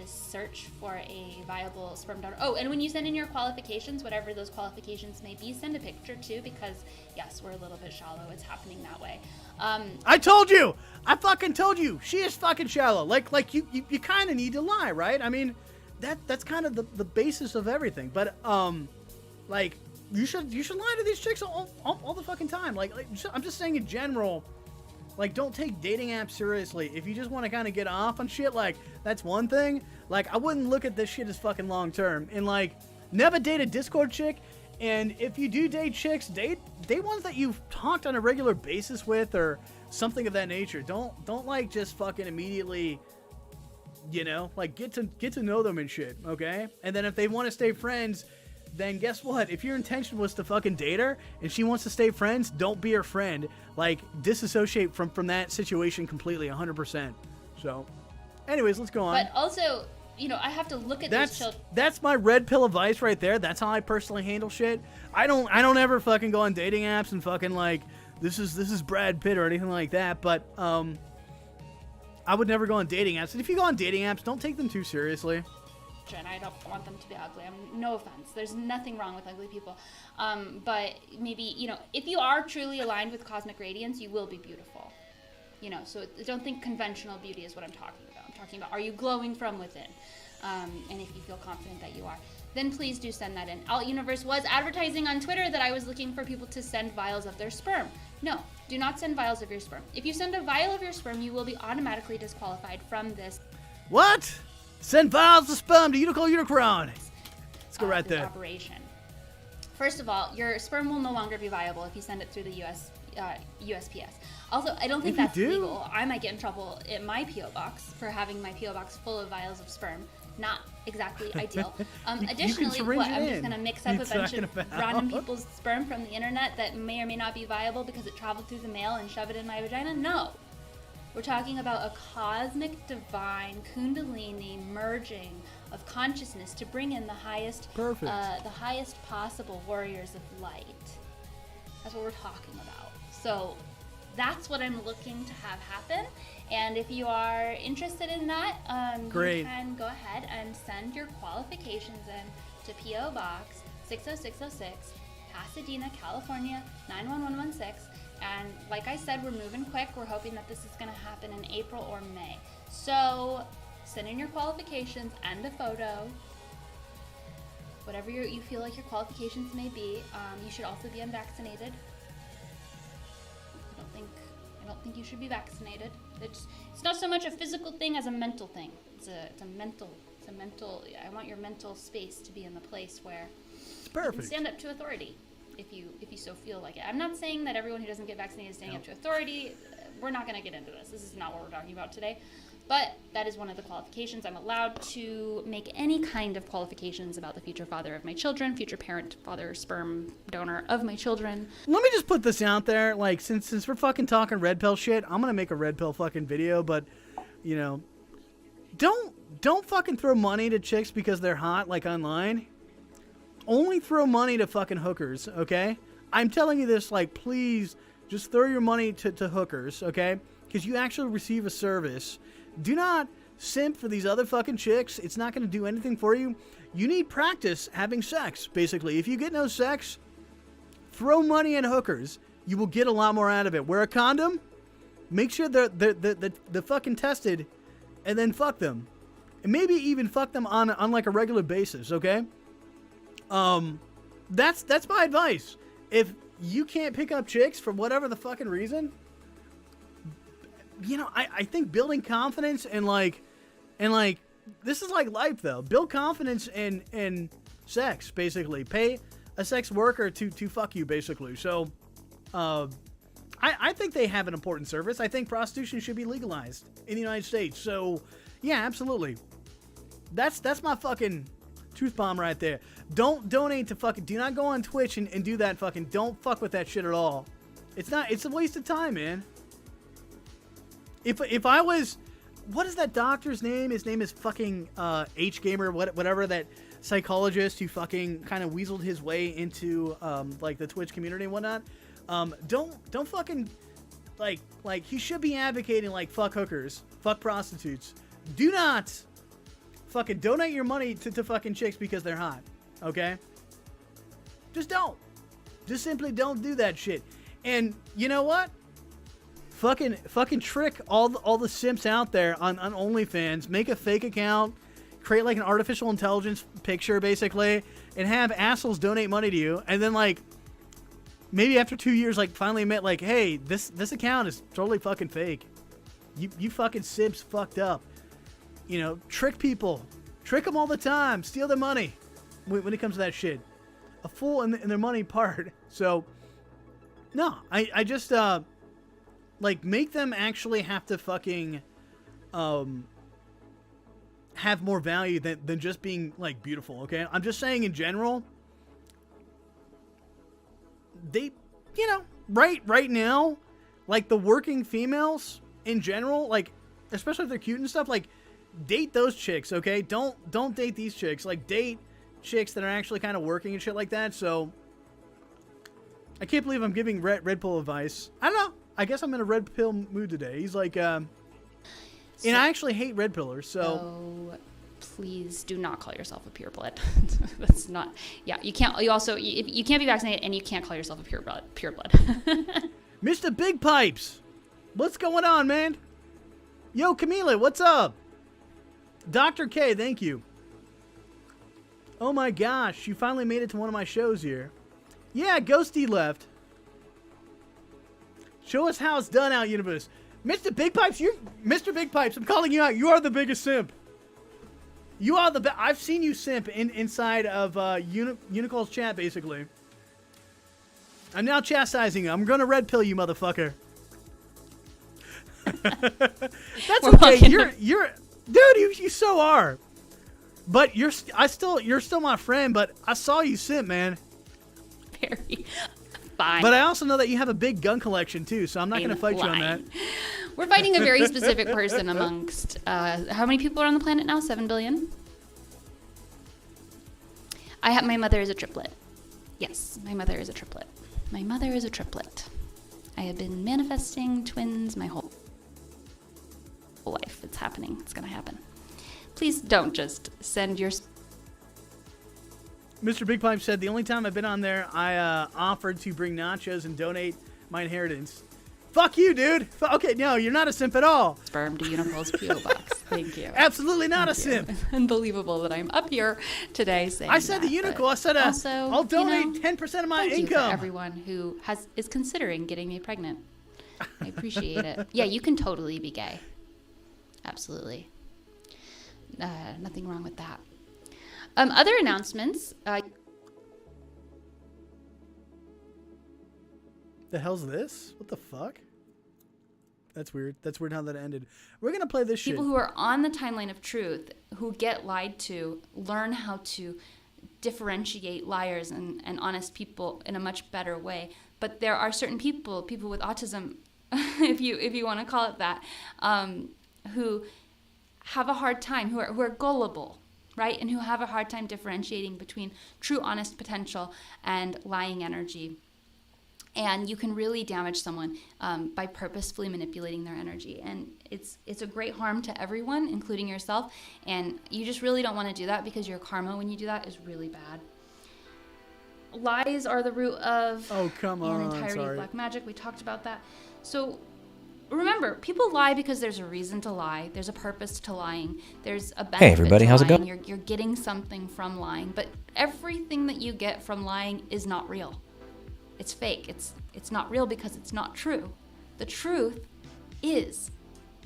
search for a viable sperm donor. Oh, and when you send in your qualifications, whatever those qualifications may be, send a picture too, because yes, we're a little bit shallow. It's happening that way. I told you! I fucking told you! She is fucking shallow. Like you kind of need to lie, right? I mean, that's kind of the basis of everything. But like you should lie to these chicks all the fucking time. Like I'm just saying in general. Like, don't take dating apps seriously. If you just want to kind of get off on shit, like, that's one thing. Like, I wouldn't look at this shit as fucking long term. And, like, never date a Discord chick. And if you do date chicks, date ones that you've talked on a regular basis with or something of that nature. Don't like, just fucking immediately, you know, like, get to know them and shit, okay? And then if they want to stay friends, then guess what? If your intention was to fucking date her and she wants to stay friends, don't be her friend. Like, disassociate from that situation completely, 100%. So, anyways, let's go on. But also, you know, I have to look at these children. That's my red pill advice right there. That's how I personally handle shit. I don't ever fucking go on dating apps and fucking like, this is Brad Pitt or anything like that. But I would never go on dating apps. And if you go on dating apps, don't take them too seriously. And I don't want them to be ugly. No offense. There's nothing wrong with ugly people. But maybe, you know, if you are truly aligned with cosmic radiance, you will be beautiful. You know, so don't think conventional beauty is what I'm talking about. I'm talking about, are you glowing from within? And if you feel confident that you are, then please do send that in. Alt Universe was advertising on Twitter that I was looking for people to send vials of their sperm. No, do not send vials of your sperm. If you send a vial of your sperm, you will be automatically disqualified from this. What? Send vials of sperm to Unicult Unicron. Let's go right there. Operation. First of all, your sperm will no longer be viable if you send it through the USPS. Also, I don't think that's legal. I might get in trouble in my P.O. box for having my P.O. box full of vials of sperm. Not exactly ideal. Additionally, I'm just going to mix up a bunch of random people's sperm from the internet that may or may not be viable because it traveled through the mail and shove it in my vagina? No. We're talking about a cosmic, divine, kundalini merging of consciousness to bring in the highest possible warriors of light. That's what we're talking about. So that's what I'm looking to have happen. And if you are interested in that, you can go ahead and send your qualifications in to P.O. Box 60606, Pasadena, California 91116. And like I said, we're moving quick. We're hoping that this is going to happen in April or May. So send in your qualifications and a photo. Whatever you feel like your qualifications may be. You should also be unvaccinated. I don't think you should be vaccinated. It's not so much a physical thing as a mental thing. It's a mental I want your mental space to be in the place where It's perfect. you can stand up to authority if you so feel like it. I'm not saying that everyone who doesn't get vaccinated is standing up to authority. We're not going to get into this. This is not what we're talking about today. But that is one of the qualifications. I'm allowed to make any kind of qualifications about the future father of my children, future parent, father, sperm donor of my children. Let me just put this out there. Like, since we're fucking talking red pill shit, I'm going to make a red pill fucking video. But, you know, don't fucking throw money to chicks because they're hot, like online. Only throw money to fucking hookers, okay? I'm telling you this, like, please just throw your money to hookers, okay? Because you actually receive a service. Do not simp for these other fucking chicks. It's not going to do anything for you. You need practice having sex, basically. If you get no sex, throw money at hookers. You will get a lot more out of it. Wear a condom. Make sure they're fucking tested, and then fuck them. And maybe even fuck them on like a regular basis, okay? That's my advice. If you can't pick up chicks for whatever the fucking reason, you know, I think building confidence and like this is like life though. Build confidence in sex, basically. Pay a sex worker to fuck you, basically. So I think they have an important service. I think prostitution should be legalized in the United States. So yeah, absolutely. That's my fucking truth bomb right there. Don't donate to fucking, do not go on Twitch and do that fucking, don't fuck with that shit at all. It's a waste of time, man. If I was, what is that doctor's name? His name is fucking H Gamer, whatever, that psychologist who fucking kind of weaseled his way into like the Twitch community and whatnot. Don't fucking like he should be advocating like fuck hookers, fuck prostitutes. Do not fucking donate your money to fucking chicks because they're hot. Okay? Just don't. Just simply don't do that shit. And you know what? Fucking trick all the simps out there on OnlyFans. Make a fake account, create like an artificial intelligence picture basically, and have assholes donate money to you. And then like maybe after 2 years, like finally admit like, hey, this account is totally fucking fake. You fucking simps fucked up. You know, trick people, trick them all the time, steal their money when it comes to that shit. A fool in their money part. So no, I just like, make them actually have to fucking have more value than just being, like, beautiful, okay? I'm just saying in general, they, you know, right now, like, the working females in general, like, especially if they're cute and stuff, like, date those chicks, okay? Don't date these chicks. Like, date chicks that are actually kind of working and shit like that, so I can't believe I'm giving red pill advice. I don't know. I guess I'm in a red pill mood today. He's like, and I actually hate red pillers, so. Oh, please do not call yourself a pureblood. That's not. Yeah, you can't. You also you can't be vaccinated, and you can't call yourself a pureblood. Mr. Big Pipes, what's going on, man? Yo, Camila, what's up? Dr. K, thank you. Oh my gosh, you finally made it to one of my shows here. Yeah, Ghosty left. Show us how it's done out, universe. Mr. Big Pipes, Mr. Big Pipes, I'm calling you out. You are the biggest simp. You are the I've seen you simp inside of Unicult's chat, basically. I'm now chastising you. I'm gonna red pill you, motherfucker. That's okay. You're dude, you so are. But you're still my friend, but I saw you simp, man. Very fine. But I also know that you have a big gun collection too, so I'm not going to fight you on that. We're fighting a very specific person amongst how many people are on the planet now? 7 billion. My mother is a triplet. Yes, my mother is a triplet. My mother is a triplet. I have been manifesting twins my whole life. It's happening. It's going to happen. Please don't just send your. Mr. Big Pipe said, the only time I've been on there, I offered to bring nachos and donate my inheritance. Fuck you, dude. Okay, no, you're not a simp at all. Sperm to Unicult's P.O. Box. Thank you. Absolutely not a simp. Unbelievable that I'm up here today saying I said that, the Unicult. I said also, I'll donate 10% of my income. Thank you for everyone who is considering getting me pregnant. I appreciate it. Yeah, you can totally be gay. Absolutely. Nothing wrong with that. Other announcements. The hell's this? What the fuck? That's weird. That's weird how that ended. We're going to play this shit. People who are on the timeline of truth, who get lied to, learn how to differentiate liars and honest people in a much better way. But there are certain people with autism, if you want to call it that, who have a hard time, who are gullible, right? And who have a hard time differentiating between true honest potential and lying energy. And you can really damage someone by purposefully manipulating their energy. And it's a great harm to everyone, including yourself. And you just really don't want to do that, because your karma when you do that is really bad. Lies are the root of an entirety of black magic. We talked about that. So remember, people lie because there's a reason to lie. There's a purpose to lying. There's a benefit Hey everybody, to how's it lying. going? You're getting something from lying. But everything that you get from lying is not real. It's fake. It's not real because it's not true. The truth is.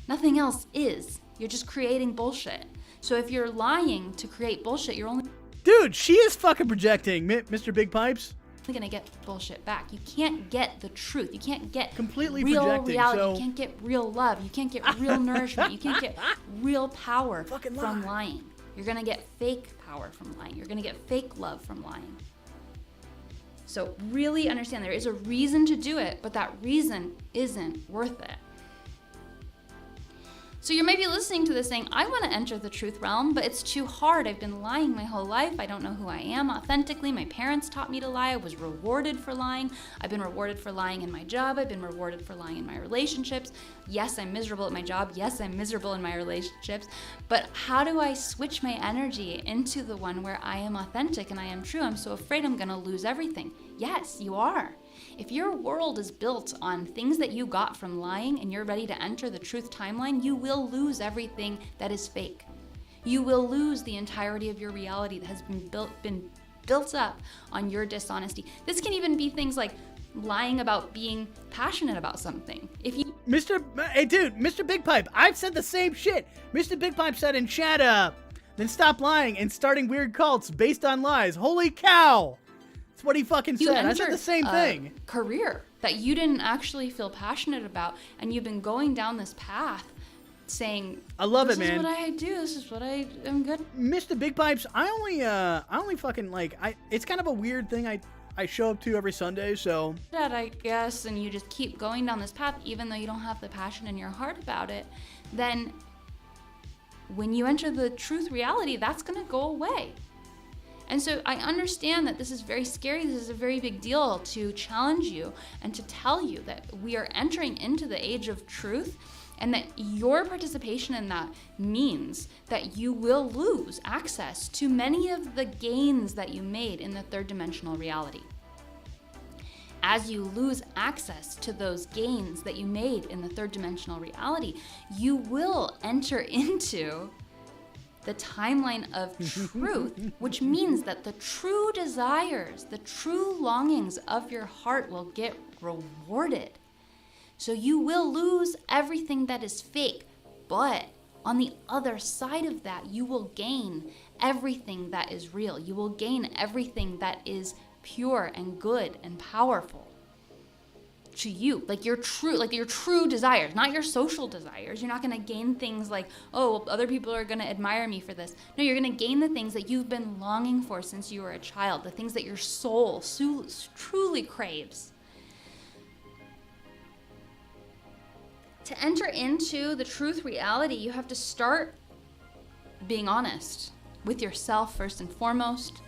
Nothing else is. You're just creating bullshit. So if you're lying to create bullshit, you're only... Dude, she is fucking projecting, Mr. Big Pipes. Going to get bullshit back. You can't get the truth. You can't get completely real projecting, reality. so... You can't get real love. You can't get real nourishment. You can't get real power from lying. You're going to get fake power from lying. You're going to get fake love from lying. So really understand there is a reason to do it, but that reason isn't worth it. So you may be listening to this saying, I want to enter the truth realm, but it's too hard. I've been lying my whole life. I don't know who I am authentically. My parents taught me to lie. I was rewarded for lying. I've been rewarded for lying in my job. I've been rewarded for lying in my relationships. Yes, I'm miserable at my job. Yes, I'm miserable in my relationships. But how do I switch my energy into the one where I am authentic and I am true? I'm so afraid I'm going to lose everything. Yes, you are. If your world is built on things that you got from lying and you're ready to enter the truth timeline, you will lose everything that is fake. You will lose the entirety of your reality that has been built up on your dishonesty. This can even be things like lying about being passionate about something. If you Mr. Big Pipe, I've said the same shit. Mr. Big Pipe said in chat, then stop lying and starting weird cults based on lies. Holy cow! That's what he fucking said. I said the same thing. Career that you didn't actually feel passionate about, and you've been going down this path saying, I love it, man. This is what I do. This is what I am good. Mr. Big Pipes, I only fucking it's kind of a weird thing I show up to every Sunday, so. That I guess, and you just keep going down this path even though you don't have the passion in your heart about it, then when you enter the truth reality, that's going to go away. And so I understand that this is very scary. This is a very big deal to challenge you and to tell you that we are entering into the age of truth, and that your participation in that means that you will lose access to many of the gains that you made in the third dimensional reality. As you lose access to those gains that you made in the third dimensional reality, you will enter into the timeline of truth, which means that the true desires, the true longings of your heart will get rewarded. So you will lose everything that is fake, but on the other side of that, you will gain everything that is real. You will gain everything that is pure and good and powerful to you, like your true desires, not your social desires. You're not going to gain things like, oh, other people are going to admire me for this. No, you're going to gain the things that you've been longing for since you were a child, the things that your soul truly craves. To enter into the truth reality, you have to start being honest with yourself first and foremost,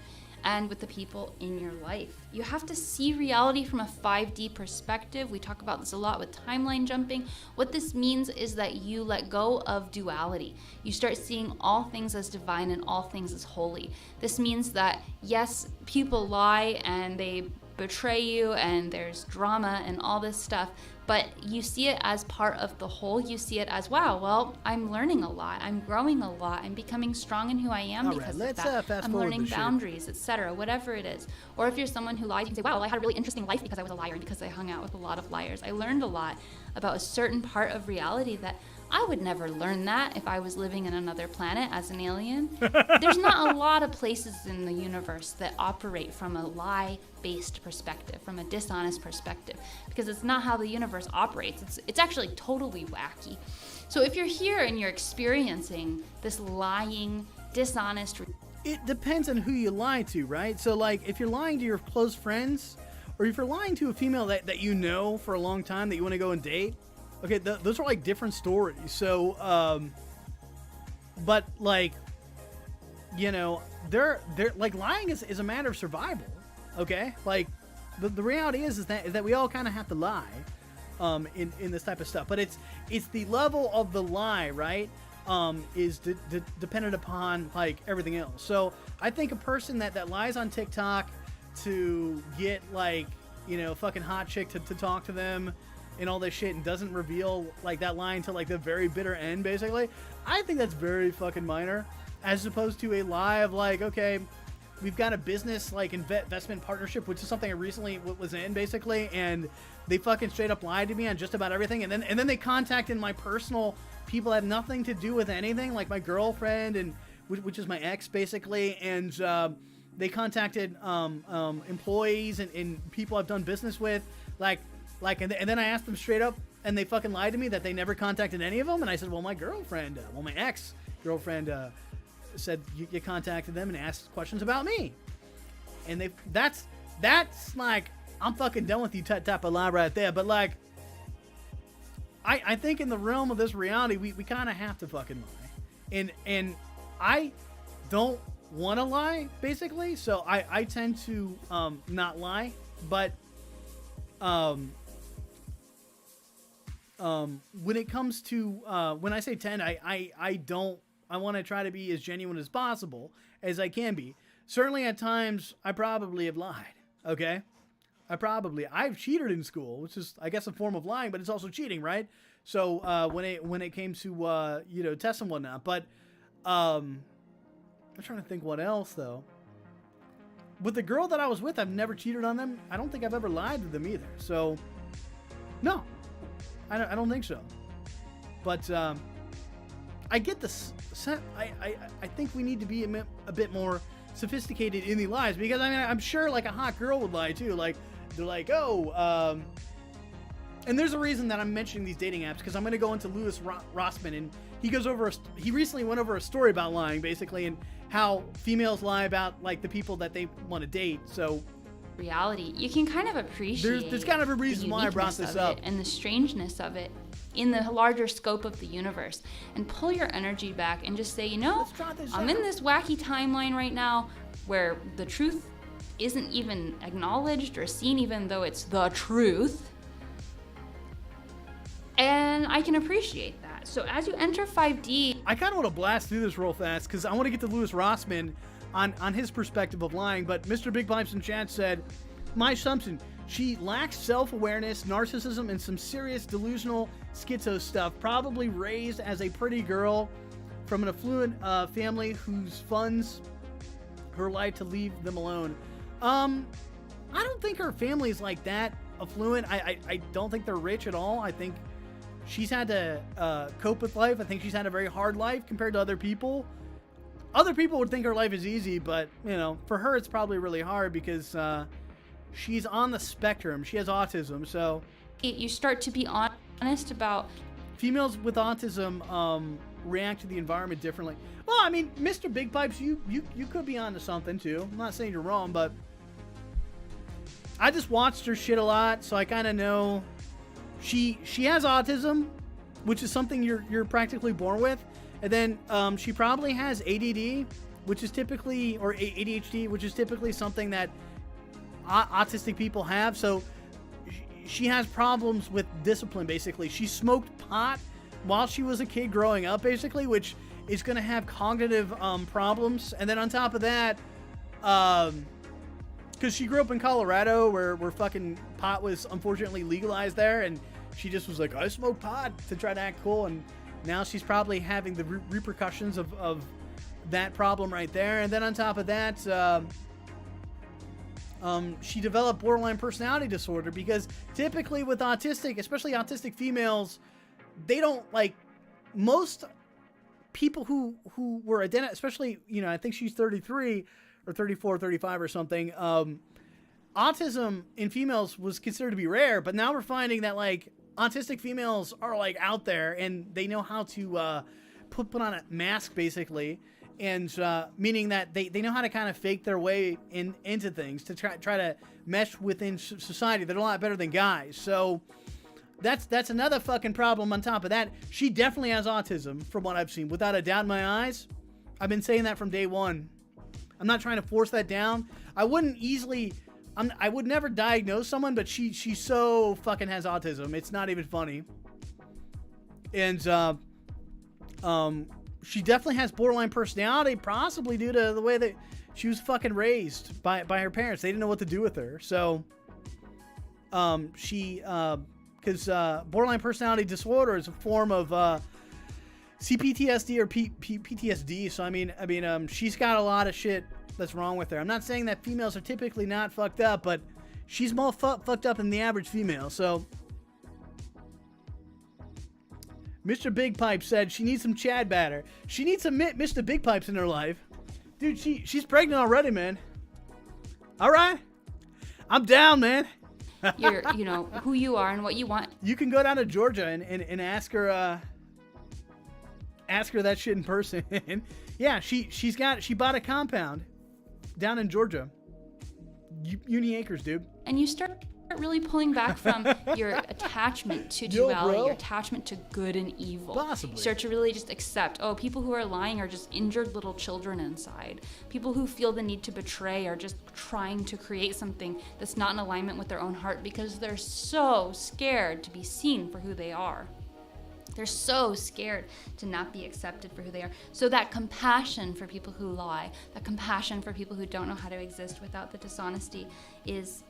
and with the people in your life. You have to see reality from a 5D perspective. We talk about this a lot with timeline jumping. What this means is that you let go of duality. You start seeing all things as divine and all things as holy. This means that, yes, people lie and they betray you and there's drama and all this stuff, but you see it as part of the whole. You see it as, wow, well, I'm learning a lot. I'm growing a lot. I'm becoming strong in who I am because of that. I'm learning boundaries, etc., whatever it is. Or if you're someone who lies, you can say, wow, well, I had a really interesting life because I was a liar and because I hung out with a lot of liars. I learned a lot about a certain part of reality that I would never learn that if I was living in another planet as an alien. There's not a lot of places in the universe that operate from a lie-based perspective, from a dishonest perspective, because it's not how the universe operates. It's actually totally wacky. So if you're here and you're experiencing this lying, dishonest... It depends on who you lie to, right? So, like, if you're lying to your close friends, or if you're lying to a female that you know for a long time that you want to go and date, okay, those are, like, different stories. So, but, like, you know, they're like, lying is a matter of survival, okay? Like, the reality is that we all kind of have to lie in this type of stuff. But it's the level of the lie, right? Is dependent upon, like, everything else. So I think a person that lies on TikTok to get, like, you know, fucking hot chick to talk to them and all this shit and doesn't reveal, like, that lie until, like, the very bitter end, basically, I think that's very fucking minor, as opposed to a lie of, like, okay, we've got a business, like, investment partnership, which is something I recently was in, basically, and they fucking straight up lied to me on just about everything, and then they contacted my personal people that have nothing to do with anything, like my girlfriend, and which is my ex, basically, and they contacted employees and people I've done business with, and then I asked them straight up, and they fucking lied to me that they never contacted any of them, and I said, well, my ex-girlfriend said you contacted them and asked questions about me, and that's like, I'm fucking done with you type of lie right there. But, like, I think in the realm of this reality, we kind of have to fucking lie, and I don't want to lie, basically, so I tend to not lie, but when it comes to when I say tend, I want to try to be as genuine as possible as I can be. Certainly at times I probably have lied, okay? I've cheated in school, which is, I guess, a form of lying, but it's also cheating, right? So when it came to you know, tests and whatnot, but I'm trying to think what else though. With the girl that I was with, I've never cheated on them. I don't think I've ever lied to them either. So no, I don't think so. But I get this. I think we need to be a bit more sophisticated in the lies, because I mean, I'm sure, like, a hot girl would lie too. Like, they're like, oh, and there's a reason that I'm mentioning these dating apps, because I'm going to go into Louis Rossman, and he recently went over a story about lying, basically, and how females lie about, like, the people that they want to date. So reality, you can kind of appreciate there's kind of a reason why I brought this up, and the strangeness of it in the larger scope of the universe, and pull your energy back and just say, you know, I'm in this wacky timeline right now where the truth isn't even acknowledged or seen, even though it's the truth, and I can appreciate that. So as you enter 5D, I kind of want to blast through this real fast, because I want to get to Louis Rossman on his perspective of lying. But Mr. Big Pipes in chat said, my assumption, she lacks self-awareness, narcissism, and some serious delusional schizo stuff. Probably raised as a pretty girl from an affluent family whose funds her life to leave them alone. I don't think her family's like that affluent. I don't think they're rich at all. I think she's had to cope with life. I think she's had a very hard life compared to other people. Other people would think her life is easy, but, you know, for her it's probably really hard, because she's on the spectrum. She has autism, so you start to be honest about... Females with autism react to the environment differently. Well, I mean, Mr. Big Pipes, you could be onto something too. I'm not saying you're wrong, but I just watched her shit a lot, so I kind of know she has autism, which is something you're practically born with, and then she probably has ADD, which is typically, or ADHD, which is typically something that autistic people have. So she has problems with discipline, basically. She smoked pot while she was a kid growing up, basically, which is going to have cognitive problems. And then on top of that, because she grew up in Colorado, where fucking pot was unfortunately legalized there, and she just was like, I smoke pot to try to act cool, and now she's probably having the repercussions of that problem right there. And then on top of that, she developed borderline personality disorder, because typically with autistic, especially autistic females, they don't, like, most people who were identified, especially, I think she's 33 or 34, 35 or something, autism in females was considered to be rare, but now we're finding that, like, autistic females are, like, out there, and they know how to put on a mask, basically, and meaning that they know how to kind of fake their way into things to try to mesh within society. They're a lot better than guys. So that's another fucking problem on top of that. She definitely has autism, from what I've seen, without a doubt in my eyes. I've been saying that from day one. I'm not trying to force that down. I would never diagnose someone, but she so fucking has autism. It's not even funny. And she definitely has borderline personality, possibly due to the way that she was fucking raised by her parents. They didn't know what to do with her. So because borderline personality disorder is a form of CPTSD or PTSD. So I mean, she's got a lot of shit that's wrong with her. I'm not saying that females are typically not fucked up, but she's more fucked up than the average female. So Mr. Big Pipe said she needs some Chad batter. She needs some Mr. Big Pipes in her life. Dude, she's pregnant already, man. All right. I'm down, man. You're, who you are and what you want. You can go down to Georgia and ask her that shit in person. Yeah, she bought a compound down in Georgia. Uni acres, dude. And you start really pulling back from your attachment to duality, your attachment to good and evil. Possibly. You start to really just accept, people who are lying are just injured little children inside. People who feel the need to betray are just trying to create something that's not in alignment with their own heart because they're so scared to be seen for who they are. They're so scared to not be accepted for who they are. So that compassion for people who lie, that compassion for people who don't know how to exist without the dishonesty is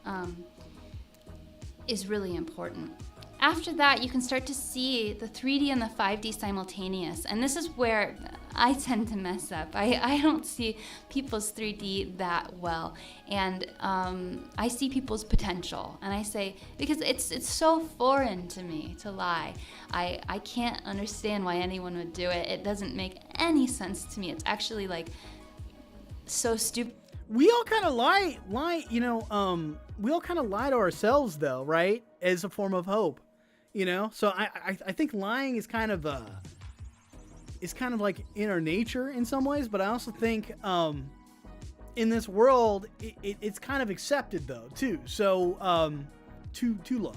really important. After that, you can start to see the 3D and the 5D simultaneous. And this is where I tend to mess up. I don't see people's 3D that well. And I see people's potential. And I say, because it's so foreign to me to lie. I can't understand why anyone would do it. It doesn't make any sense to me. It's actually like so stupid. We all kind of lie, we all kind of lie to ourselves, though, right? As a form of hope, So I think lying is kind of like in our nature in some ways, but I also think in this world it's kind of accepted though too. So to lie,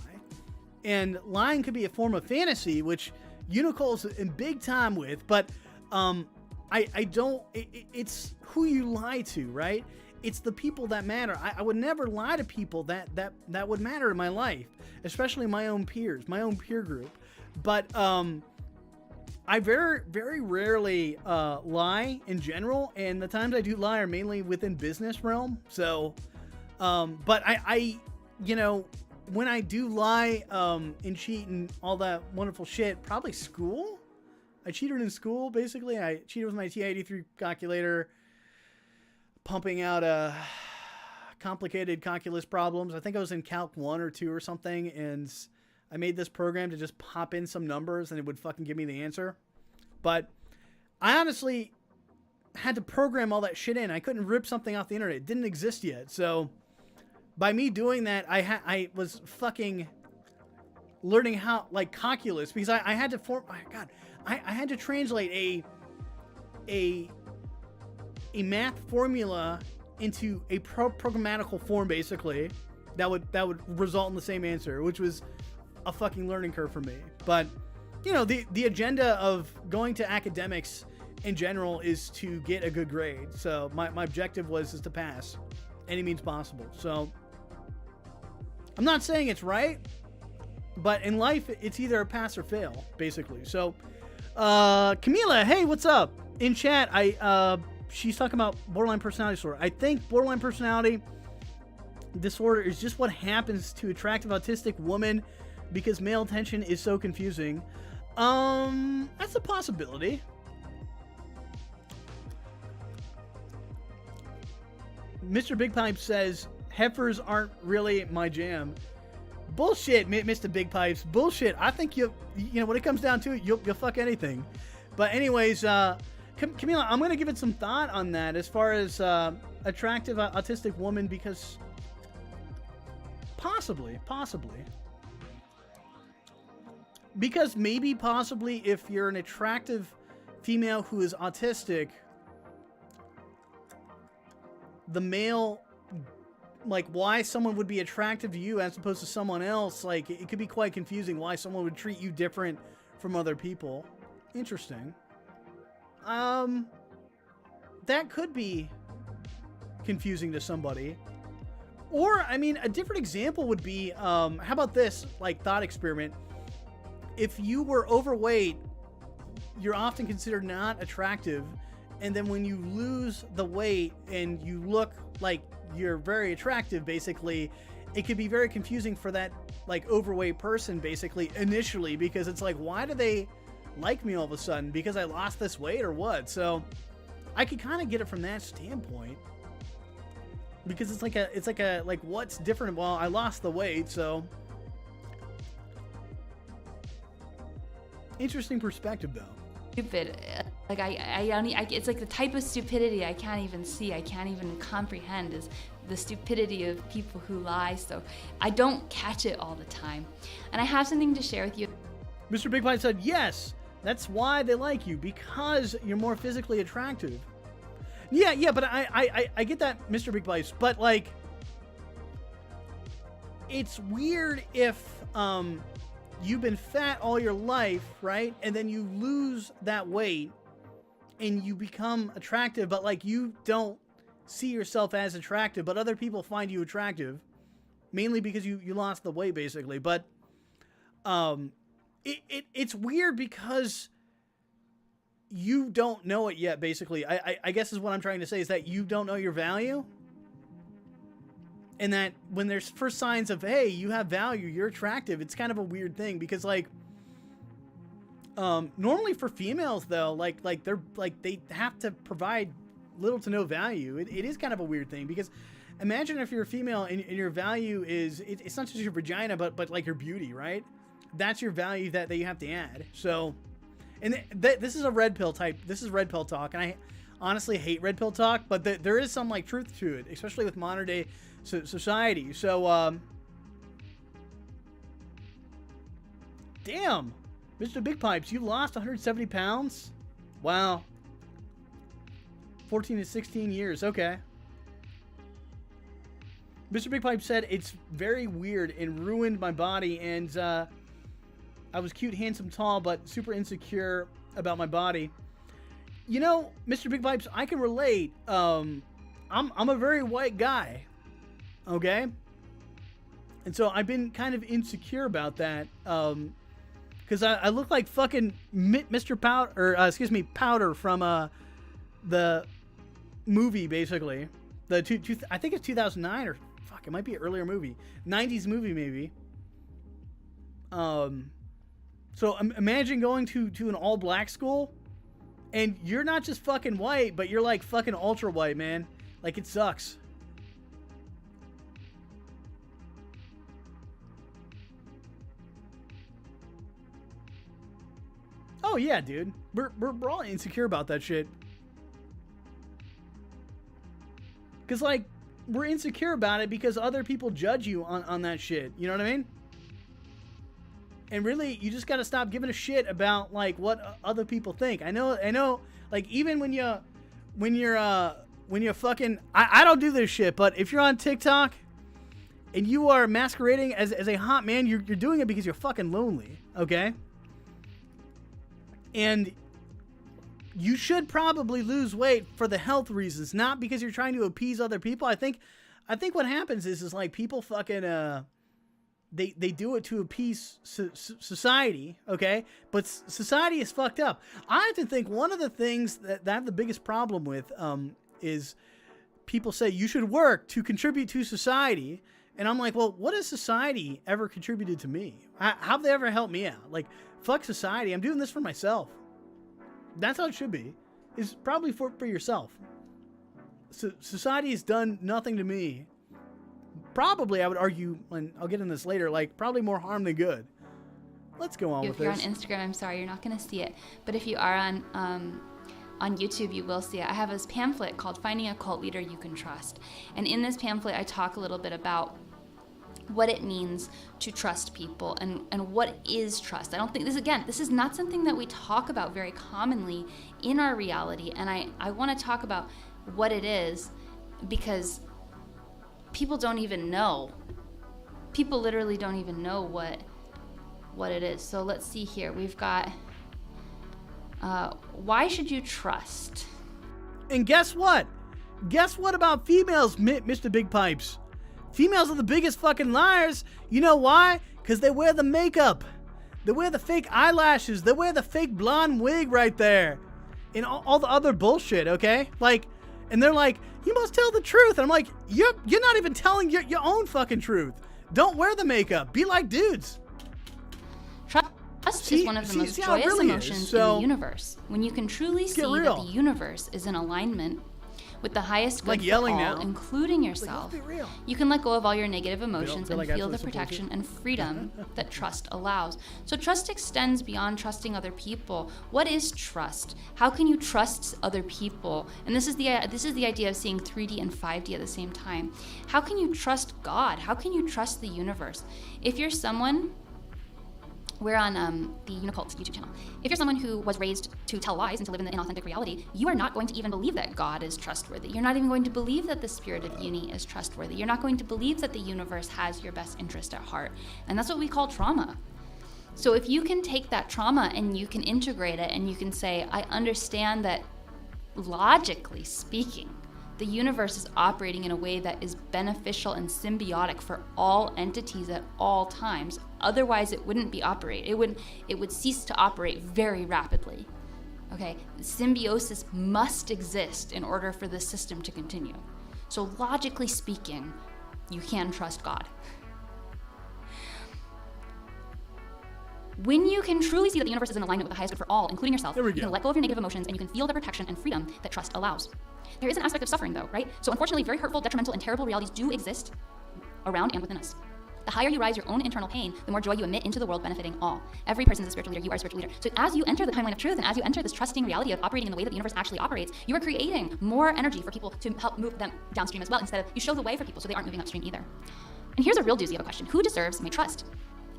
and lying could be a form of fantasy, which Unicult's in big time with, but I don't. It's who you lie to, right? It's the people that matter. I would never lie to people that would matter in my life, especially my own peers, my own peer group. But I very, very rarely lie in general, and the times I do lie are mainly within business realm. So, but I when I do lie and cheat and all that wonderful shit, probably school. I cheated in school, basically. I cheated with my TI-83 calculator, pumping out complicated calculus problems. I think I was in Calc 1 or 2 or something, and I made this program to just pop in some numbers, and it would fucking give me the answer. But I honestly had to program all that shit in. I couldn't rip something off the internet. It didn't exist yet. So by me doing that, I was fucking learning how, like, calculus, because I had to form. Oh my God, I had to translate a math formula into a programmatical form, basically, that would result in the same answer, which was a fucking learning curve for me. But the agenda of going to academics in general is to get a good grade. So my objective is to pass any means possible. So I'm not saying it's right, but in life it's either a pass or fail, basically. So Camila, hey, what's up? In chat, she's talking about borderline personality disorder. I think borderline personality disorder is just what happens to attractive autistic women because male attention is so confusing. That's a possibility. Mr. Big Pipe says, heifers aren't really my jam. Bullshit, Mr. Big Pipes. Bullshit. I think you know, when it comes down to it, you'll fuck anything. But anyways, Camila, I'm going to give it some thought on that as far as attractive autistic woman, because possibly. Because maybe possibly if you're an attractive female who is autistic, the male, like, why someone would be attractive to you as opposed to someone else, like, it could be quite confusing why someone would treat you different from other people. Interesting. That could be confusing to somebody. Or, I mean, a different example would be, how about this, like, thought experiment? If you were overweight, you're often considered not attractive, and then when you lose the weight and you look like you're very attractive, basically, it could be very confusing for that, like, overweight person, basically, initially, because it's like, why do they like me all of a sudden? Because I lost this weight or what? So I could kind of get it from that standpoint, because it's like what's different? Well, I lost the weight, so interesting perspective though. Stupid. Like it's like the type of stupidity I can't even see, I can't even comprehend, is the stupidity of people who lie. So I don't catch it all the time. And I have something to share with you. Mr. Big Pipe said, yes, that's why they like you, because you're more physically attractive. Yeah, but I get that, Mr. Big Pipes, but, like, it's weird if you've been fat all your life, right? And then you lose that weight and you become attractive, but, like, you don't see yourself as attractive, but other people find you attractive, mainly because you lost the weight, basically. But it's weird because you don't know it yet, basically. I guess is what I'm trying to say, is that you don't know your value. And that when there's first signs of, hey, you have value, you're attractive, it's kind of a weird thing, because, like, normally for females though, like they have to provide little to no value. It is kind of a weird thing, because imagine if you're a female and your value is, it's not just your vagina, but like your beauty, right? That's your value that you have to add. So, and this is a red pill type. This is red pill talk, and I honestly hate red pill talk, but there is some, like, truth to it, especially with modern day society. So, damn, Mr. Big Pipes, you lost 170 pounds? Wow. 14 to 16 years. Okay. Mr. Big Pipe said, it's very weird and ruined my body, and I was cute, handsome, tall, but super insecure about my body. You know, Mr. Big Pipes, I can relate. I'm a very white guy, okay? And so I've been kind of insecure about that, because I look like fucking Mr. Powder, or Powder from the movie, basically. I think it's 2009, or fuck, it might be an earlier movie, 90s movie maybe. So imagine going to an all-black school, and you're not just fucking white, but you're, like, fucking ultra white, man. Like, it sucks. Oh yeah, dude. We're all insecure about that shit. Cause, like, we're insecure about it because other people judge you on that shit. You know what I mean? And really, you just gotta stop giving a shit about, like, what other people think. I know. Like, even when you're fucking, I don't do this shit, but if you're on TikTok and you are masquerading as a hot man, you're doing it because you're fucking lonely, okay? And you should probably lose weight for the health reasons, not because you're trying to appease other people. I think what happens is like people fucking they do it to appease society, okay? But society is fucked up. I have to think one of the things that I have the biggest problem with is people say you should work to contribute to society. And I'm like, well, what has society ever contributed to me? How have they ever helped me out? Like, fuck society. I'm doing this for myself. That's how it should be. Is probably for yourself. So society has done nothing to me probably, I would argue, and I'll get into this later, like probably more harm than good. Let's go on with this. If you're on Instagram, I'm sorry, you're not going to see it. But if you are on YouTube, you will see it. I have this pamphlet called Finding a Cult Leader You Can Trust. And in this pamphlet, I talk a little bit about what it means to trust people and what is trust. I don't think this is not something that we talk about very commonly in our reality. And I want to talk about what it is because people don't even know. People literally don't even know what it is. So let's see here. We've got, why should you trust? And guess what? Guess what about females, Mr. Big Pipes? Females are the biggest fucking liars. You know why? Because they wear the makeup. They wear the fake eyelashes. They wear the fake blonde wig right there. And all the other bullshit, okay? Like, and they're like, you must tell the truth. And I'm like, you're not even telling your own fucking truth. Don't wear the makeup. Be like dudes. Trust is one of the most joyous really emotions in the universe. When you can truly see that the universe is in alignment with the highest good for all, including yourself, you can let go of all your negative emotions and feel the protection and freedom that trust allows. So trust extends beyond trusting other people. What is trust? How can you trust other people? And this is the idea of seeing 3D and 5D at the same time. How can you trust God? How can you trust the universe? If you're someone... We're on the Unicult YouTube channel. If you're someone who was raised to tell lies and to live in the inauthentic reality, you are not going to even believe that God is trustworthy. You're not even going to believe that the spirit of uni is trustworthy. You're not going to believe that the universe has your best interest at heart. And that's what we call trauma. So if you can take that trauma and you can integrate it and you can say, I understand that logically speaking, the universe is operating in a way that is beneficial and symbiotic for all entities at all times. Otherwise, it wouldn't be operate. It would cease to operate very rapidly. Okay, symbiosis must exist in order for this system to continue. So logically speaking, you can trust God. When you can truly see that the universe is in alignment with the highest good for all, including yourself, you can let go of your negative emotions and you can feel the protection and freedom that trust allows. There is an aspect of suffering though, right? So unfortunately, very hurtful, detrimental, and terrible realities do exist around and within us. The higher you rise your own internal pain, the more joy you emit into the world, benefiting all. Every person is a spiritual leader. You are a spiritual leader. So as you enter the timeline of truth and as you enter this trusting reality of operating in the way that the universe actually operates, you are creating more energy for people to help move them downstream as well, instead of you show the way for people so they aren't moving upstream either. And here's a real doozy of a question. Who deserves my trust?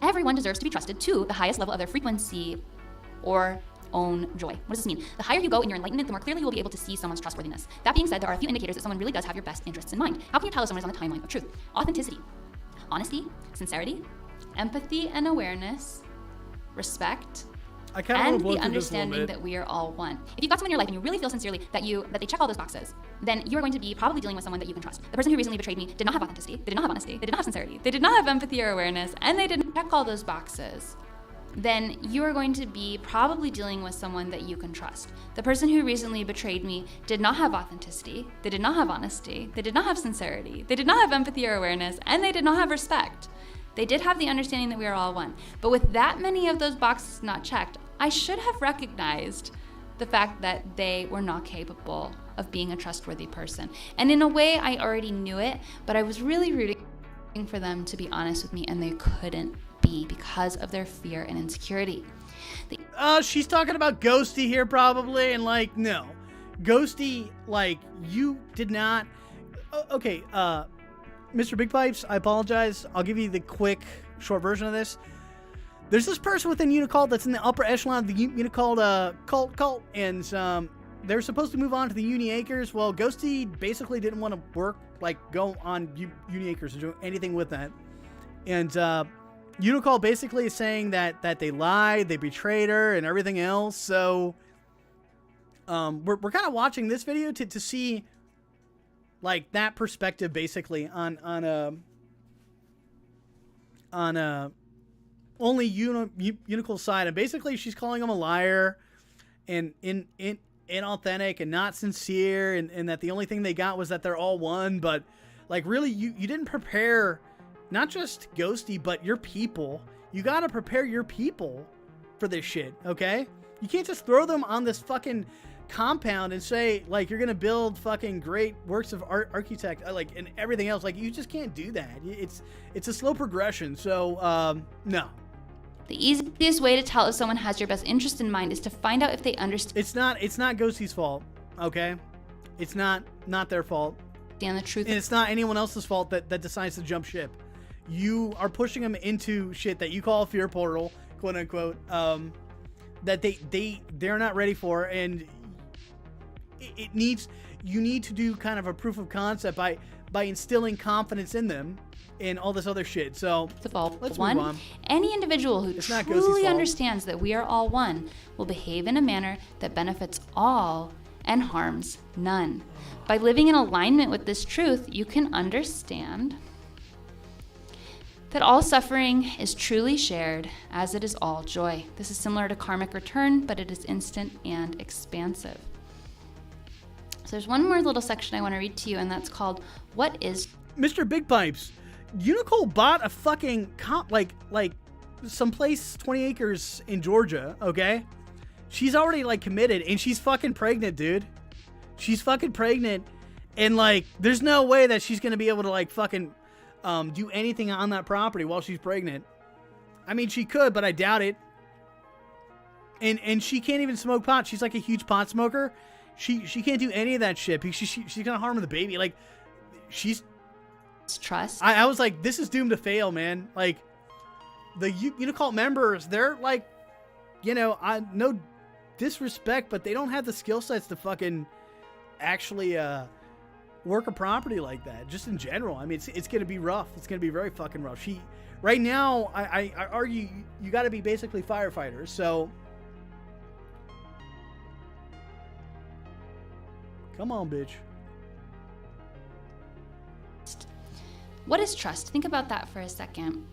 Everyone deserves to be trusted to the highest level of their frequency or own joy. What does this mean? The higher you go in your enlightenment, the more clearly you will be able to see someone's trustworthiness. That being said, there are a few indicators that someone really does have your best interests in mind. How can you tell if someone is on the timeline of truth? Authenticity, honesty, sincerity, empathy and awareness, respect, and the understanding that we are all one. If you've got someone in your life and you really feel sincerely that they check all those boxes, then you are going to be probably dealing with someone that you can trust. The person who recently betrayed me did not have authenticity, they did not have honesty, they did not have sincerity, they did not have empathy or awareness, and they didn't check all those boxes. Then you are going to be probably dealing with someone that you can trust. The person who recently betrayed me did not have authenticity, they did not have honesty, they did not have sincerity, they did not have empathy or awareness, and they did not have respect. They did have the understanding that we are all one. But with that many of those boxes not checked, I should have recognized the fact that they were not capable of being a trustworthy person. And in a way, I already knew it, but I was really rooting for them to be honest with me, and they couldn't be because of their fear and insecurity. She's talking about Ghosty here probably, and like, no. Ghosty, like, you did not... Okay, Mr. Big Pipes, I apologize. I'll give you the quick, short version of this. There's this person within Unicult that's in the upper echelon of the Unicult cult, and they're supposed to move on to the Uni Acres. Well, Ghosty basically didn't want to go on Uni Acres or do anything with that. And Unicult basically is saying that they lied, they betrayed her, and everything else. So we're kind of watching this video to see like that perspective basically on only Unical's side, and basically she's calling him a liar and inauthentic and not sincere, and that the only thing they got was that they're all one. But like, really, you didn't prepare not just Ghosty but your people. You got to prepare your people for this shit, okay? You can't just throw them on this fucking compound and say like you're gonna build fucking great works of art, architect, like, and everything else. Like, you just can't do that. It's a slow progression. So no. The easiest way to tell if someone has your best interest in mind is to find out if they understand. It's not Ghosty's fault, okay? It's not their fault. The truth. And it's not anyone else's fault that decides to jump ship. You are pushing them into shit that you call a fear portal, quote unquote, that they're not ready for, and you need to do kind of a proof of concept by instilling confidence in them and all this other shit. So let's move on. Any individual who truly understands that we are all one will behave in a manner that benefits all and harms none. By living in alignment with this truth, you can understand that all suffering is truly shared as it is all joy. This is similar to karmic return, but it is instant and expansive. So there's one more little section I want to read to you, and that's called What is Mr. Big Pipes? Unicult bought a fucking like someplace 20 acres in Georgia, okay? She's already like committed, and she's fucking pregnant, dude. She's fucking pregnant, and like there's no way that she's gonna be able to like fucking do anything on that property while she's pregnant. I mean, she could, but I doubt it. And she can't even smoke pot. She's like a huge pot smoker. She can't do any of that shit because she's gonna harm the baby. Like, she's trust. I was like, this is doomed to fail, man. Like, the Unicult members, they're like, you know, no disrespect, but they don't have the skill sets to fucking actually work a property like that. Just in general, I mean, it's gonna be rough. It's gonna be very fucking rough. Right now, I argue you got to be basically firefighters. So, come on, bitch. What is trust? Think about that for a second.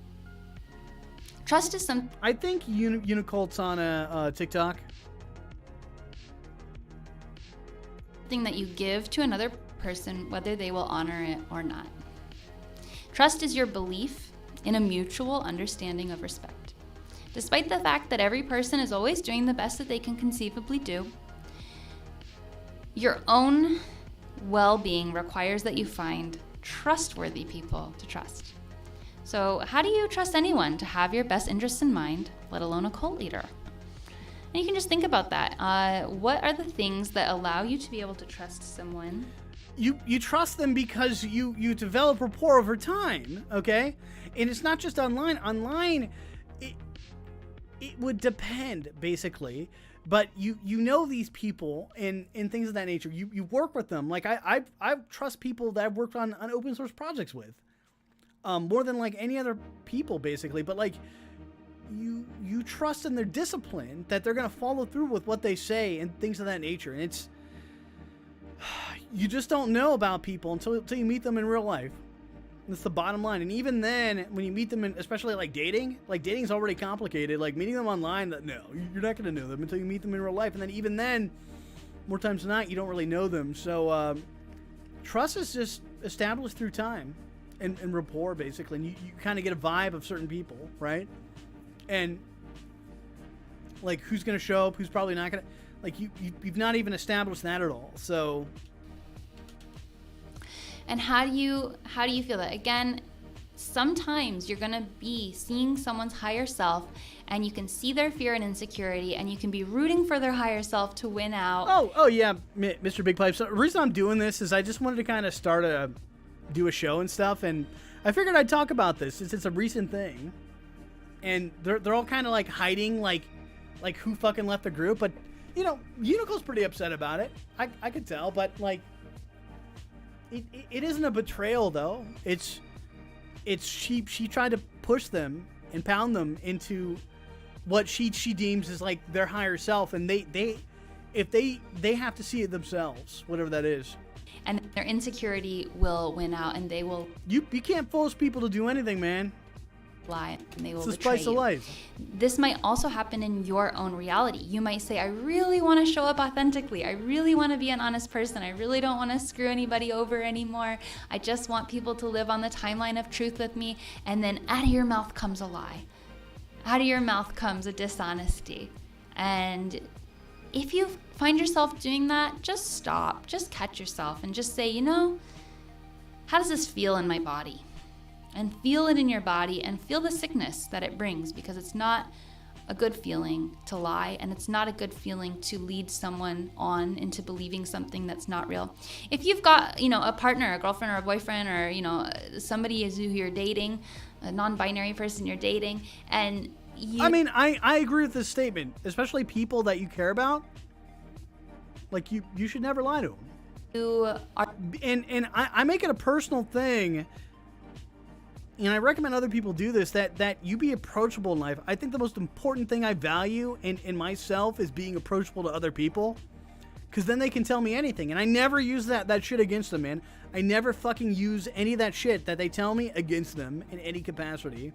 Trust is some. I think Unicult's on a TikTok. Thing that you give to another person, whether they will honor it or not. Trust is your belief in a mutual understanding of respect. Despite the fact that every person is always doing the best that they can conceivably do, your own well-being requires that you find trustworthy people to trust. So how do you trust anyone to have your best interests in mind, let alone a cult leader? And you can just think about that. What are the things that allow you to be able to trust someone? You trust them because you develop rapport over time, okay? And it's not just online. Online, it would depend, basically. But you know these people and things of that nature. You work with them. Like, I trust people that I've worked on open source projects with. More than, like, any other people, basically. But, like, you trust in their discipline that they're going to follow through with what they say and things of that nature. And it's... You just don't know about people until you meet them in real life. That's the bottom line. And even then, when you meet them, especially like dating's already complicated. Like, meeting them online, no, you're not going to know them until you meet them in real life. And then even then, more times than not, you don't really know them. So trust is just established through time and rapport, basically. And you kind of get a vibe of certain people, right? And like, who's going to show up, who's probably not going to. Like, you've not even established that at all. So. And how do you feel that? Again, sometimes you're going to be seeing someone's higher self, and you can see their fear and insecurity, and you can be rooting for their higher self to win out. Oh yeah, Mr. Big Pipe. So the reason I'm doing this is I just wanted to kind of do a show and stuff, and I figured I'd talk about this since it's a recent thing. And they're all kind of like hiding, like who fucking left the group, but you know, Unicult's pretty upset about it. I could tell, but like, it isn't a betrayal though. It's she tried to push them and pound them into what she deems as like their higher self, and they have to see it themselves, whatever that is. And their insecurity will win out, and they will. You can't force people to do anything, man. Lie, and they will betray you. It's the spice of life. This might also happen in your own reality. You might say, I really want to show up authentically. I really want to be an honest person. I really don't want to screw anybody over anymore. I just want people to live on the timeline of truth with me. And then out of your mouth comes a lie. Out of your mouth comes a dishonesty. And if you find yourself doing that, just stop, just catch yourself and just say, you know, how does this feel in my body? And feel it in your body and feel the sickness that it brings, because it's not a good feeling to lie, and it's not a good feeling to lead someone on into believing something that's not real. If you've got, you know, a partner, a girlfriend or a boyfriend, or, you know, somebody who you're dating, a non-binary person you're dating, and you... I mean, I agree with this statement, especially people that you care about. Like, you should never lie to them. You are... And I make it a personal thing, and I recommend other people do this, that you be approachable in life. I think the most important thing I value in myself is being approachable to other people, because then they can tell me anything. And I never use that shit against them, man. I never fucking use any of that shit that they tell me against them in any capacity.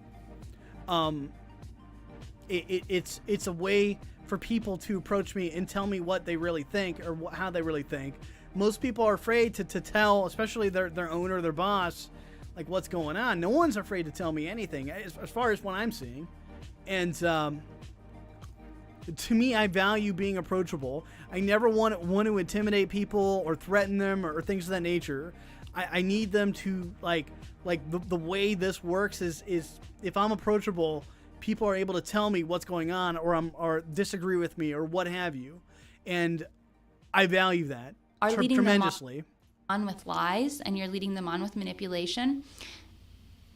It's a way for people to approach me and tell me what they really think, or how they really think. Most people are afraid to tell, especially their owner, their boss, like, what's going on. No one's afraid to tell me anything, as far as what I'm seeing. And to me, I value being approachable. I never want to intimidate people or threaten them or things of that nature. I need them to, like the way this works is if I'm approachable, people are able to tell me what's going on, or disagree with me, or what have you. And I value that tremendously. On with lies, and you're leading them on with manipulation.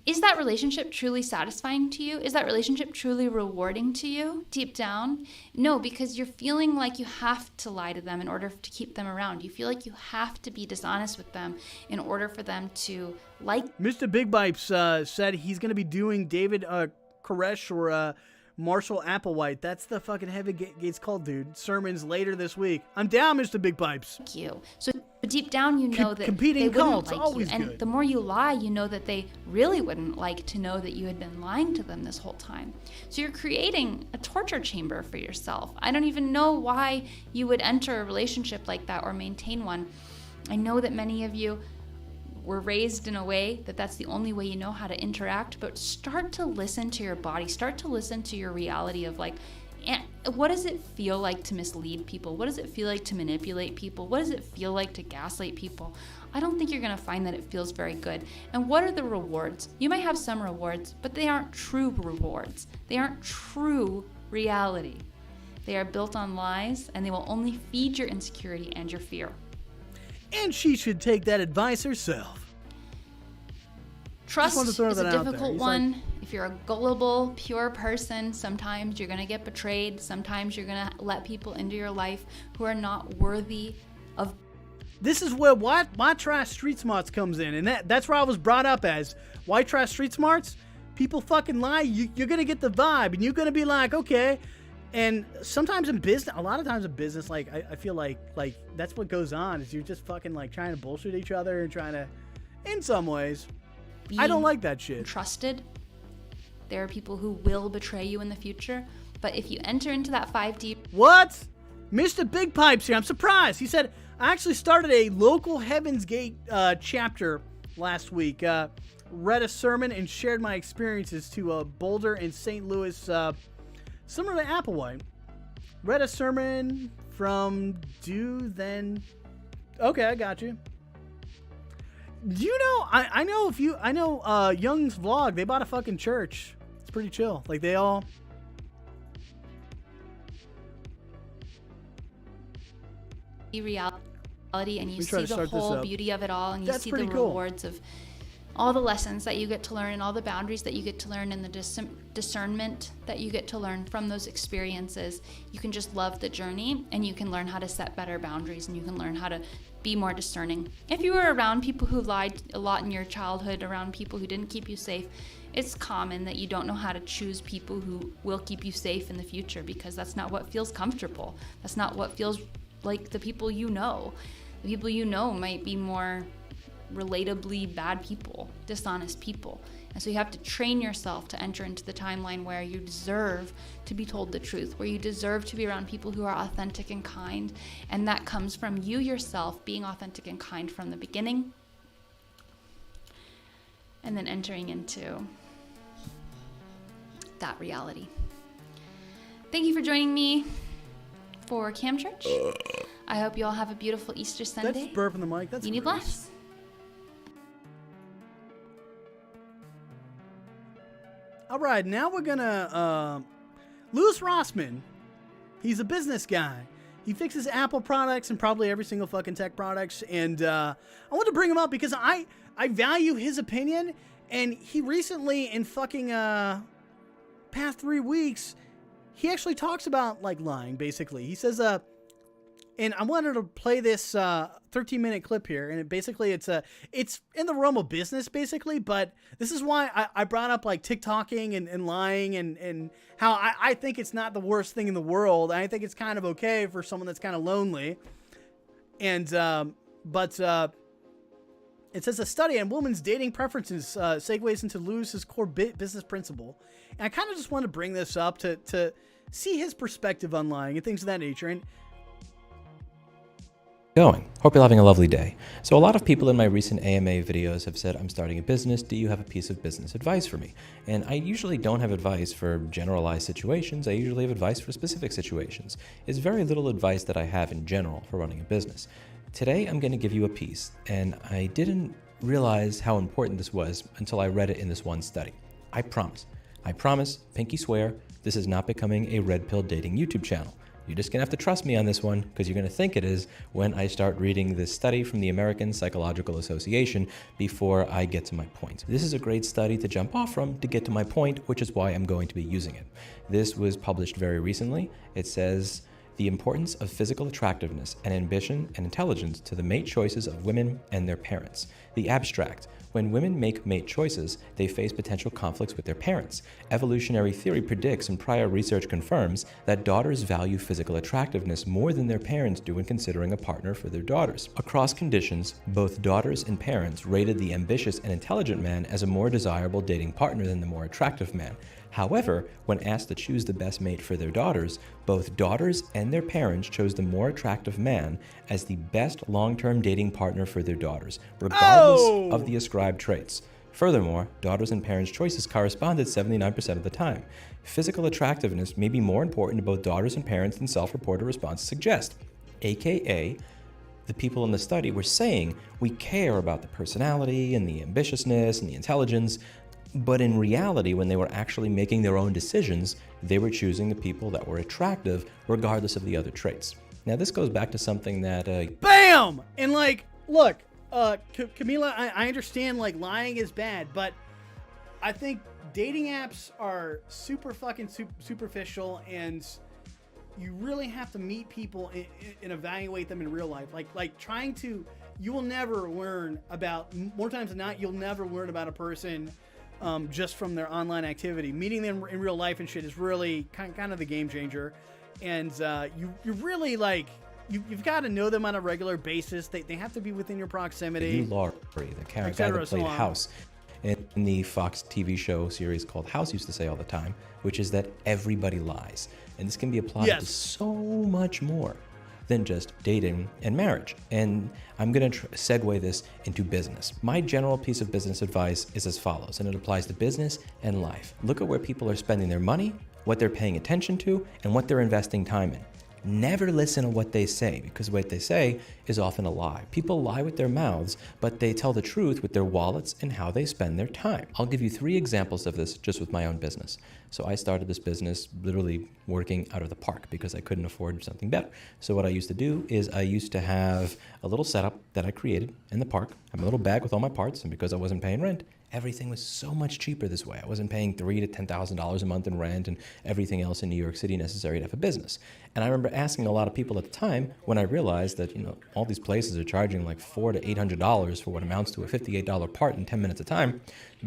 Is that relationship truly satisfying to you? Is that relationship truly rewarding to you deep down? No, because you're feeling like you have to lie to them in order to keep them around. You feel like you have to be dishonest with them in order for them to like. Mr. Big Bipes said he's going to be doing David Koresh or Marshall Applewhite. That's the fucking Heavy Gates Cult dude. Sermons later this week. I'm down, Mr. Big Pipes. Thank you. So deep down, you know that competing they wouldn't cults, like always you. And good. the more you lie, you know that they really wouldn't like to know that you had been lying to them this whole time. So you're creating a torture chamber for yourself. I don't even know why you would enter a relationship like that or maintain one. I know that many of you were raised in a way that that's the only way you know how to interact, but start to listen to your body, start to listen to your reality of, like, what does it feel like to mislead people? What does it feel like to manipulate people? What does it feel like to gaslight people? I don't think you're going to find that it feels very good. And what are the rewards? You might have some rewards, but they aren't true rewards. They aren't true reality. They are built on lies, and they will only feed your insecurity and your fear. And she should take that advice herself. Trust is a difficult one. If you're a gullible, pure person, sometimes you're going to get betrayed. Sometimes you're going to let people into your life who are not worthy of. This is where White Trash Street Smarts comes in. And that's where I was brought up as. White Trash Street Smarts? People fucking lie. You're going to get the vibe. And you're going to be like, okay. And sometimes in business, a lot of times in business, like, I feel like that's what goes on, is you're just fucking, like, trying to bullshit each other and trying to, in some ways. I don't like that shit. Trusted. There are people who will betray you in the future. But if you enter into that 5D... What? Mr. Big Pipes here. I'm surprised. He said, I actually started a local Heaven's Gate chapter last week. Read a sermon and shared my experiences to Boulder and St. Louis, similar to Applewhite. Read a sermon from then... Okay, I got you. Do you know, I know Young's vlog, they bought a fucking church. It's pretty chill. Like, they all... reality, and you see the whole beauty of it all, and you see the cool rewards of all the lessons that you get to learn, and all the boundaries that you get to learn, and the discernment that you get to learn from those experiences. You can just love the journey, and you can learn how to set better boundaries, and you can learn how to be more discerning. If you were around people who lied a lot in your childhood, around people who didn't keep you safe, it's common that you don't know how to choose people who will keep you safe in the future, because that's not what feels comfortable. That's not what feels like the people you know. The people you know might be more relatably bad people, dishonest people. And so you have to train yourself to enter into the timeline where you deserve to be told the truth, where you deserve to be around people who are authentic and kind. And that comes from you yourself being authentic and kind from the beginning, and then entering into that reality. Thank you for joining me for Cam Church. I hope you all have a beautiful Easter Sunday. That's burping the mic. That's NeeNee gross. bless. All right, now we're gonna Louis Rossmann. He's a business guy. He fixes Apple products and probably every single fucking tech products. And I want to bring him up because I value his opinion. And he recently, in fucking past 3 weeks, he actually talks about like lying. Basically, he says and I wanted to play this 13-minute clip here, and it's in the realm of business, basically, but this is why I brought up like TikToking and lying and how I think it's not the worst thing in the world. I think it's kind of okay for someone that's kind of lonely. And but it says a study on women's dating preferences segues into Lewis's core business principle, and I kind of just want to bring this up to see his perspective on lying and things of that nature. And Going. Hope you're having a lovely day. So a lot of people in my recent AMA videos have said, I'm starting a business. Do you have a piece of business advice for me? And I usually don't have advice for generalized situations. I usually have advice for specific situations. It's very little advice that I have in general for running a business. Today, I'm going to give you a piece, and I didn't realize how important this was until I read it in this one study. I promise, pinky swear, this is not becoming a red pill dating YouTube channel. You're just going to have to trust me on this one because you're going to think it is when I start reading this study from the American Psychological Association before I get to my point. This is a great study to jump off from to get to my point, which is why I'm going to be using it. This was published very recently. It says, the importance of physical attractiveness and ambition and intelligence to the mate choices of women and their parents. The abstract. When women make mate choices, they face potential conflicts with their parents. Evolutionary theory predicts and prior research confirms that daughters value physical attractiveness more than their parents do when considering a partner for their daughters. Across conditions, both daughters and parents rated the ambitious and intelligent man as a more desirable dating partner than the more attractive man. However, when asked to choose the best mate for their daughters, both daughters and their parents chose the more attractive man as the best long-term dating partner for their daughters, regardless of the ascribed traits. Furthermore, daughters and parents' choices corresponded 79% of the time. Physical attractiveness may be more important to both daughters and parents than self-reported responses suggest, aka the people in the study were saying we care about the personality and the ambitiousness and the intelligence, but in reality, when they were actually making their own decisions, they were choosing the people that were attractive regardless of the other traits. Now, this goes back to something that... BAM! And like, look, Camila, I understand like lying is bad, but I think dating apps are super fucking superficial, and you really have to meet people and evaluate them in real life. Like trying to... You will never learn about... More times than not, you'll never learn about a person... just from their online activity. Meeting them in real life and shit is really kind of the game changer. And you really like you've got to know them on a regular basis. They have to be within your proximity. Laurie, the character that played House in the Fox TV show series called House, used to say all the time, which is that everybody lies, and this can be applied to so much more than just dating and marriage. And I'm gonna segue this into business. My general piece of business advice is as follows, and it applies to business and life. Look at where people are spending their money, what they're paying attention to, and what they're investing time in. Never listen to what they say, because what they say is often a lie. People lie with their mouths, but they tell the truth with their wallets and how they spend their time. I'll give you 3 examples of this just with my own business. So I started this business literally working out of the park because I couldn't afford something better. So what I used to do is I used to have a little setup that I created in the park. I have a little bag with all my parts, and because I wasn't paying rent, everything was so much cheaper this way. I wasn't paying $3,000 to $10,000 a month in rent and everything else in New York City necessary to have a business. And I remember asking a lot of people at the time when I realized that, all these places are charging like $400 to $800 for what amounts to a $58 part in 10 minutes of time.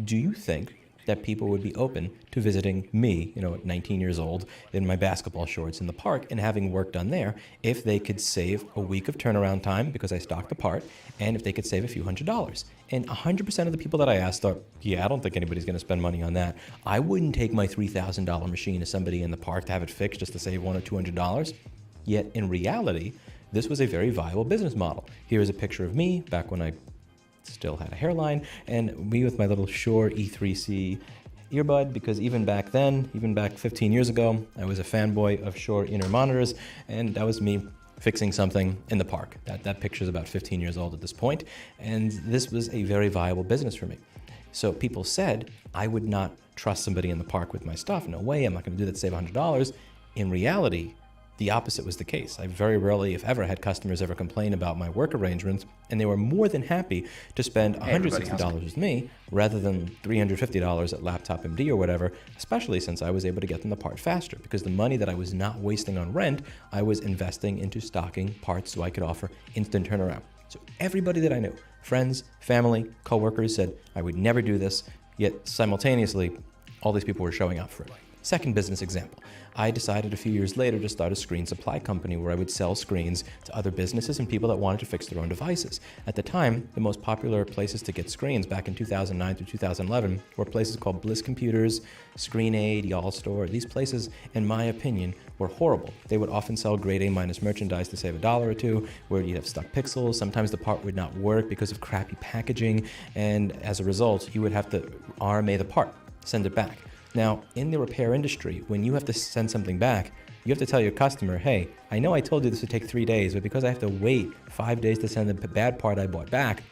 Do you think that people would be open to visiting me, at 19 years old in my basketball shorts in the park and having work done there if they could save a week of turnaround time because I stocked the part, and if they could save a few $100s? And 100% of the people that I asked thought, yeah, I don't think anybody's going to spend money on that. I wouldn't take my $3,000 machine to somebody in the park to have it fixed just to save $100 or $200. Yet in reality, this was a very viable business model. Here's a picture of me back when I still had a hairline, and me with my little Shure E3C earbud because even back then, even back 15 years ago, I was a fanboy of Shure inner monitors, and that was me fixing something in the park. That picture is about 15 years old at this point, and this was a very viable business for me. So people said I would not trust somebody in the park with my stuff. No way, I'm not going to do that to save $100. In reality, the opposite was the case. I very rarely, if ever, had customers ever complain about my work arrangements, and they were more than happy to spend $160 with me rather than $350 at Laptop MD or whatever, especially since I was able to get them the part faster, because the money that I was not wasting on rent, I was investing into stocking parts so I could offer instant turnaround. So everybody that I knew, friends, family, coworkers, said I would never do this, yet simultaneously, all these people were showing up for it. Second business example, I decided a few years later to start a screen supply company where I would sell screens to other businesses and people that wanted to fix their own devices. At the time, the most popular places to get screens back in 2009 through 2011 were places called Bliss Computers, Screen Aid, Y'all Store. These places, in my opinion, were horrible. They would often sell grade A- merchandise to save $1 or $2, where you'd have stuck pixels. Sometimes the part would not work because of crappy packaging, and as a result, you would have to RMA the part, send it back. Now, in the repair industry, when you have to send something back, you have to tell your customer, hey, I know I told you this would take 3 days, but because I have to wait 5 days to send the bad part I bought back,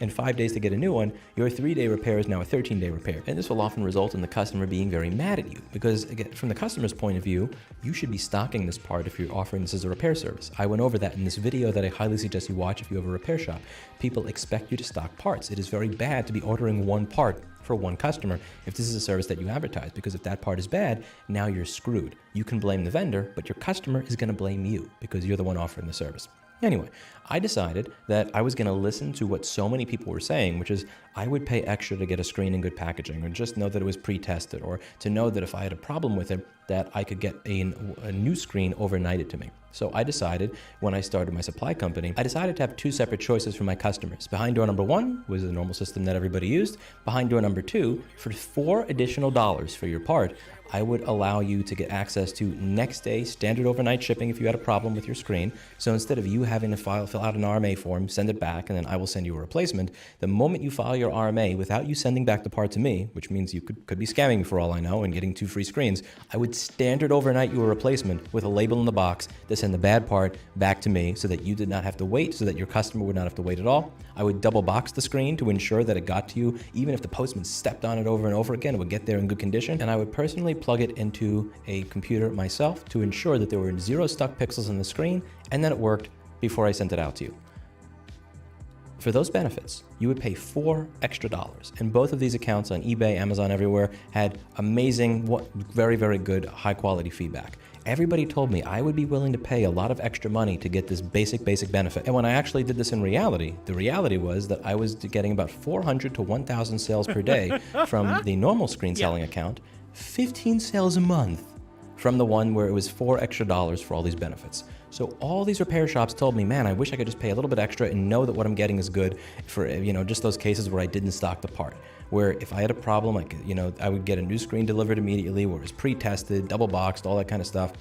and 5 days to get a new one, your 3-day repair is now a 13-day repair. And this will often result in the customer being very mad at you because, again, from the customer's point of view, you should be stocking this part if you're offering this as a repair service. I went over that in this video that I highly suggest you watch if you have a repair shop. People expect you to stock parts. It is very bad to be ordering one part for one customer if this is a service that you advertise, because if that part is bad, now you're screwed. You can blame the vendor, but your customer is going to blame you because you're the one offering the service. Anyway, I decided that I was going to listen to what so many people were saying, which is I would pay extra to get a screen in good packaging, or just know that it was pre-tested, or to know that if I had a problem with it, that I could get a new screen overnighted to me. So I decided, when I started my supply company, I decided to have 2 separate choices for my customers. Behind door number 1 was the normal system that everybody used. Behind door number 2, for $4 additional for your part, I would allow you to get access to next day standard overnight shipping if you had a problem with your screen. So instead of you having to fill out an RMA form, send it back, and then I will send you a replacement, the moment you file your RMA without you sending back the part to me, which means you could be scamming me for all I know and getting 2 free screens, I would standard overnight you a replacement with a label in the box to send the bad part back to me so that you did not have to wait, so that your customer would not have to wait at all. I would double box the screen to ensure that it got to you. Even if the postman stepped on it over and over again, it would get there in good condition. And I would personally plug it into a computer myself to ensure that there were 0 stuck pixels on the screen and that it worked before I sent it out to you. For those benefits, you would pay $4 extra. And both of these accounts on eBay, Amazon, everywhere had amazing, very, very good, high quality feedback. Everybody told me I would be willing to pay a lot of extra money to get this basic benefit. And when I actually did this in reality, the reality was that I was getting about 400 to 1,000 sales per day from the normal screen selling account, 15 sales a month from the one where it was $4 extra for all these benefits. So all these repair shops told me, man, I wish I could just pay a little bit extra and know that what I'm getting is good for, just those cases where I didn't stock the part. Where if I had a problem, I would get a new screen delivered immediately, where it was pre-tested, double boxed, all that kind of stuff.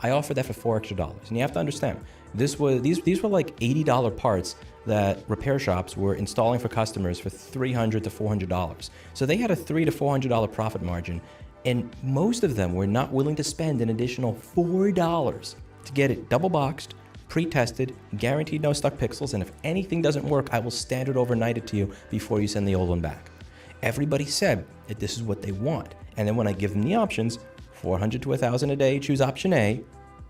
I offered that for $4 extra. And you have to understand, these were like $80 parts that repair shops were installing for customers for $300 to $400. So they had a $300 to $400 profit margin, and most of them were not willing to spend an additional $4 to get it double boxed, pre-tested, guaranteed no stuck pixels, and if anything doesn't work, I will standard overnight it to you before you send the old one back. Everybody said that this is what they want. And then when I give them the options, 400 to 1,000 a day, choose option A,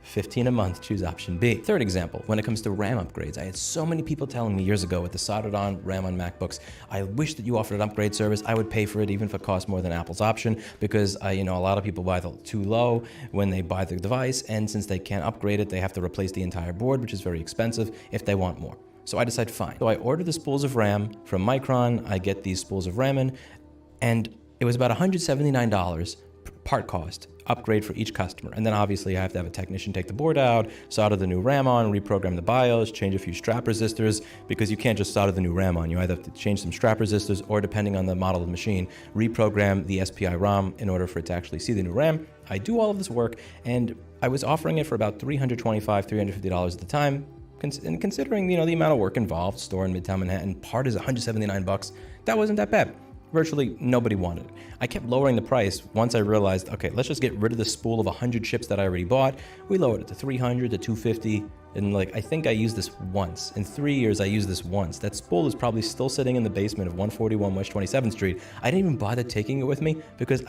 15 a month, choose option B. Third example, when it comes to RAM upgrades, I had so many people telling me years ago with the soldered on RAM on MacBooks, I wish that you offered an upgrade service. I would pay for it even if it cost more than Apple's option, because a lot of people buy the too low when they buy the device, and since they can't upgrade it, they have to replace the entire board, which is very expensive if they want more. So I decided, fine. So I ordered the spools of RAM from Micron. I get these spools of RAM in, and it was about $179 part cost upgrade for each customer. And then obviously I have to have a technician take the board out, solder the new RAM on, reprogram the BIOS, change a few strap resistors, because you can't just solder the new RAM on. You either have to change some strap resistors, or depending on the model of the machine, reprogram the SPI ROM in order for it to actually see the new RAM. I do all of this work, and I was offering it for about $325, $350 at the time. And considering, the amount of work involved, store in Midtown Manhattan, part is $179, that wasn't that bad. Virtually nobody wanted it. I kept lowering the price once I realized, okay, let's just get rid of the spool of 100 chips that I already bought. We lowered it to 300 to 250. And like, I think I used this once. In 3 years, I used this once. That spool is probably still sitting in the basement of 141 West 27th Street. I didn't even bother taking it with me because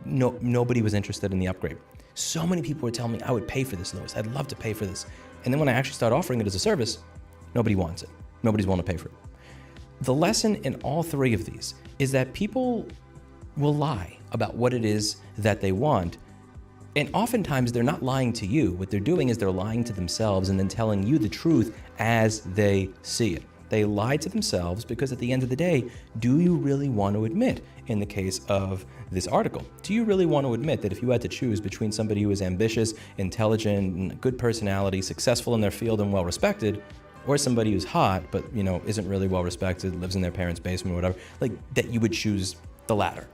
nobody was interested in the upgrade. So many people were telling me I would pay for this, Lewis. I'd love to pay for this. And then when I actually start offering it as a service, nobody wants it. Nobody's willing to pay for it. The lesson in all three of these is that people will lie about what it is that they want. And oftentimes they're not lying to you. What they're doing is they're lying to themselves and then telling you the truth as they see it. They lie to themselves because at the end of the day, do you really want to admit, in the case of this article, do you really want to admit that if you had to choose between somebody who is ambitious, intelligent, good personality, successful in their field and well-respected, or somebody who's hot, but isn't really well-respected, lives in their parents' basement or whatever, like that you would choose the latter?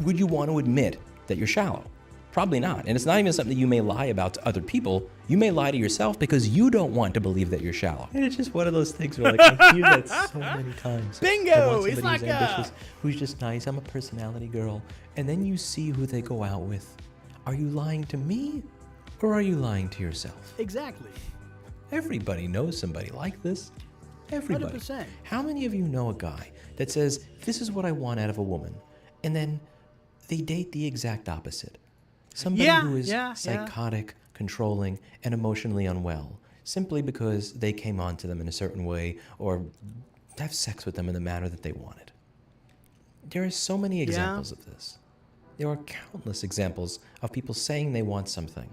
Would you want to admit that you're shallow? Probably not. And it's not even something that you may lie about to other people. You may lie to yourself because you don't want to believe that you're shallow. And it's just one of those things where like, I hear that so many times. Bingo! It's like who's ambitious, who's just nice. I'm a personality girl. And then you see who they go out with. Are you lying to me or are you lying to yourself? Exactly. Everybody knows somebody like this. Everybody. 100%. How many of you know a guy that says, this is what I want out of a woman, and then they date the exact opposite? Somebody who is psychotic, controlling, and emotionally unwell, simply because they came on to them in a certain way or have sex with them in the manner that they wanted. There are so many examples of this. There are countless examples of people saying they want something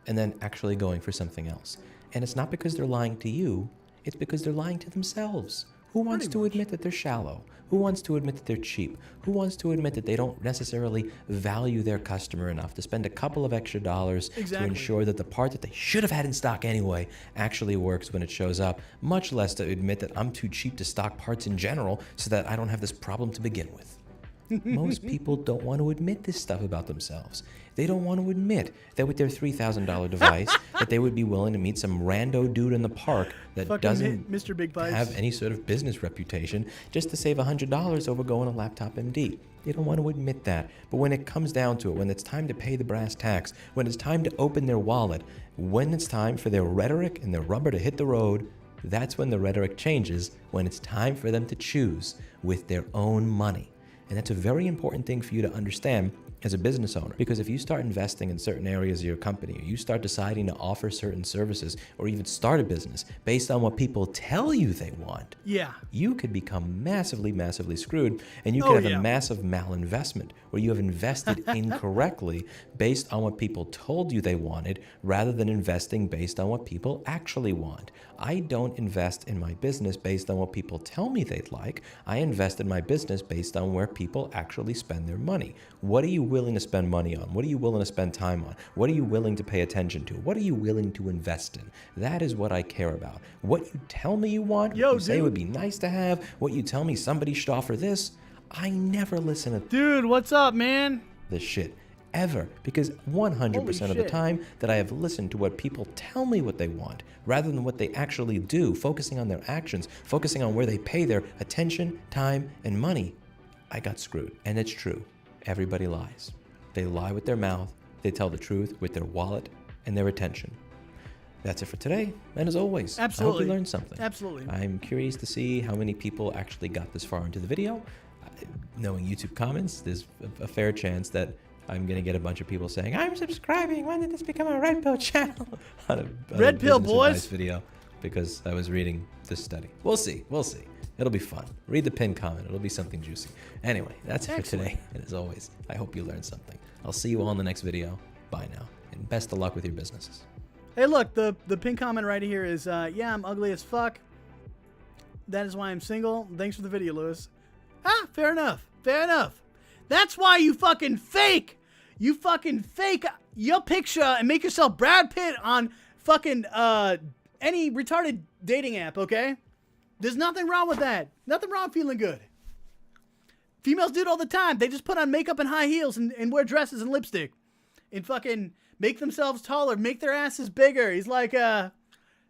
and then actually going for something else. And it's not because they're lying to you, it's because they're lying to themselves. Who wants to admit that they're shallow? Who wants to admit that they're cheap? Who wants to admit that they don't necessarily value their customer enough to spend a couple of extra dollars to ensure that the part that they should have had in stock anyway actually works when it shows up, much less to admit that I'm too cheap to stock parts in general so that I don't have this problem to begin with? Most people don't want to admit this stuff about themselves. They don't want to admit that with their $3,000 device that they would be willing to meet some rando dude in the park that Fucking doesn't Mr. Big Pipes. have any sort of business reputation just to save $100 over going to Laptop MD. They don't want to admit that. But when it comes down to it, when it's time to pay the brass tacks, when it's time to open their wallet, when it's time for their rhetoric and their rubber to hit the road, that's when the rhetoric changes, when it's time for them to choose with their own money. And that's a very important thing for you to understand as a business owner, because if you start investing in certain areas of your company, or you start deciding to offer certain services, or even start a business based on what people tell you they want, you could become massively, massively screwed, and you could have a massive malinvestment where you have invested incorrectly based on what people told you they wanted, rather than investing based on what people actually want. I don't invest in my business based on what people tell me they'd like. I invest in my business based on where people actually spend their money. What are you willing to spend money on? What are you willing to spend time on? What are you willing to pay attention to? What are you willing to invest in? That is what I care about. What you tell me you want, what you say would be nice to have, what you tell me somebody should offer this, I never listen to Dude, what's up, man? this shit. Ever. Because 100% of the time that I have listened to what people tell me what they want, rather than what they actually do, focusing on their actions, focusing on where they pay their attention, time, and money, I got screwed. And it's true. Everybody lies. They lie with their mouth. They tell the truth with their wallet and their attention. That's it for today. And as always, I hope you learned something. Absolutely. I'm curious to see how many people actually got this far into the video. Knowing YouTube comments, there's a fair chance that I'm going to get a bunch of people saying, I'm subscribing. When did this become a Red Pill channel? on a Red Pill boys video, because I was reading this study. We'll see. We'll see. It'll be fun. Read the pinned comment. It'll be something juicy. Anyway, that's it for today. And as always, I hope you learned something. I'll see you all in the next video. Bye now. And best of luck with your businesses. Hey, look, the pinned comment right here is, yeah, I'm ugly as fuck. That is why I'm single. Thanks for the video, Lewis. Ah, fair enough. Fair enough. That's why you fucking fake. You fucking fake your picture and make yourself Brad Pitt on fucking any retarded dating app, okay? There's nothing wrong with that. Nothing wrong with feeling good. Females do it all the time. They just put on makeup and high heels and wear dresses and lipstick. And fucking make themselves taller, make their asses bigger. He's like, there's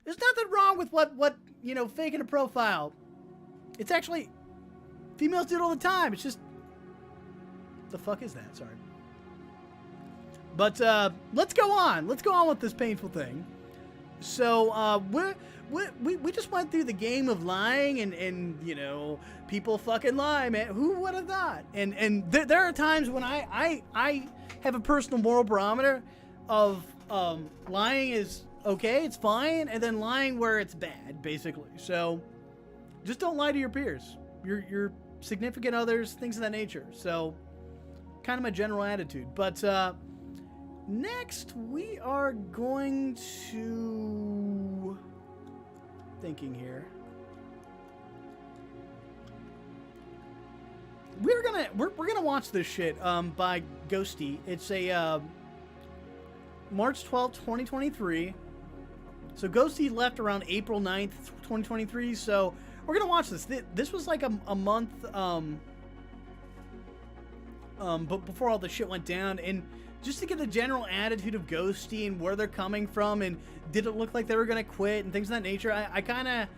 nothing wrong with what faking a profile. It's actually, females do it all the time. It's just the fuck is that? Sorry. But let's go on. Let's go on with this painful thing. So we just went through the game of lying, and you know, people fucking lie, man. Who would have thought? And there are times when I have a personal moral barometer of lying is okay, it's fine, and then lying where it's bad, basically. So just don't lie to your peers, your significant others, things of that nature. So kind of my general attitude. But next we are going to thinking here. We're gonna watch this shit by Ghosty. It's a March 12th, 2023. So Ghosty left around April 9th, 2023. So we're gonna watch this. This was like a month but before all the shit went down, and just to get the general attitude of Ghosty and where they're coming from, and did it look like they were gonna quit and things of that nature. I kind of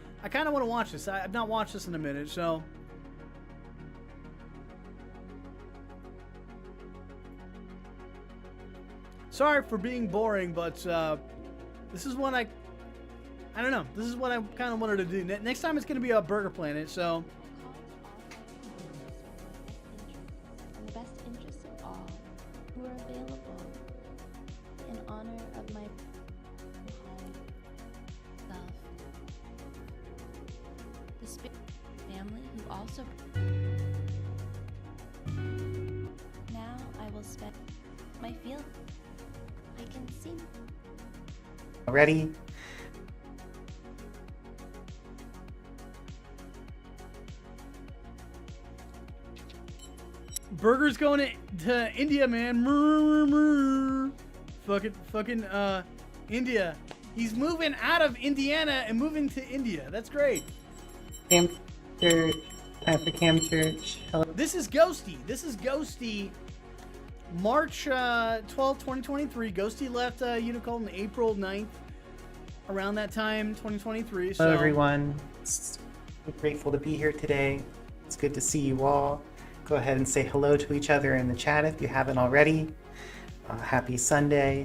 want to watch this. I've not watched this in a minute, so. Sorry for being boring, but this is what I don't know. This is what I kind of wanted to do. Next time it's going to be a Burger Planet, so. In the best interest of all who are available in honor of my Self. The spirit family who also. now I will spend my feel. I can see. Ready? Burger's going to India, man. Fucking India. He's moving out of Indiana and moving to India. That's great. Cam Church. Time for Cam Church. Hello. This is Ghosty. March 12th, 2023. Ghosty left Unicult on April 9th. Around that time, 2023. So. Hello, everyone. We're grateful to be here today. It's good to see you all. Go ahead and say hello to each other in the chat if you haven't already. Happy Sunday.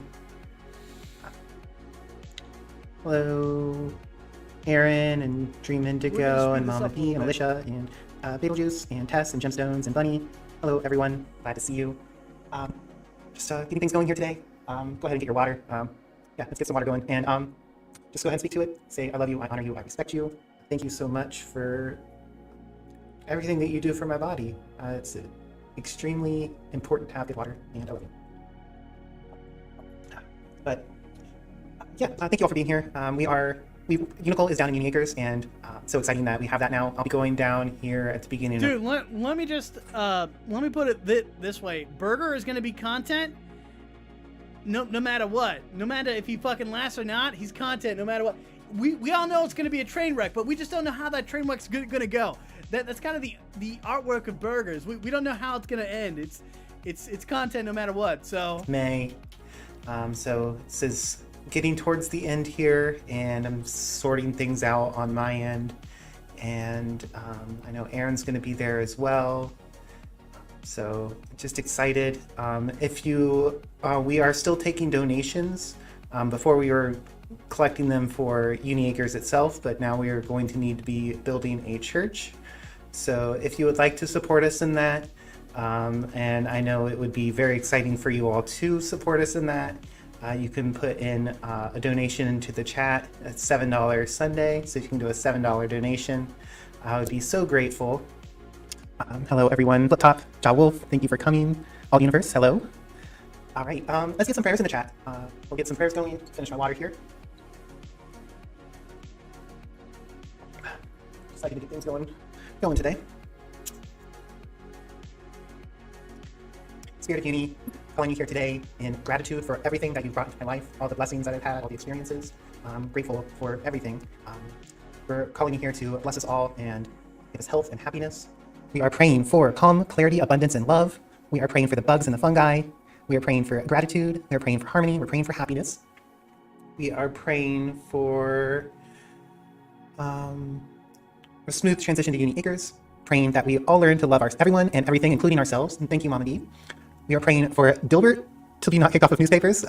Hello, Aaron and Dream Indigo and Mama B and Alicia and Beetlejuice and Tess and Gemstones and Bunny. Hello, everyone. Glad to see you. Just getting things going here today. Go ahead and get your water. Yeah, let's get some water going. And just go ahead and speak to it. Say, I love you, I honor you, I respect you. Thank you so much for everything that you do for my body. It's extremely important to have good water, and I love you. But yeah, thank you all for being here. Unicult is down in Uni Acres, and so exciting that we have that now. I'll be going down here at the beginning. Dude, let me just let me put it this way: Burger is going to be content. No matter what, no matter if he fucking lasts or not, he's content. No matter what, we all know it's going to be a train wreck, but we just don't know how that train wreck's going to go. That's kind of the artwork of Burgers. We don't know how it's going to end. It's content no matter what. So May. So this is getting towards the end here, and I'm sorting things out on my end, and I know Aaron's going to be there as well. So just excited. If you, we are still taking donations. Before we were collecting them for Uni Acres itself, but now we are going to need to be building a church. So if you would like to support us in that, and I know it would be very exciting for you all to support us in that, you can put in a donation into the chat at $7 Sunday. So if you can do a $7 donation, I would be so grateful. Hello, everyone. Flip Top, Ja Wolf, thank you for coming. All Universe, hello. All right, let's get some prayers in the chat. We'll get some prayers going. Finish my water here. Excited to get things going today. Spirit of Uni, calling you here today in gratitude for everything that you've brought into my life, all the blessings that I've had, all the experiences. I'm grateful for everything. We're calling you here to bless us all and give us health and happiness. We are praying for calm, clarity, abundance, and love. We are praying for the bugs and the fungi. We are praying for gratitude. We are praying for harmony. We're praying for happiness. We are praying for a smooth transition to Uni Acres. praying that we all learn to love everyone and everything, including ourselves. And thank you, Mama D. We are praying for Dilbert to be not kicked off of newspapers,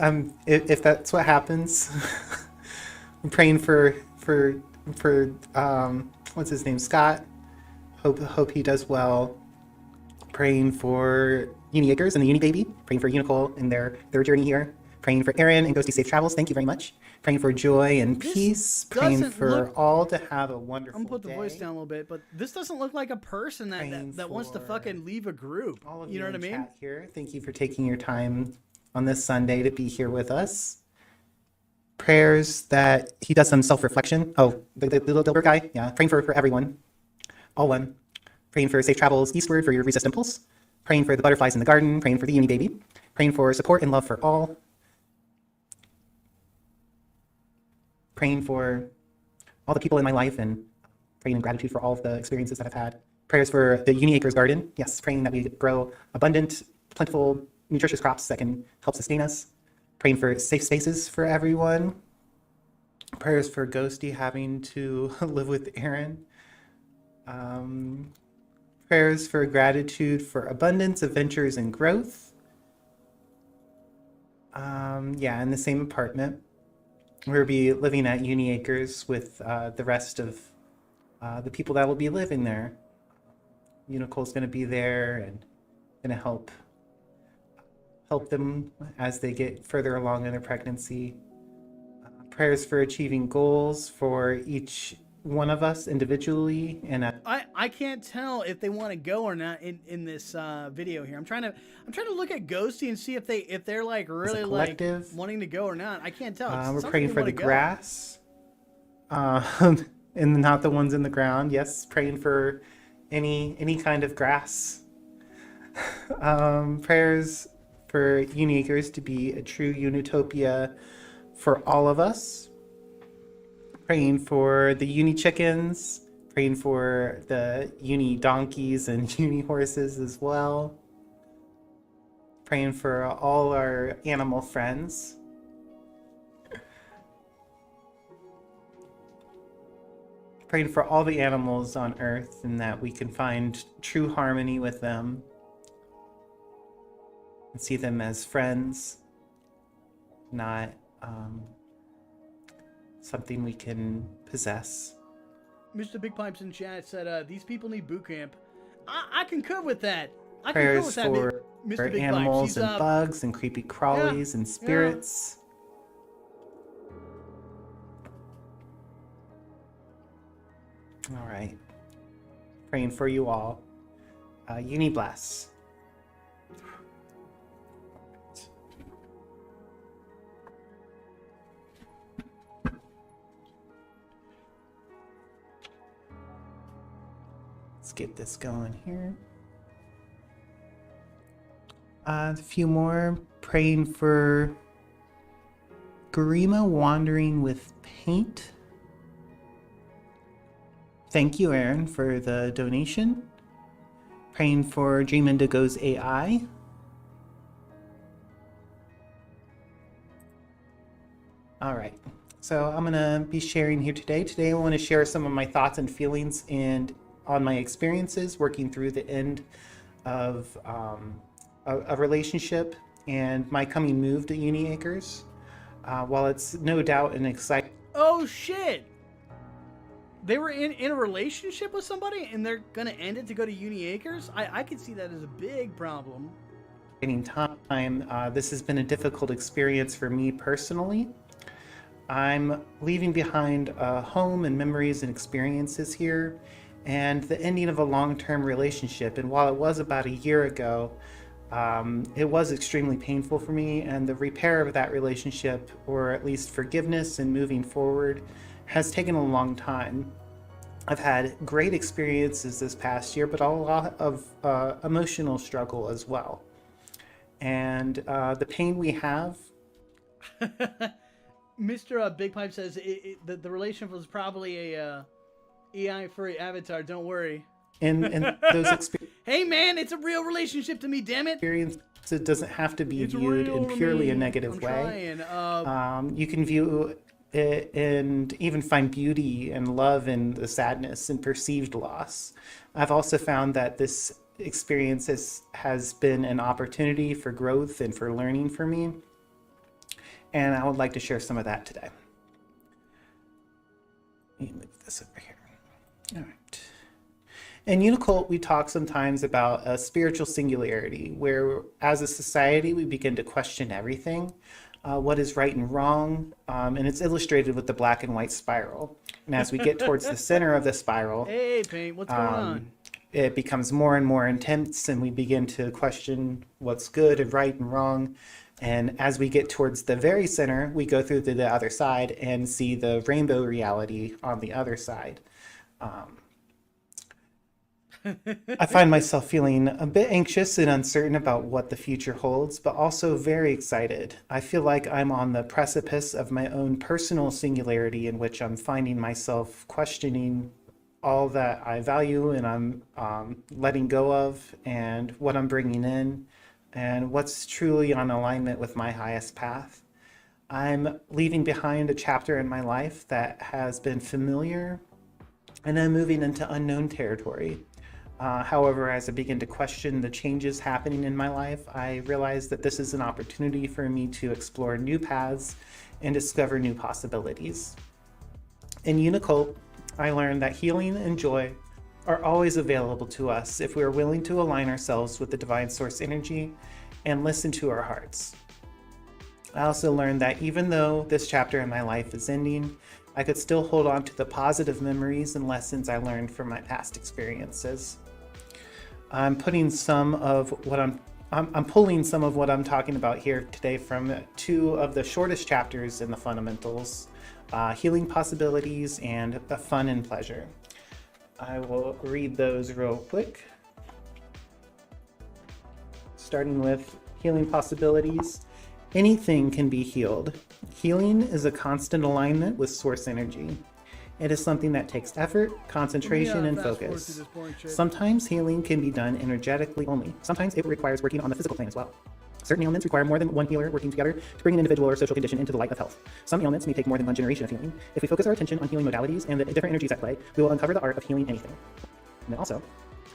if that's what happens. I'm praying for what's his name, Scott. Hope he does well. Praying for Uni Acres and the Uni Baby. Praying for Unicult and their journey here. Praying for Aaron and Ghosty safe travels. Thank you very much. Praying for joy and peace. Praying for all to have a wonderful day. I'm gonna put the voice down a little bit, but this doesn't look like a person that wants to fucking leave a group. All of you know what I mean? Chat here. Thank you for taking your time on this Sunday to be here with us. Prayers that he does some self-reflection. Oh, the little Dilbert guy. Yeah. Praying for everyone. All one. Praying for safe travels eastward for your resist impulse. Praying for the butterflies in the garden. Praying for the Uni Baby. Praying for support and love for all. Praying for all the people in my life and praying in gratitude for all of the experiences that I've had. Prayers for the Uni Acres garden. Yes, praying that we grow abundant, plentiful, nutritious crops that can help sustain us. Praying for safe spaces for everyone. Prayers for Ghosty having to live with Aaron. Prayers for gratitude for abundance, adventures, and growth. Yeah, in the same apartment. We'll be living at Uni Acres with the rest of the people that will be living there. Unicult's going to be there and going to help them as they get further along in their pregnancy. Prayers for achieving goals for each one of us individually. And I can't tell if they want to go or not in this video here. I'm trying to look at Ghosty and see if they're like really like wanting to go or not. I can't tell. We're praying for the grass, and not the ones in the ground. Yes, praying for any kind of grass. Prayers for Uni Acres to be a true Unitopia for all of us. Praying for the Uni chickens, praying for the Uni donkeys and Uni horses as well. Praying for all our animal friends. Praying for all the animals on Earth and that we can find true harmony with them and see them as friends, not something we can possess. Mr. Big Pipes in chat said, these people need boot camp. I concur with that. I Prayers concur with that, for Mr. Big animals Pipes. and bugs and creepy crawlies and spirits. All right. Praying for you all. Uni bless. Let's get this going here. A few more. Praying for Garima wandering with paint. Thank you, Aaron, for the donation. Praying for Dream Indigo's AI. All right. So I'm going to be sharing here today. Today I want to share some of my thoughts and feelings and on my experiences working through the end of a relationship and my coming move to Uni Acres. While it's no doubt an exciting... Oh, shit! They were in a relationship with somebody and they're going to end it to go to Uni Acres? I could see that as a big problem. Time. This has been a difficult experience for me personally. I'm leaving behind a home and memories and experiences here, and the ending of a long-term relationship. And while it was about a year ago, it was extremely painful for me, and the repair of that relationship, or at least forgiveness and moving forward, has taken a long time. I've had great experiences this past year, but a lot of emotional struggle as well. And the pain we have... Mr. Big Pipe says the relationship was probably a AI furry avatar. Don't worry. And those experiences. Hey man, it's a real relationship to me. Damn it! It doesn't have to be viewed in purely a negative way. You can view and even find beauty and love in the sadness and perceived loss. I've also found that this experience has been an opportunity for growth and for learning for me. And I would like to share some of that today. Let me move this over here. All right. In Unicult, we talk sometimes about a spiritual singularity, where as a society, we begin to question everything, what is right and wrong, and it's illustrated with the black and white spiral. And as we get towards the center of the spiral, Hey, Paint, what's going on? it becomes more and more intense, and we begin to question what's good and right and wrong. And as we get towards the very center, we go through to the other side and see the rainbow reality on the other side. I find myself feeling a bit anxious and uncertain about what the future holds, but also very excited. I feel like I'm on the precipice of my own personal singularity, in which I'm finding myself questioning all that I value and I'm letting go of, and what I'm bringing in, and what's truly on alignment with my highest path. I'm leaving behind a chapter in my life that has been familiar, and I'm moving into unknown territory. However, as I begin to question the changes happening in my life, I realize that this is an opportunity for me to explore new paths and discover new possibilities. In Unicult, I learned that healing and joy are always available to us if we are willing to align ourselves with the divine source energy and listen to our hearts. I also learned that even though this chapter in my life is ending, I could still hold on to the positive memories and lessons I learned from my past experiences. I'm putting some of what I'm pulling some of what I'm talking about here today from two of the shortest chapters in the fundamentals, healing possibilities and fun and pleasure. I will read those real quick. Starting with healing possibilities. Anything can be healed. Healing is a constant alignment with source energy. It is something that takes effort, concentration, and focus. Sometimes healing can be done energetically only. Sometimes it requires working on the physical plane as well. Certain ailments require more than one healer working together to bring an individual or social condition into the light of health. Some ailments may take more than one generation of healing. If we focus our attention on healing modalities and the different energies at play, we will uncover the art of healing anything. And then also,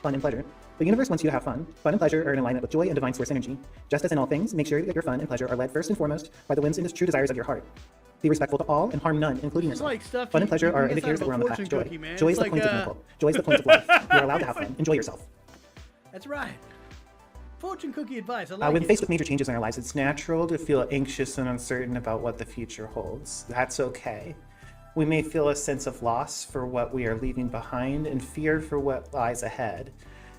fun and pleasure. The universe wants you to have fun. Fun and pleasure are in alignment with joy and divine source energy. Just as in all things, make sure that your fun and pleasure are led first and foremost by the whims and true desires of your heart. Be respectful to all and harm none, including yourself. Like stuff fun and pleasure are indicators that we're on the path to joy. Joy is the point of Unicult. Joy is the point of life. You are allowed to have fun. Enjoy yourself. That's right. Fortune cookie advice. I like when it. faced with major changes in our lives, it's natural to feel anxious and uncertain about what the future holds. That's okay. We may feel a sense of loss for what we are leaving behind and fear for what lies ahead.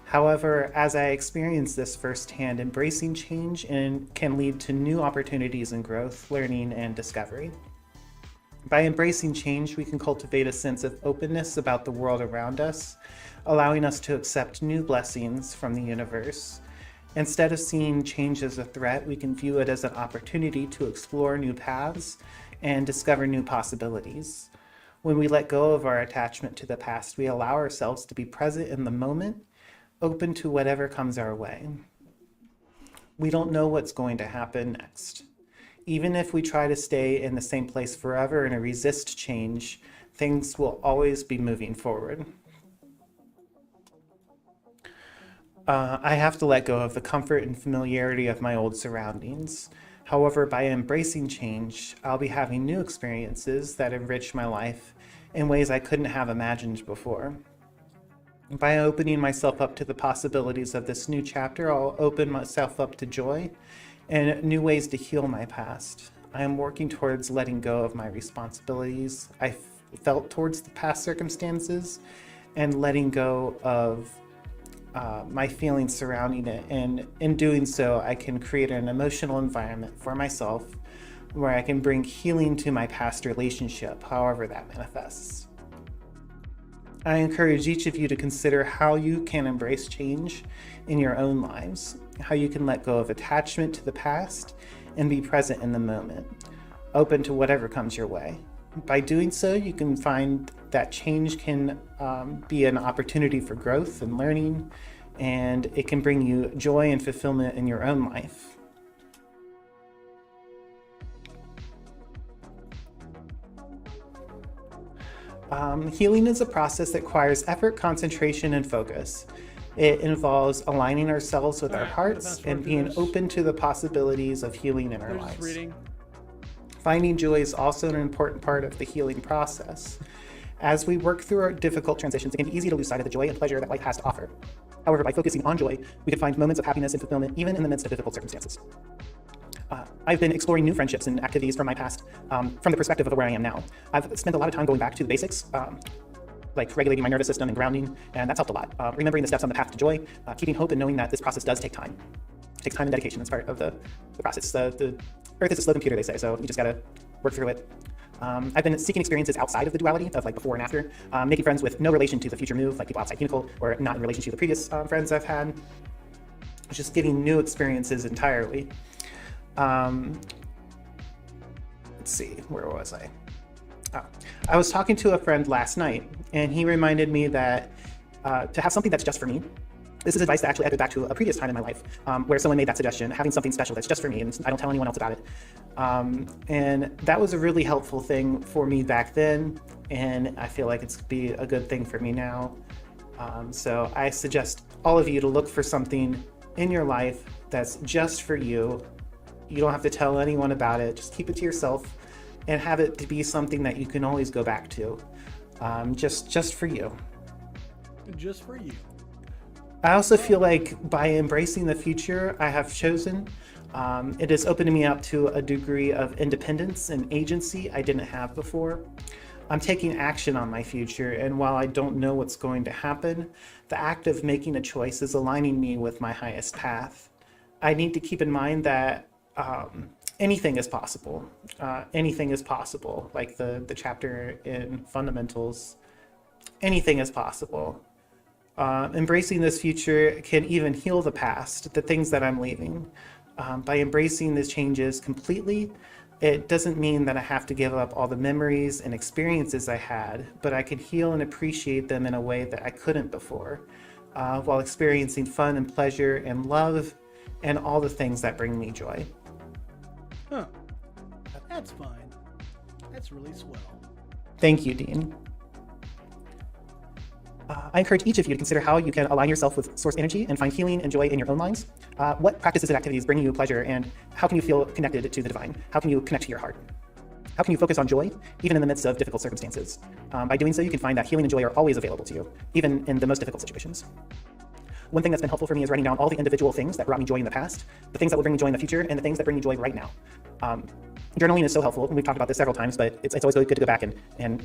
However, as I experience this firsthand, embracing change can lead to new opportunities and growth, learning, and discovery. By embracing change, we can cultivate a sense of openness about the world around us, allowing us to accept new blessings from the universe. Instead of seeing change as a threat, we can view it as an opportunity to explore new paths and discover new possibilities. When we let go of our attachment to the past, we allow ourselves to be present in the moment, open to whatever comes our way. We don't know what's going to happen next. Even if we try to stay in the same place forever and resist change, things will always be moving forward. I have to let go of the comfort and familiarity of my old surroundings. However, by embracing change, I'll be having new experiences that enrich my life in ways I couldn't have imagined before. By opening myself up to the possibilities of this new chapter, I'll open myself up to joy and new ways to heal my past. I am working towards letting go of my responsibilities I felt towards the past circumstances and letting go of my feelings surrounding it. And in doing so, I can create an emotional environment for myself where I can bring healing to my past relationship, however that manifests. I encourage each of you to consider how you can embrace change in your own lives, how you can let go of attachment to the past and be present in the moment, open to whatever comes your way. By doing so, you can find that change can be an opportunity for growth and learning, and it can bring you joy and fulfillment in your own life. Healing is a process that requires effort, concentration, and focus. It involves aligning ourselves with our hearts and being open to the possibilities of healing in our lives. Finding joy is also an important part of the healing process. As we work through our difficult transitions, it can be easy to lose sight of the joy and pleasure that life has to offer. However, by focusing on joy, we can find moments of happiness and fulfillment even in the midst of difficult circumstances. I've been exploring new friendships and activities from my past from the perspective of where I am now. I've spent a lot of time going back to the basics, like regulating my nervous system and grounding, and that's helped a lot. Remembering the steps on the path to joy, keeping hope, and knowing that this process does take time. It takes time and dedication. It's part of the process. The earth is a slow computer, they say, so you just gotta work through it. I've been seeking experiences outside of the duality of like before and after, making friends with no relation to the future move, like people outside Unicult, or not in relation to the previous friends I've had. Just getting new experiences entirely. Let's see, where was I? I was talking to a friend last night, and he reminded me that to have something that's just for me. This is advice that actually echoed back to a previous time in my life where someone made that suggestion, having something special that's just for me, and I don't tell anyone else about it. And that was a really helpful thing for me back then, and I feel like it's be a good thing for me now. So I suggest all of you to look for something in your life that's just for you. You don't have to tell anyone about it. Just keep it to yourself and have it to be something that you can always go back to. Just for you. Just for you. I also feel like by embracing the future I have chosen, it has opened me up to a degree of independence and agency I didn't have before. I'm taking action on my future, and while I don't know what's going to happen, the act of making a choice is aligning me with my highest path. I need to keep in mind that anything is possible. Anything is possible, like the chapter in Fundamentals. Anything is possible. Embracing this future can even heal the past, the things that I'm leaving. By embracing these changes completely, it doesn't mean that I have to give up all the memories and experiences I had, but I can heal and appreciate them in a way that I couldn't before, while experiencing fun and pleasure and love and all the things that bring me joy. Huh. That's fine. That's really swell. Thank you, Dean. I encourage each of you to consider how you can align yourself with source energy and find healing and joy in your own lives. What practices and activities bring you pleasure, and how can you feel connected to the divine? How can you connect to your heart? How can you focus on joy, even in the midst of difficult circumstances? By doing so, you can find that healing and joy are always available to you, even in the most difficult situations. One thing that's been helpful for me is writing down all the individual things that brought me joy in the past, the things that will bring me joy in the future, and the things that bring me joy right now. Journaling is so helpful, and we've talked about this several times, but it's always really good to go back and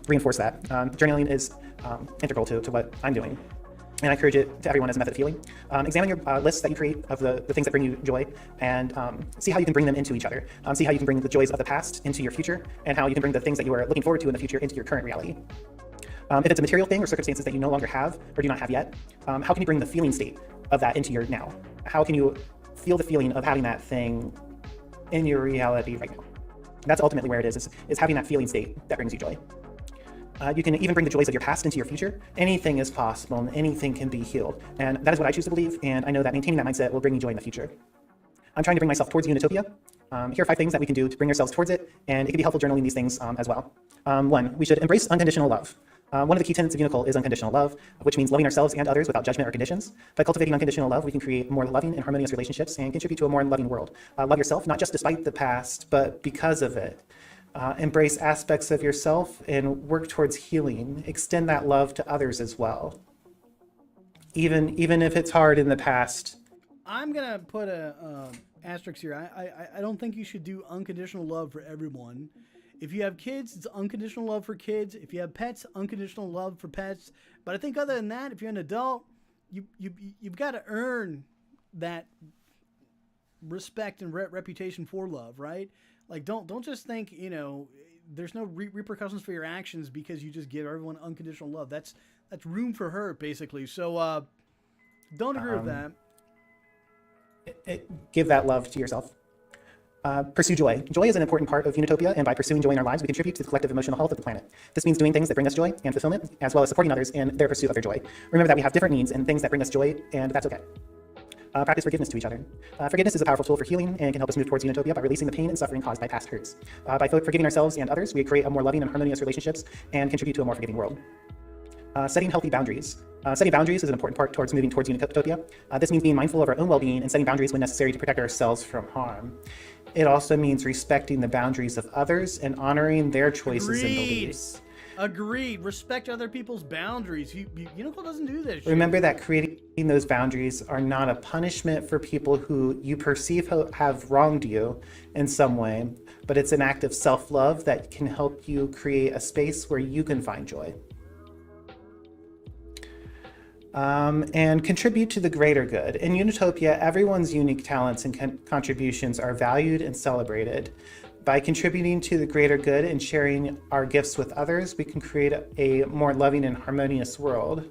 reinforce that. Journaling is integral to what I'm doing, and I encourage it to everyone as a method of healing. Examine your lists that you create of the things that bring you joy, and see how you can bring them into each other. See how you can bring the joys of the past into your future, and how you can bring the things that you are looking forward to in the future into your current reality. If it's a material thing or circumstances that you no longer have or do not have yet, how can you bring the feeling state of that into your now? How can you feel the feeling of having that thing in your reality right now? That's ultimately where it is having that feeling state that brings you joy. You can even bring the joys of your past into your future. Anything is possible and anything can be healed. And that is what I choose to believe, and I know that maintaining that mindset will bring me joy in the future. I'm trying to bring myself towards Unitopia. Here are 5 things that we can do to bring ourselves towards it, and it can be helpful journaling these things as well. 1, we should embrace unconditional love. One of the key tenets of Unicult is unconditional love, which means loving ourselves and others without judgment or conditions. By cultivating unconditional love, we can create more loving and harmonious relationships and contribute to a more loving world. Love yourself, not just despite the past, but because of it. Embrace aspects of yourself and work towards healing. Extend that love to others as well. Even if it's hard in the past. I'm gonna put a asterisk here. I don't think you should do unconditional love for everyone. If you have kids, it's unconditional love for kids. If you have pets, unconditional love for pets. But I think other than that, if you're an adult, you've got to earn that respect and reputation for love, right? Like don't just think there's no repercussions for your actions because you just give everyone unconditional love. That's room for hurt, basically. So don't agree with that. Give that love to yourself. Pursue joy. Joy is an important part of Unitopia, and by pursuing joy in our lives, we contribute to the collective emotional health of the planet. This means doing things that bring us joy and fulfillment, as well as supporting others in their pursuit of their joy. Remember that we have different needs and things that bring us joy, and that's okay. Practice forgiveness to each other. Forgiveness is a powerful tool for healing and can help us move towards Unitopia by releasing the pain and suffering caused by past hurts. By forgiving ourselves and others, we create a more loving and harmonious relationships and contribute to a more forgiving world. Setting healthy boundaries. Setting boundaries is an important part towards moving towards Unicult. This means being mindful of our own well-being and setting boundaries when necessary to protect ourselves from harm. It also means respecting the boundaries of others and honoring their choices and beliefs. Agreed. Respect other people's boundaries. Unicult doesn't do this shit. Remember that creating those boundaries are not a punishment for people who you perceive have wronged you in some way, but it's an act of self-love that can help you create a space where you can find joy. And contribute to the greater good. In Unitopia, everyone's unique talents and contributions are valued and celebrated. By contributing to the greater good and sharing our gifts with others, we can create a more loving and harmonious world.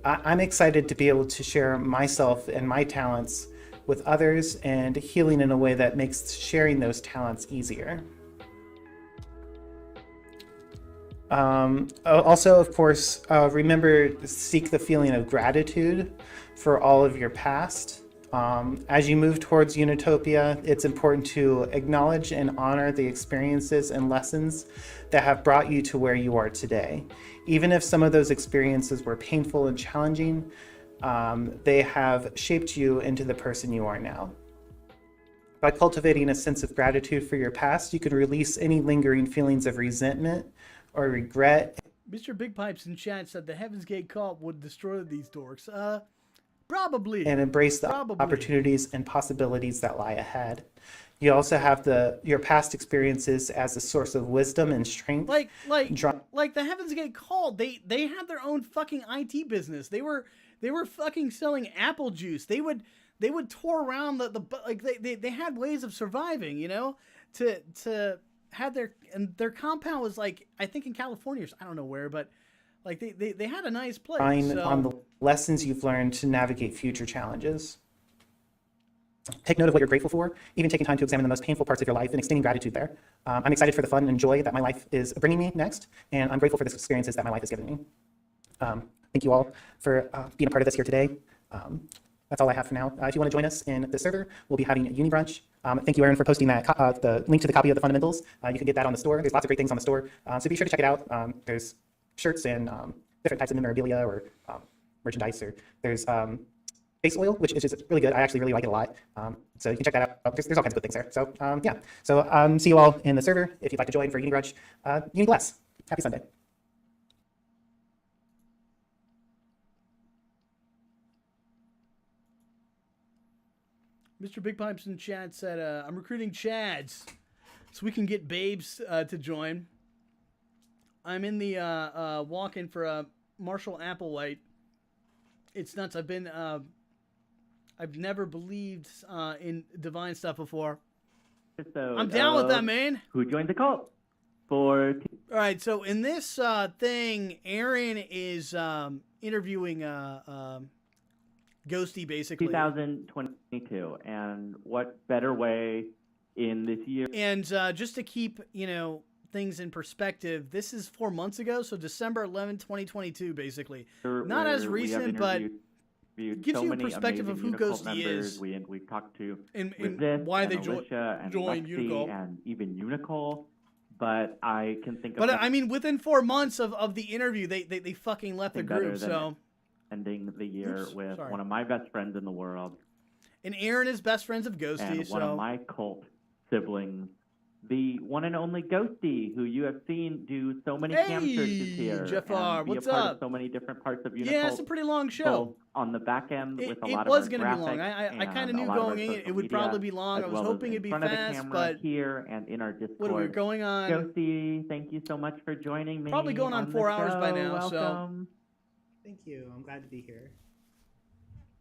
I'm excited to be able to share myself and my talents with others and healing in a way that makes sharing those talents easier. Also, of course, remember to seek the feeling of gratitude for all of your past. As you move towards Unitopia, it's important to acknowledge and honor the experiences and lessons that have brought you to where you are today. Even if some of those experiences were painful and challenging, they have shaped you into the person you are now. By cultivating a sense of gratitude for your past, you can release any lingering feelings of resentment or regret. Mr. Big Pipes in chat said the Heaven's Gate cult would destroy these dorks. Probably. And embrace the opportunities and possibilities that lie ahead. You also have your past experiences as a source of wisdom and strength. Like the Heaven's Gate cult, they had their own fucking IT business. They were fucking selling apple juice. They would tour around they had ways of surviving, you know, to have their compound was like, I think in California, or I don't know where, but like they had a nice place. On the lessons you've learned to navigate future challenges. Take note of what you're grateful for, even taking time to examine the most painful parts of your life and extending gratitude there. I'm excited for the fun and joy that my life is bringing me next, and I'm grateful for the experiences that my life has given me. Thank you all for being a part of this here today. That's all I have for now. If you want to join us in the server, we'll be having a uni brunch. Thank you, Aaron, for posting that the link to the copy of the fundamentals. You can get that on the store. There's lots of great things on the store, so be sure to check it out. There's shirts and different types of memorabilia or merchandise. Or there's face oil, which is just really good. I actually really like it a lot. So you can check that out. There's all kinds of good things there. So yeah. So see you all in the server. If you'd like to join for uni brunch, uni bless. Happy Sunday. Mr. Big Pipes in chat said, I'm recruiting Chads so we can get babes to join. I'm in the walk-in for Marshall Applewhite. It's nuts. I've never believed in divine stuff before. I'm down with that, man. Who joined the cult? All right, so in this thing, Aaron is interviewing Ghosty, basically. 2022, and what better way in this year? And just to keep, things in perspective, this is 4 months ago, so December 11, 2022, basically. Not as recent, but it gives you a perspective of who Ghosty is. We talked to and why they joined Unicult. And even Unicult. But I can think of... But I mean, within 4 months of the interview, they fucking left the group, so... Ending the year with one of my best friends in the world. And Aaron is best friends of Ghosty, and one of my cult siblings, the one and only Ghosty, who you have seen do so many cam searches here. Jeffar, and what's be a part up? Of so many different parts of Unicult. Yeah, it's a pretty long show. On the back end with a lot of our It was going to be long. I kind of knew going in it would probably be long. I was hoping it'd be fast, but... here and in our Discord. What are we going on? Ghosty, thank you so much for joining me. Probably going on 4 hours by now, Welcome. So... Thank you. I'm glad to be here.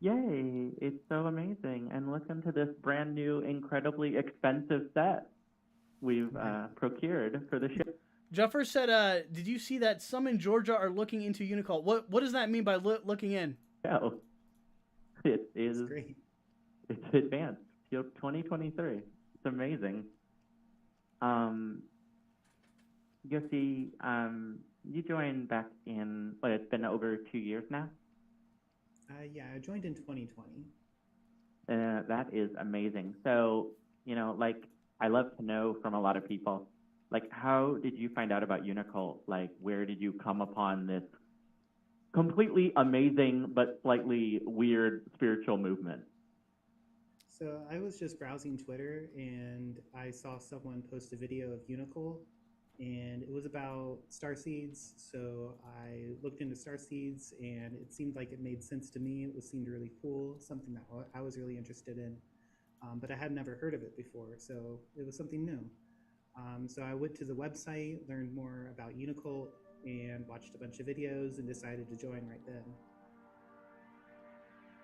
Yay, it's so amazing. And listen to this brand new, incredibly expensive set we've procured for the show. Jeffers said, did you see that some in Georgia are looking into Unicult? What does that mean by looking in? Oh, it is great. It's advanced. 2023. It's amazing. Ghosty, you joined back in, it's been over 2 years now? Yeah, I joined in 2020. That is amazing. So, like, I love to know from a lot of people, like, how did you find out about Unicult? Like, where did you come upon this completely amazing but slightly weird spiritual movement? So I was just browsing Twitter and I saw someone post a video of Unicult and it was about star seeds. So I looked into star seeds and it seemed like it made sense to me. Seemed really cool, something that I was really interested in. But I had never heard of it before, so it was something new. So I went to the website, learned more about Unicult, and watched a bunch of videos and decided to join right then.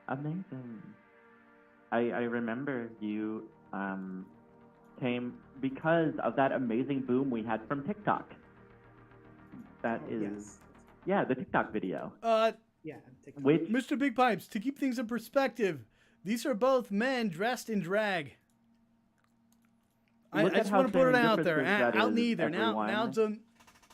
Amazing. I remember you came because of that amazing boom we had from TikTok. That is, Yes. yeah, the TikTok video. Yeah, TikTok. Which, Mr. Big Pipes, to keep things in perspective, these are both men dressed in drag. I look at just how want to put it out serendipitous there, that out in the is, ether. Now everyone.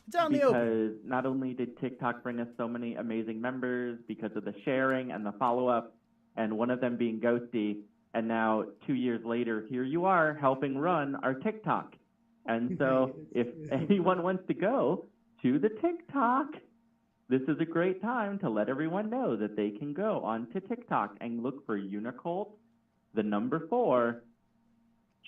it's out in the open. Because not only did TikTok bring us so many amazing members because of the sharing and the follow-up, and one of them being Ghosty, and now 2 years later, here you are helping run our TikTok. And so if anyone wants to go to the TikTok, this is a great time to let everyone know that they can go onto TikTok and look for Unicult, the number 4,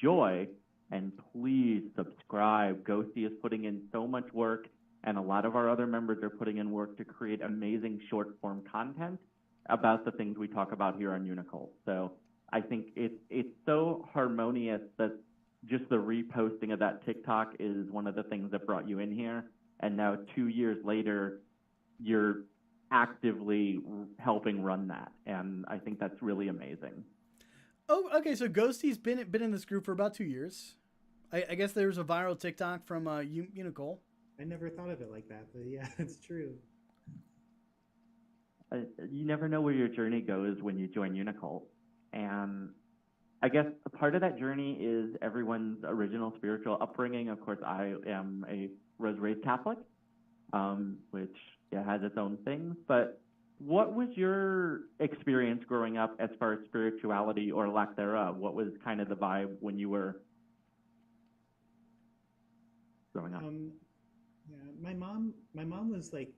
Joy, and please subscribe. Ghosty is putting in so much work, and a lot of our other members are putting in work to create amazing short-form content about the things we talk about here on Unicult. So I think it's so harmonious that just the reposting of that TikTok is one of the things that brought you in here. And now 2 years later, you're actively helping run that. And I think that's really amazing. Oh, okay. So Ghosty's been in this group for about 2 years. I guess there was a viral TikTok from Unicult. I never thought of it like that, but yeah, it's true. You never know where your journey goes when you join Unicult. And I guess a part of that journey is everyone's original spiritual upbringing. Of course, I was raised Catholic, which has its own things. But what was your experience growing up as far as spirituality or lack thereof? What was kind of the vibe when you were growing up? Yeah, my mom was like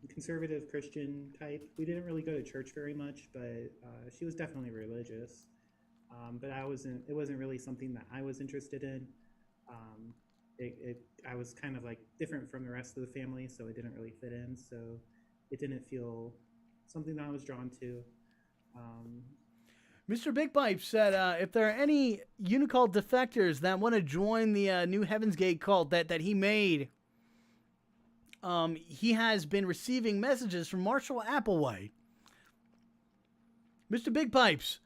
conservative Christian type. We didn't really go to church very much, but she was definitely religious. But I wasn't. It wasn't really something that I was interested in. I was kind of like different from the rest of the family, so it didn't really fit in. So it didn't feel something that I was drawn to. Mr. Big Pipe said, if there are any Unicult defectors that want to join the new Heaven's Gate cult that he made, he has been receiving messages from Marshall Applewhite. Mr. Big Pipes,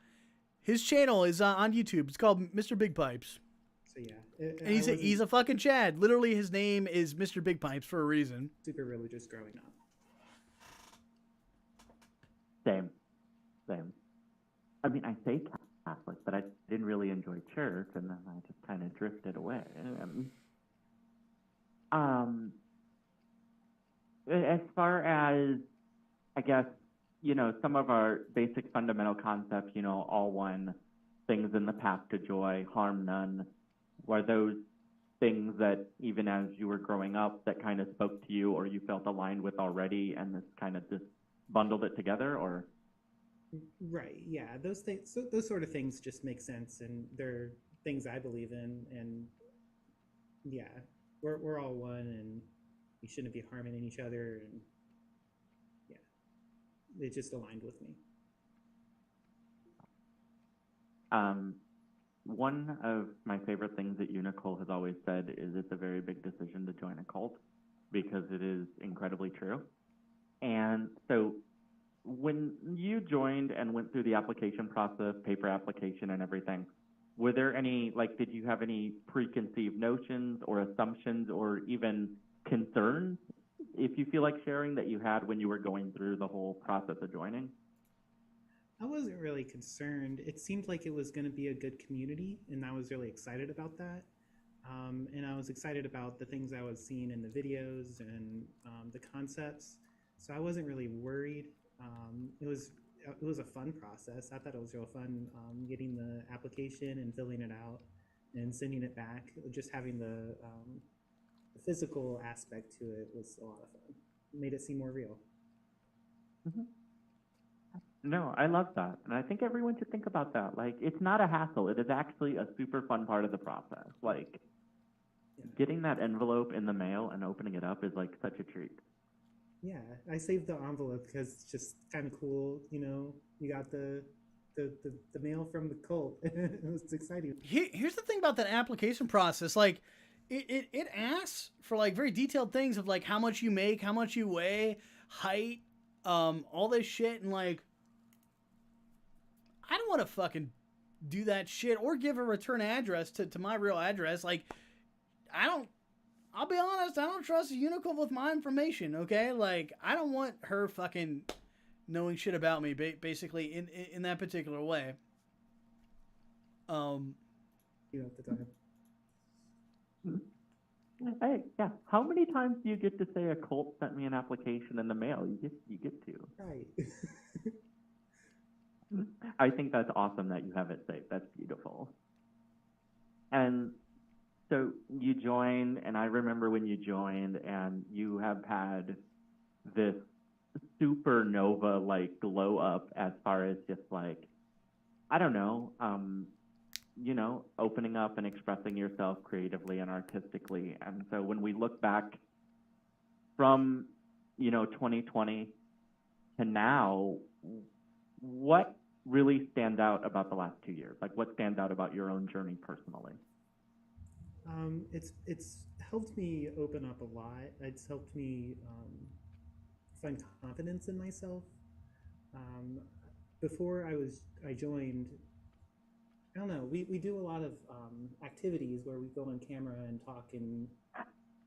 his channel is on YouTube. It's called Mr. Big Pipes. So yeah, And he's a fucking Chad. Literally, his name is Mr. Big Pipes for a reason. super religious growing up. Same. I mean, I say Catholic, but I didn't really enjoy church, and then I just kind of drifted away. As far as, I guess, some of our basic fundamental concepts, all one, things in the path to joy, harm none, were those things that even as you were growing up that kind of spoke to you or you felt aligned with already and this kind of just bundled it together, or? Right. Yeah. Those things. So those sort of things just make sense, and they're things I believe in. And yeah, we're all one, and we shouldn't be harming each other. And yeah, it just aligned with me. One of my favorite things that Unicult has always said is it's a very big decision to join a cult because it is incredibly true. And so when you joined and went through the application process, paper application and everything, were there any, did you have any preconceived notions or assumptions or even concerns, if you feel like sharing, that you had when you were going through the whole process of joining? I wasn't really concerned. It seemed like it was going to be a good community, and I was really excited about that. And I was excited about the things I was seeing in the videos and the concepts. So I wasn't really worried. it was a fun process. I thought it was real fun getting the application and filling it out and sending it back. Just having the physical aspect to it was a lot of fun. It made it seem more real. Mhm. No, I love that. And I think everyone should think about that. Like, it's not a hassle. It is actually a super fun part of the process. Like, Yeah. getting that envelope in the mail and opening it up is like such a treat. Yeah, I saved the envelope because it's just kind of cool. You know, you got the mail from the cult. It was exciting. Here's the thing about that application process. Like, it asks for like very detailed things of like how much you make, how much you weigh, height, all this shit, and like, I don't want to fucking do that shit or give a return address to my real address. Like, I'll be honest, I don't trust Unicult with my information, okay? Like, I don't want her fucking knowing shit about me, basically, in that particular way. You know, at the time. Hey, yeah. How many times do you get to say a cult sent me an application in the mail? You get to. Right. I think that's awesome that you have it saved. That's beautiful. And so you joined, and I remember when you joined, and you have had this supernova like glow up as far as just like, I don't know, you know, opening up and expressing yourself creatively and artistically. And so when we look back from, you know, 2020 to now, what really stands out about the last 2 years? Like, what stands out about your own journey personally? It's helped me open up a lot. It's helped me find confidence in myself. Before I joined, I don't know. We do a lot of activities where we go on camera and talk and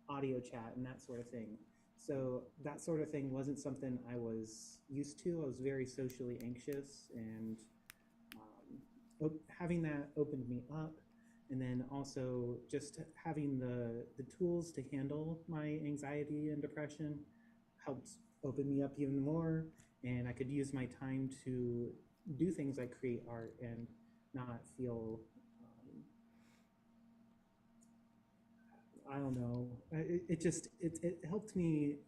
audio chat and that sort of thing. So that sort of thing wasn't something I was used to. I was very socially anxious, and having that opened me up. And then also just having the tools to handle my anxiety and depression helped open me up even more. And I could use my time to do things like create art and not feel, I don't know. It helped me.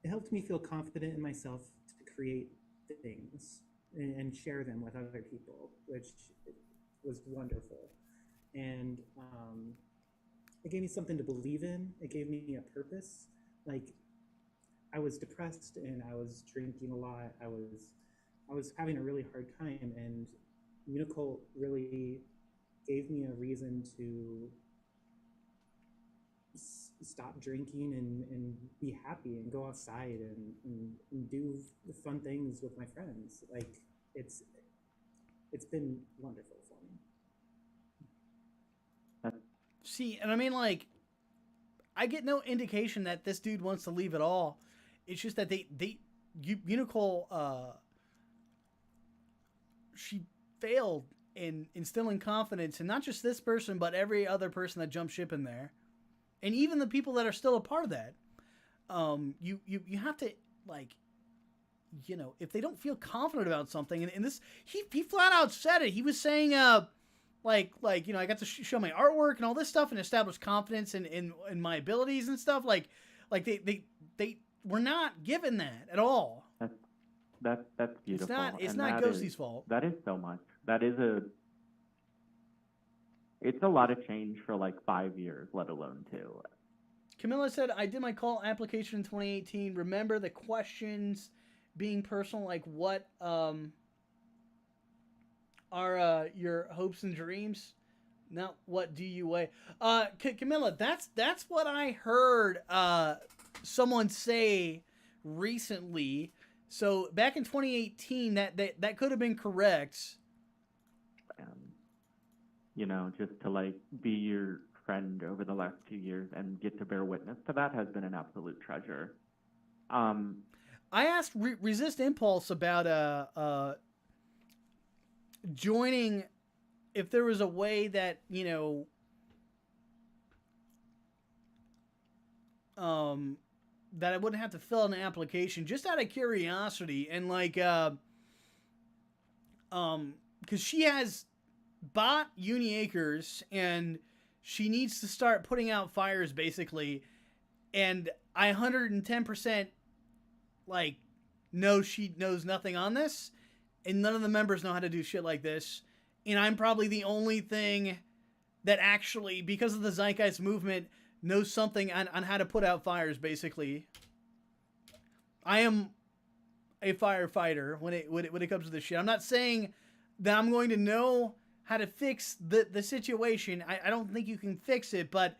It helped me feel confident in myself to create things and share them with other people, which was wonderful. And it gave me something to believe in. It gave me a purpose. Like, I was depressed and I was drinking a lot. I was having a really hard time, and Unicult really gave me a reason to stop drinking and be happy and go outside and do fun things with my friends. Like, it's been wonderful for me. See, and I mean, like, I get no indication that this dude wants to leave at all. It's just that Unicult, she failed in instilling confidence in not just this person, but every other person that jumped ship in there, and even the people that are still a part of that. You have to, like, you know, if they don't feel confident about something, and this, he flat out said it. He was saying, like you know, I got to show my artwork and all this stuff and establish confidence in my abilities and stuff. Like they were not given that at all. That's beautiful. It's not Ghosty's fault. That is so much. It's a lot of change for like 5 years, let alone 2. Camilla said, I did my call application in 2018. Remember the questions being personal, like what are your hopes and dreams? Not what do you weigh? Camilla, that's what I heard someone say recently. So back in 2018, that could have been correct. You know, just to like be your friend over the last 2 years and get to bear witness to that has been an absolute treasure. I asked Resist Impulse about joining, if there was a way that, you know, that I wouldn't have to fill out an application, just out of curiosity. And like because she has bought Uni Acres and she needs to start putting out fires basically, and I 110% like know she knows nothing on this, and none of the members know how to do shit like this, and I'm probably the only thing that actually, because of the Zeitgeist movement, knows something on how to put out fires basically. I am a firefighter when it comes to this shit. I'm not saying that I'm going to know how to fix the situation. I don't think you can fix it, but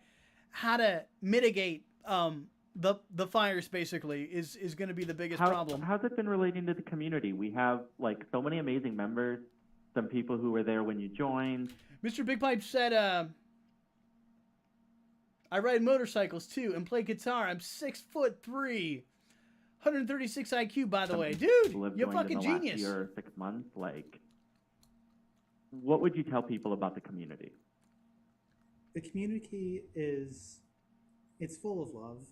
how to mitigate the fires basically is going to be the biggest problem. How's it been relating to the community? We have like so many amazing members, some people who were there when you joined. Mr. Big Pipe said, I ride motorcycles too and play guitar. I'm 6'3", 136 IQ, by the way. Dude, you're fucking genius. Last year or 6 months, like, what would you tell people about the community? The community it's full of love.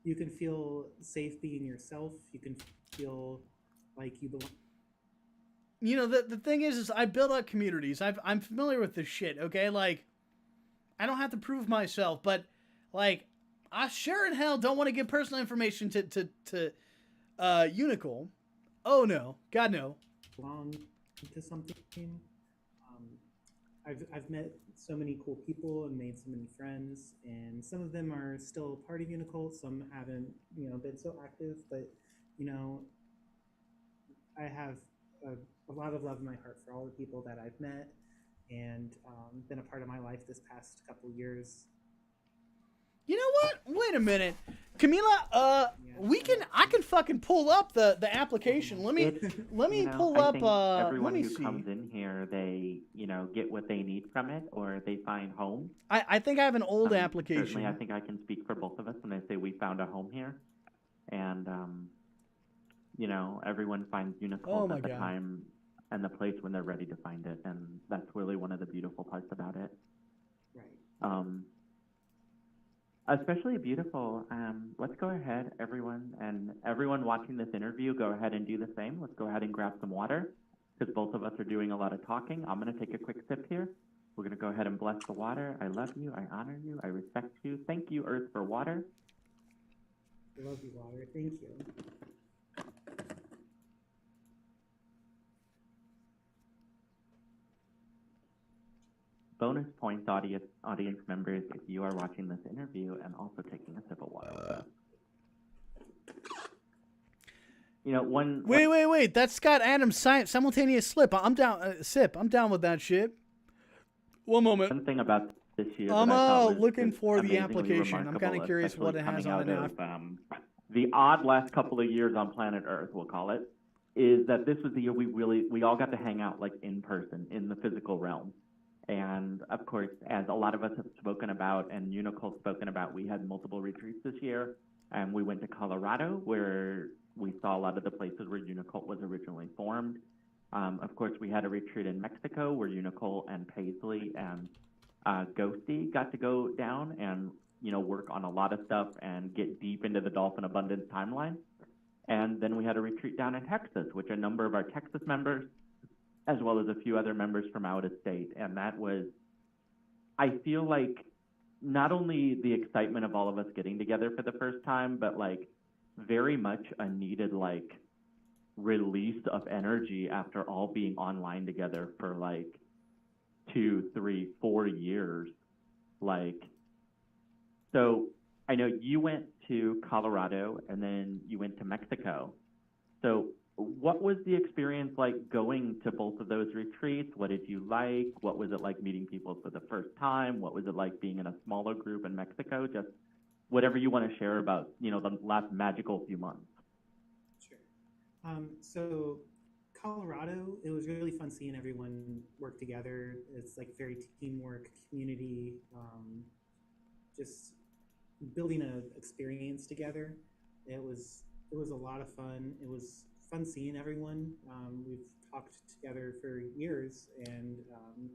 You can feel safe being yourself. You can feel like you belong. You know, the thing is I build up communities. I'm familiar with this shit, okay? Like, I don't have to prove myself, but, like, I sure in hell don't want to give personal information to Unicult. Oh, no. God, no. Belong to something. I've met so many cool people and made so many friends, and some of them are still part of Unicult, some haven't, been so active, but, I have a lot of love in my heart for all the people that I've met and been a part of my life this past couple years. You know what? Wait a minute, Camila. I can fucking pull up the application. Let me pull up. Everyone let me who see. comes in here, they get what they need from it, or they find home. I think I have an old application. Certainly, I think I can speak for both of us when I say we found a home here, and everyone finds Unicult at the time and the place when they're ready to find it, and that's really one of the beautiful parts about it. Right. Especially beautiful. Let's go ahead, everyone watching this interview, go ahead and do the same. Let's go ahead and grab some water, because both of us are doing a lot of talking. I'm going to take a quick sip here. We're going to go ahead and bless the water. I love you. I honor you. I respect you. Thank you, Earth, for water. I love you, water. Thank you. Bonus points, audience members, if you are watching this interview and also taking a sip of water. Wait. That's Scott Adams' simultaneous slip. I'm down. Sip. I'm down with that shit. One moment. One thing about this year I'm that I thought was looking just for the amazingly application. I'm kind of curious what it has on it now. The odd last couple of years on planet Earth, we'll call it, is that this was the year we all got to hang out like in person in the physical realm. And of course, as a lot of us have spoken about and Unicult spoken about, we had multiple retreats this year. And we went to Colorado, where we saw a lot of the places where Unicult was originally formed. Of course, we had a retreat in Mexico where Unicult and Paisley and Ghosty got to go down and work on a lot of stuff and get deep into the Dolphin Abundance timeline. And then we had a retreat down in Texas, which a number of our Texas members, as well as a few other members from out of state. And that was, I feel like, not only the excitement of all of us getting together for the first time, but like very much a needed like release of energy after all being online together for like 2, 3, 4 years. Like, so I know you went to Colorado and then you went to Mexico. So what was the experience like going to both of those retreats? What did you like? What was it like meeting people for the first time? What was it like being in a smaller group in Mexico? Just whatever you want to share about, the last magical few months. Sure. So Colorado, it was really fun seeing everyone work together. It's like very teamwork, community, just building an experience together. It was a lot of fun. It was fun seeing everyone. We've talked together for years and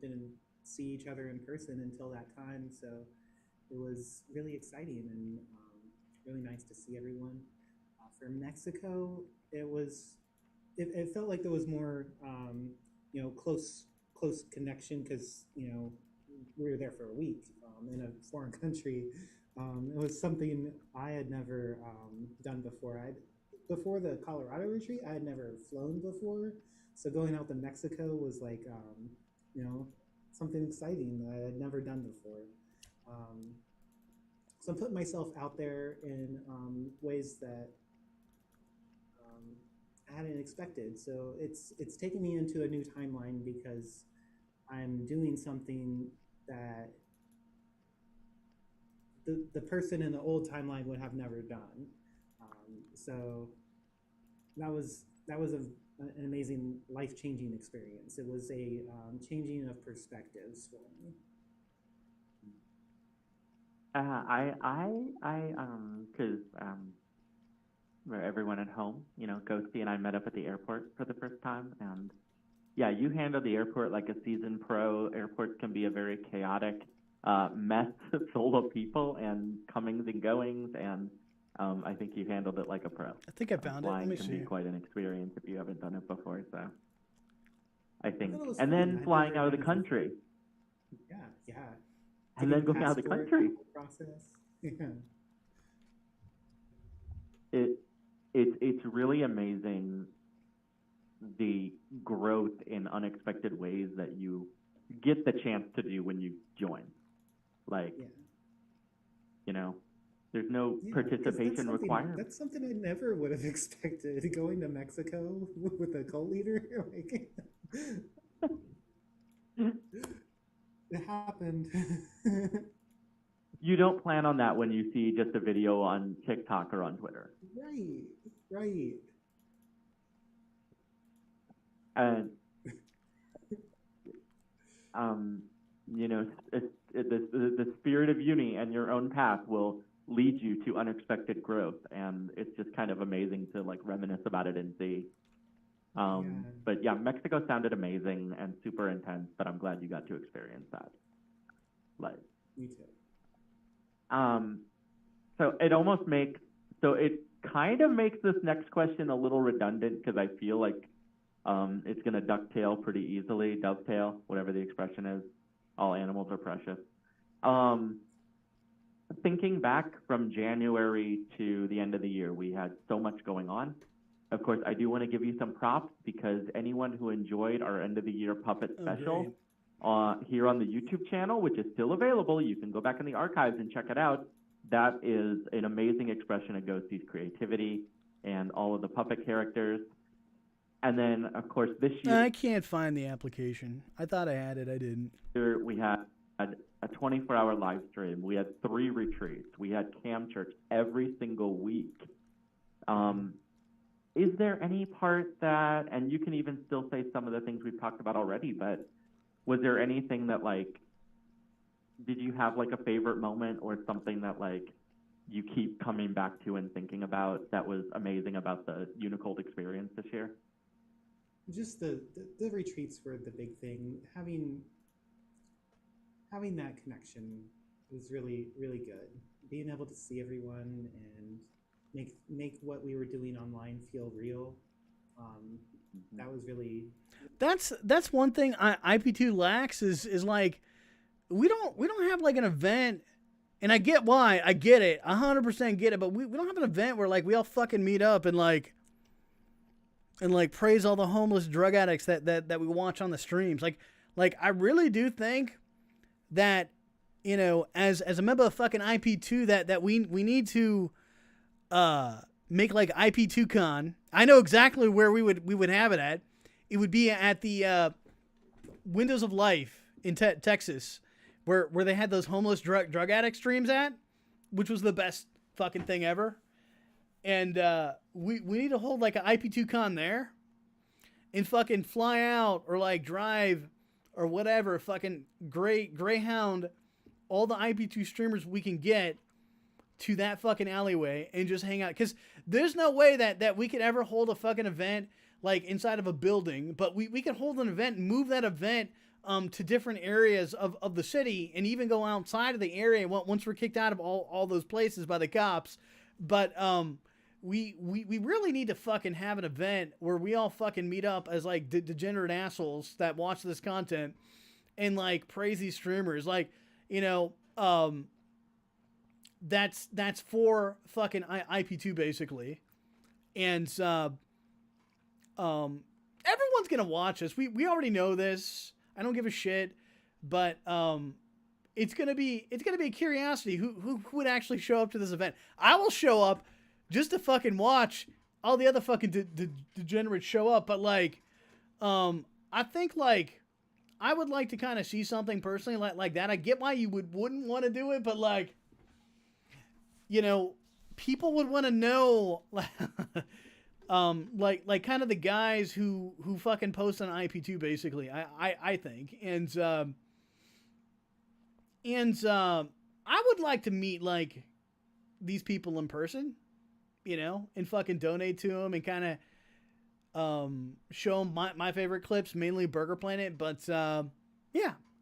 didn't see each other in person until that time. So it was really exciting and really nice to see everyone. For Mexico, it was it felt like there was more, close connection because we were there for a week in a foreign country. It was something I had never done before. Before the Colorado retreat, I had never flown before, so going out to Mexico was like you know something exciting that I had never done before. Um, so I'm putting myself out there in ways that I hadn't expected. So it's taking me into a new timeline because I'm doing something that the person in the old timeline would have never done. So that was an amazing life changing experience. It was a changing of perspectives for me. Because everyone at home, Ghosty and I met up at the airport for the first time, and yeah, you handle the airport like a seasoned pro. Airports can be a very chaotic mess full of people and comings and goings, and I think you handled it like a pro. I think I found it. Let Flying me can see. be quite an experience if you haven't done it before, so I think. thought it was And fun. then I'd flying never out of the done it before. country. Yeah. And then Getting going out of the passport, country. whole process. Yeah. It's really amazing the growth in unexpected ways that you get the chance to do when you join. Like, Yeah. There's no Yeah, 'cause participation required. That's something I never would have expected. Going to Mexico with a cult leader, like it happened. You don't plan on that when you see just a video on TikTok or on Twitter. Right. And the spirit of uni and your own path will lead you to unexpected growth, and it's just kind of amazing to like reminisce about it and see. But yeah, Mexico sounded amazing and super intense, but I'm glad you got to experience that. Like, Me too. So it kind of makes this next question a little redundant because I feel like it's going to dovetail, whatever the expression is. All animals are precious. Thinking back from January to the end of the year, we had so much going on. Of course, I do want to give you some props because anyone who enjoyed our end of the year puppet special here on the YouTube channel, which is still available, you can go back in the archives and check it out. That is an amazing expression of Ghosty's creativity and all of the puppet characters. And then, of course, this year... I can't find the application. I thought I had it. I didn't. We had a 24-hour live stream. We had 3 retreats. We had Cam Church every single week. Is there any part that, and you can even still say some of the things we've talked about already, but was there anything that, like, did you have, like, a favorite moment or something that, like, you keep coming back to and thinking about that was amazing about the Unicult experience this year? Just the retreats were the big thing. Having that connection was really, really good. Being able to see everyone and make what we were doing online feel real. That was really... That's one thing IP2 lacks is like we don't have like an event, and I get why. I get it. 100% get it, but we don't have an event where like we all fucking meet up and like praise all the homeless drug addicts that we watch on the streams. Like I really do think that, as a member of fucking IP2 that we need to make like IP2 Con. I know exactly where we would have it at. It would be at the Windows of Life in Texas, where they had those homeless drug addict streams at, which was the best fucking thing ever. And we need to hold like an IP2 Con there, and fucking fly out or like drive or whatever, fucking Greyhound all the IP2 streamers we can get to that fucking alleyway and just hang out. Because there's no way that we could ever hold a fucking event like inside of a building, but we can hold an event and move that event to different areas of the city and even go outside of the area once we're kicked out of all those places by the cops. But we really need to fucking have an event where we all fucking meet up as like degenerate assholes that watch this content and like praise these streamers. Like, you know, that's for fucking IP2 basically. And everyone's gonna watch us. We already know this. I don't give a shit. But it's gonna be a curiosity who would actually show up to this event. I will show up just to fucking watch all the other fucking degenerates show up. But like, I think like I would like to kind of see something personally like that. I get why you wouldn't want to do it, but like, you know, people would want to know like kind of the guys who fucking post on IP2 basically. I think and I would like to meet like these people in person, you know, and fucking donate to them and kind of show them my favorite clips, mainly Burger Planet. But yeah,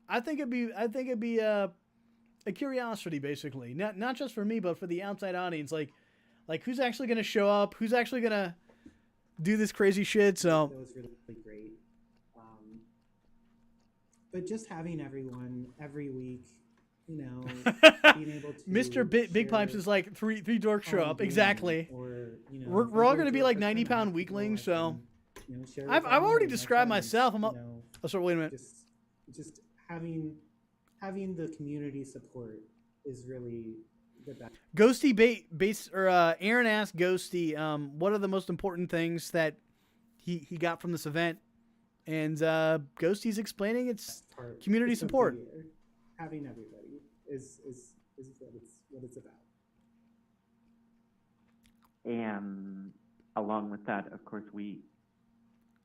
I think it'd be a curiosity basically, not just for me, but for the outside audience. Like who's actually gonna show up? Who's actually gonna do this crazy shit? So that was really great. But just having everyone every week, you know, being able to Mr. Big Pipes is like three dorks show up exactly. Or, you know, we're all gonna be like 90-pound weaklings. So you know, share I've already described myself. I'm you up. know, Oh, sorry, wait a minute. just having the community support is really the best. Ghosty Aaron asked Ghosty, what are the most important things that he got from this event? And Ghosty's explaining it's community support. Having everybody is what it's about. And along with that, of course, we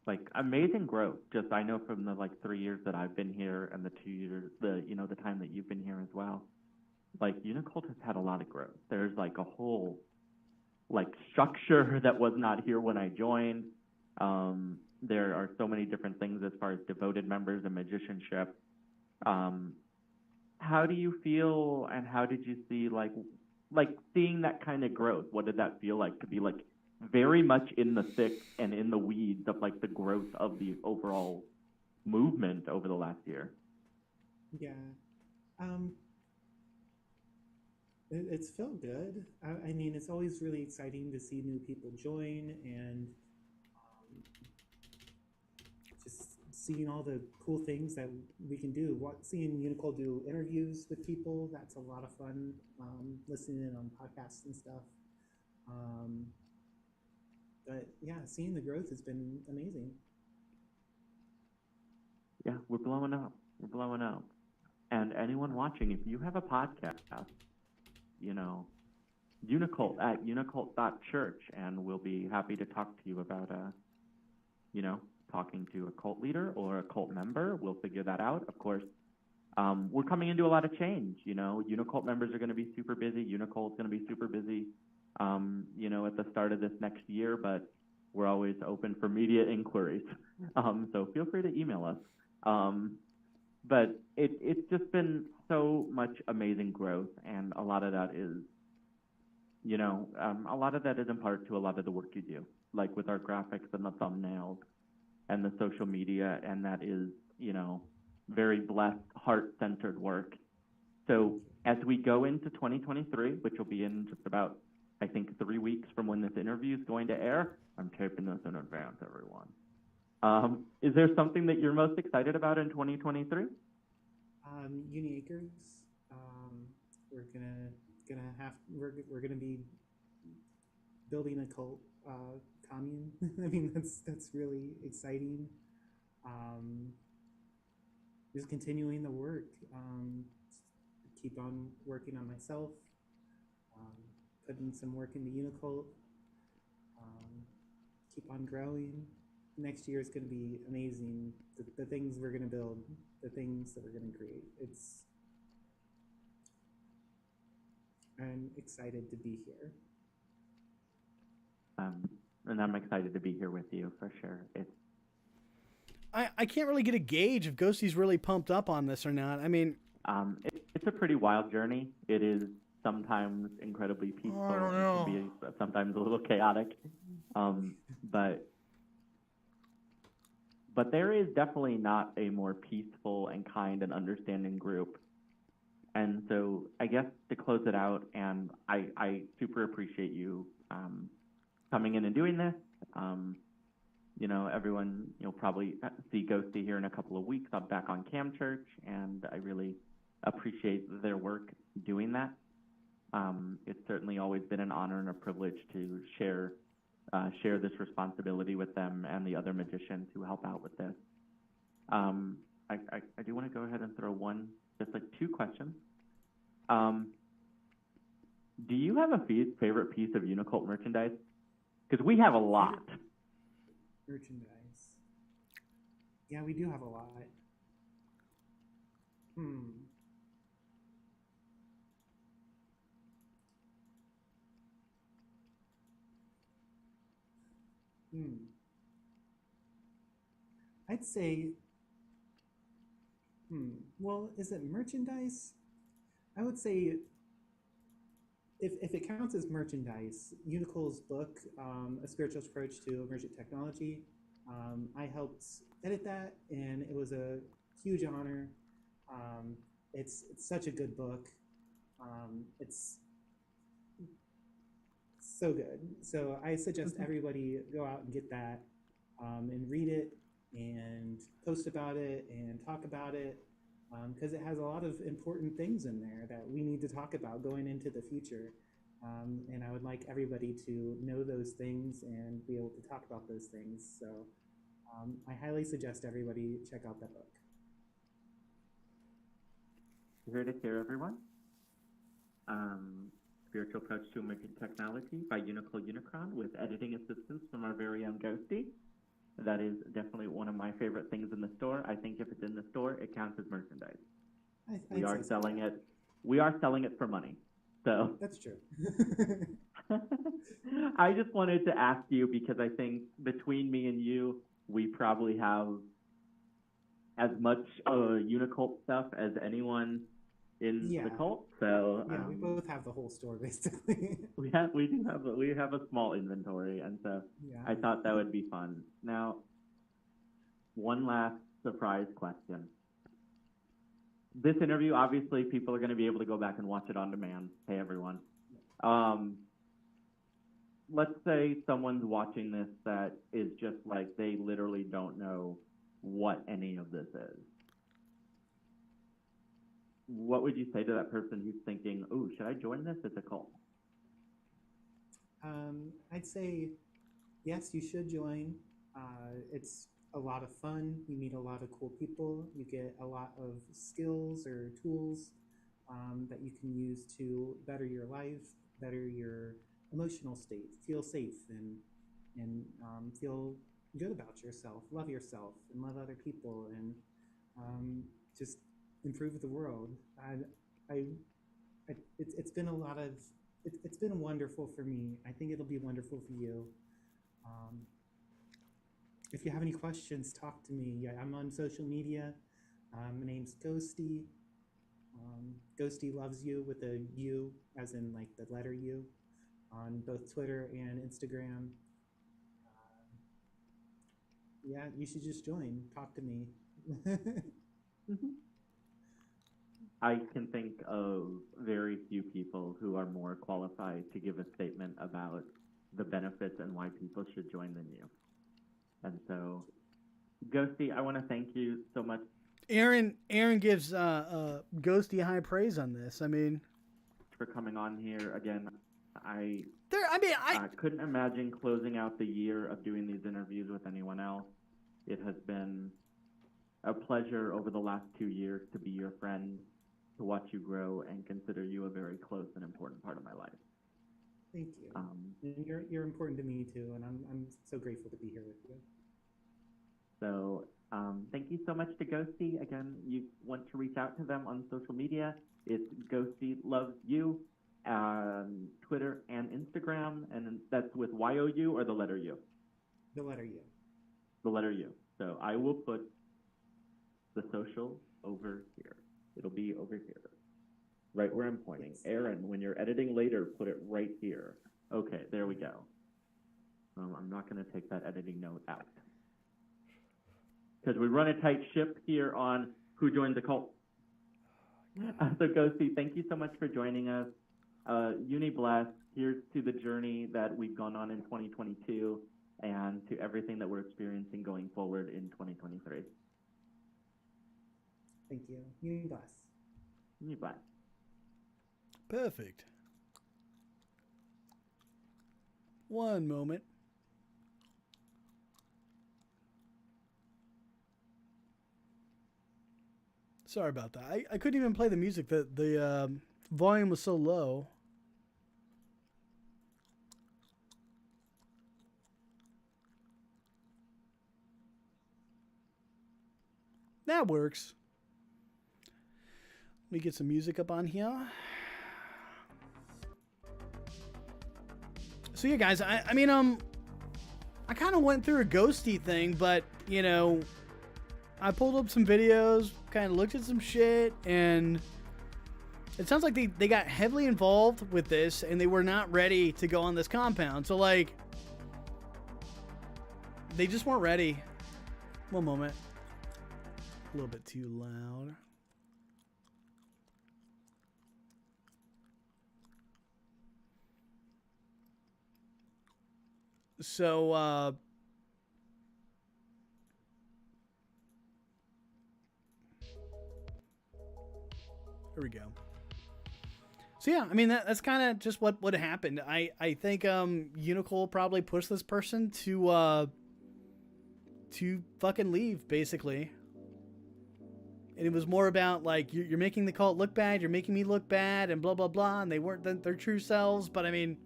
like amazing growth. Just I know from the like 3 years that I've been here and the 2 years, the time that you've been here as well. Like Unicult has had a lot of growth. There's like a whole like structure that was not here when I joined. There are so many different things as far as devoted members and magicianship. How do you feel, and how did you see like seeing that kind of growth? What did that feel like to be like very much in the thick and in the weeds of like the growth of the overall movement over the last year? Yeah, it's felt good. I mean, it's always really exciting to see new people join and just seeing all the cool things that we can do. Seeing Unicult do interviews with people, that's a lot of fun. Listening in on podcasts and stuff. But yeah, seeing the growth has been amazing. Yeah, we're blowing up. We're blowing up. And anyone watching, if you have a podcast, you know, Unicult at unicult.church, and we'll be happy to talk to you about, you know, talking to a cult leader or a cult member. We'll figure that out. Of course, we're coming into a lot of change. You know, Unicult members are going to be super busy. Unicult's going to be super busy, you know, at the start of this next year, but we're always open for media inquiries. So feel free to email us. But it's just been so much amazing growth, and a lot of that is, you know, a lot of that is in part to a lot of the work you do, like with our graphics and the thumbnails and the social media, and that is, you know, very blessed, heart-centered work. So as we go into 2023, which will be in just about, I think, 3 weeks from when this interview is going to air, I'm taping this in advance, everyone. Is there something that you're most excited about in 2023? Uni Acres. We're gonna be building a cult commune. I mean, that's really exciting. Just continuing the work. Keep on working on myself. Putting some work into Unicult. Keep on growing. Next year is going to be amazing. The things we're going to build, the things that we're going to create. I'm excited to be here. And I'm excited to be here with you for sure. I can't really get a gauge if Ghosty's really pumped up on this or not. I mean, it's a pretty wild journey. It is sometimes incredibly peaceful. I don't It know. can be sometimes a little chaotic. But there is definitely not a more peaceful and kind and understanding group. And so I guess to close it out, and I super appreciate you coming in and doing this. You know, everyone, you'll probably see Ghosty here in a couple of weeks. I'm back on Cam Church, and I really appreciate their work doing that. It's certainly always been an honor and a privilege to share this responsibility with them and the other magicians who help out with this. I do want to go ahead and throw just like two questions. Do you have a favorite piece of Unicult merchandise? Because we have a lot. Merchandise. Yeah, we do have a lot. I'd say, well, is it merchandise? I would say, if it counts as merchandise, Unicult's book, A Spiritual Approach to Emergent Technology, I helped edit that, and it was a huge honor. It's such a good book. It's so good. So I suggest everybody go out and get that, and read it and post about it and talk about it, because it has a lot of important things in there that we need to talk about going into the future. And I would like everybody to know those things and be able to talk about those things. So I highly suggest everybody check out that book. You heard it here, everyone. Spiritual Approach to Emergent Technology by Unicult Unicron with editing assistance from our very own Ghosty. That is definitely one of my favorite things in the store. I think if it's in the store, it counts as merchandise. We are selling it. We are selling it for money. So that's true. I just wanted to ask you, because I think between me and you, we probably have as much Unicult stuff as anyone in the cult. So yeah, we both have the whole store basically. we have a small inventory, and so I thought that would be fun. Now, one last surprise question. This interview, obviously, people are going to be able to go back and watch it on demand. Hey, everyone. Let's say someone's watching this that is just like, they literally don't know what any of this is. What would you say to that person who's thinking, "Oh, should I join this? It's a cult." I'd say, yes, you should join. It's a lot of fun. You meet a lot of cool people. You get a lot of skills or tools that you can use to better your life, better your emotional state, feel safe, and feel good about yourself, love yourself, and love other people, and just improve the world. It's been a lot of, it's been wonderful for me. I think it'll be wonderful for you. If you have any questions, talk to me. Yeah, I'm on social media. My name's Ghosty. Ghosty loves you with a U, as in like the letter U, on both Twitter and Instagram. Yeah, you should just join. Talk to me. I can think of very few people who are more qualified to give a statement about the benefits and why people should join than you. And so, Ghosty, I want to thank you so much. Aaron gives Ghosty high praise on this. I mean, for coming on here again. I couldn't imagine closing out the year of doing these interviews with anyone else. It has been a pleasure over the last 2 years to be your friend, to watch you grow, and consider you a very close and important part of my life. Thank you. And you're important to me too, and I'm so grateful to be here with you. So thank you so much to Ghosty. Again, you want to reach out to them on social media. It's Ghosty Loves You, Twitter and Instagram, and that's with Y-O-U or the letter U? The letter U. The letter U. So I will put the social over here. It'll be over here. right where I'm pointing. Aaron, when you're editing later, put it right here. Okay, there we go. I'm not going to take that editing note out. Because we run a tight ship here on Who Joined the Cult. So Ghosty, thank you so much for joining us. Unibless, here's to the journey that we've gone on in 2022 and to everything that we're experiencing going forward in 2023. Thank you. Unibless. Unibless. Perfect. One moment. Sorry about that. I couldn't even play the music. The volume was so low. That works. Let me get some music up on here. So yeah, guys, I mean, I kind of went through a Ghosty thing, but, you know, I pulled up some videos, kind of looked at some shit, and it sounds like they got heavily involved with this, and they were not ready to go on this compound. So, like, they just weren't ready. One moment. A little bit too loud. So, here we go. So yeah, I mean that's kind of just what happened. I think Unicult probably pushed this person to fucking leave, basically. And it was more about like you're making the cult look bad, you're making me look bad, and blah blah blah. And they weren't their true selves. But I mean,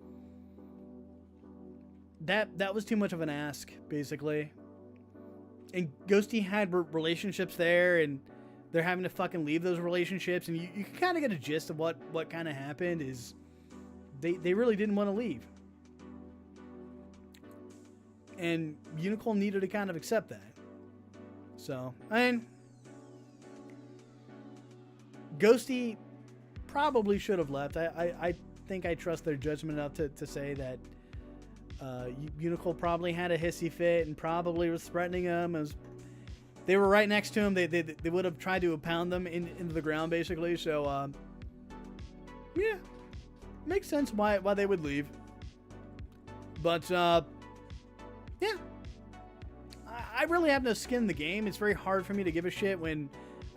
that was too much of an ask, basically. And Ghosty had relationships there, and they're having to fucking leave those relationships, and you can kind of get a gist of what kind of happened is they really didn't want to leave. And Unicult needed to kind of accept that. So, I mean, Ghosty probably should have left. I think I trust their judgment enough to say that Unicult probably had a hissy fit and probably was threatening him. As they were right next to him, they would have tried to pound them into the ground, basically. So, yeah, makes sense why they would leave. But yeah, I really have no skin in the game. It's very hard for me to give a shit when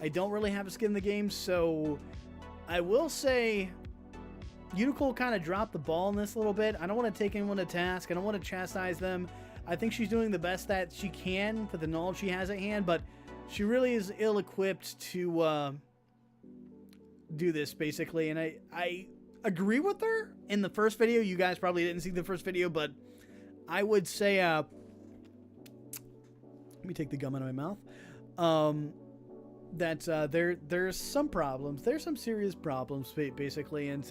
I don't really have a skin in the game. So I will say Unicult kind of dropped the ball in this a little bit. I don't want to take anyone to task. I don't want to chastise them. I think she's doing the best that she can for the knowledge she has at hand, but she really is ill-equipped to do this, basically. And I agree with her in the first video. You guys probably didn't see the first video, but I would say, let me take the gum out of my mouth, that there's some problems. There's some serious problems, basically, and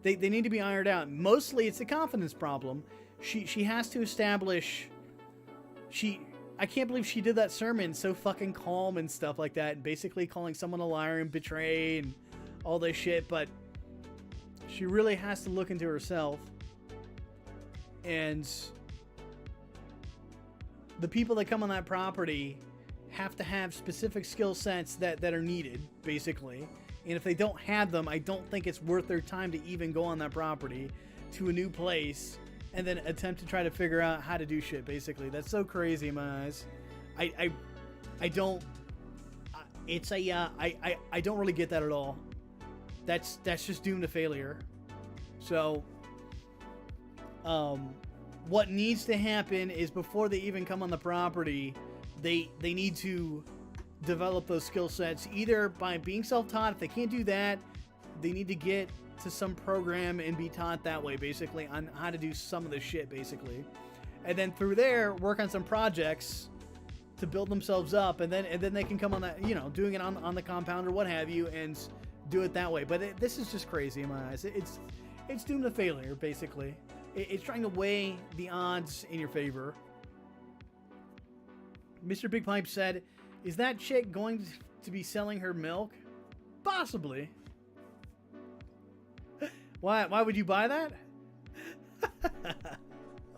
they need to be ironed out. Mostly it's a confidence problem. She has to establish, I can't believe she did that sermon so fucking calm and stuff like that, and basically calling someone a liar and betray and all this shit, but she really has to look into herself. And the people that come on that property have to have specific skill sets that are needed, basically. And if they don't have them, I don't think it's worth their time to even go on that property to a new place and then attempt to try to figure out how to do shit, basically. That's so crazy in my eyes. I don't, it's I don't really get that at all. That's just doomed to failure. So, what needs to happen is before they even come on the property, they need to develop those skill sets either by being self-taught. If they can't do that, they need to get to some program and be taught that way, basically, on how to do some of the shit, basically. And then through there, work on some projects to build themselves up, and then they can come on that, you know, doing it on the compound or what have you, and do it that way. But this is just crazy in my eyes. It's doomed to failure, basically. It's trying to weigh the odds in your favor. Mr. Big Pipe said, "Is that chick going to be selling her milk?" Possibly. Why would you buy that?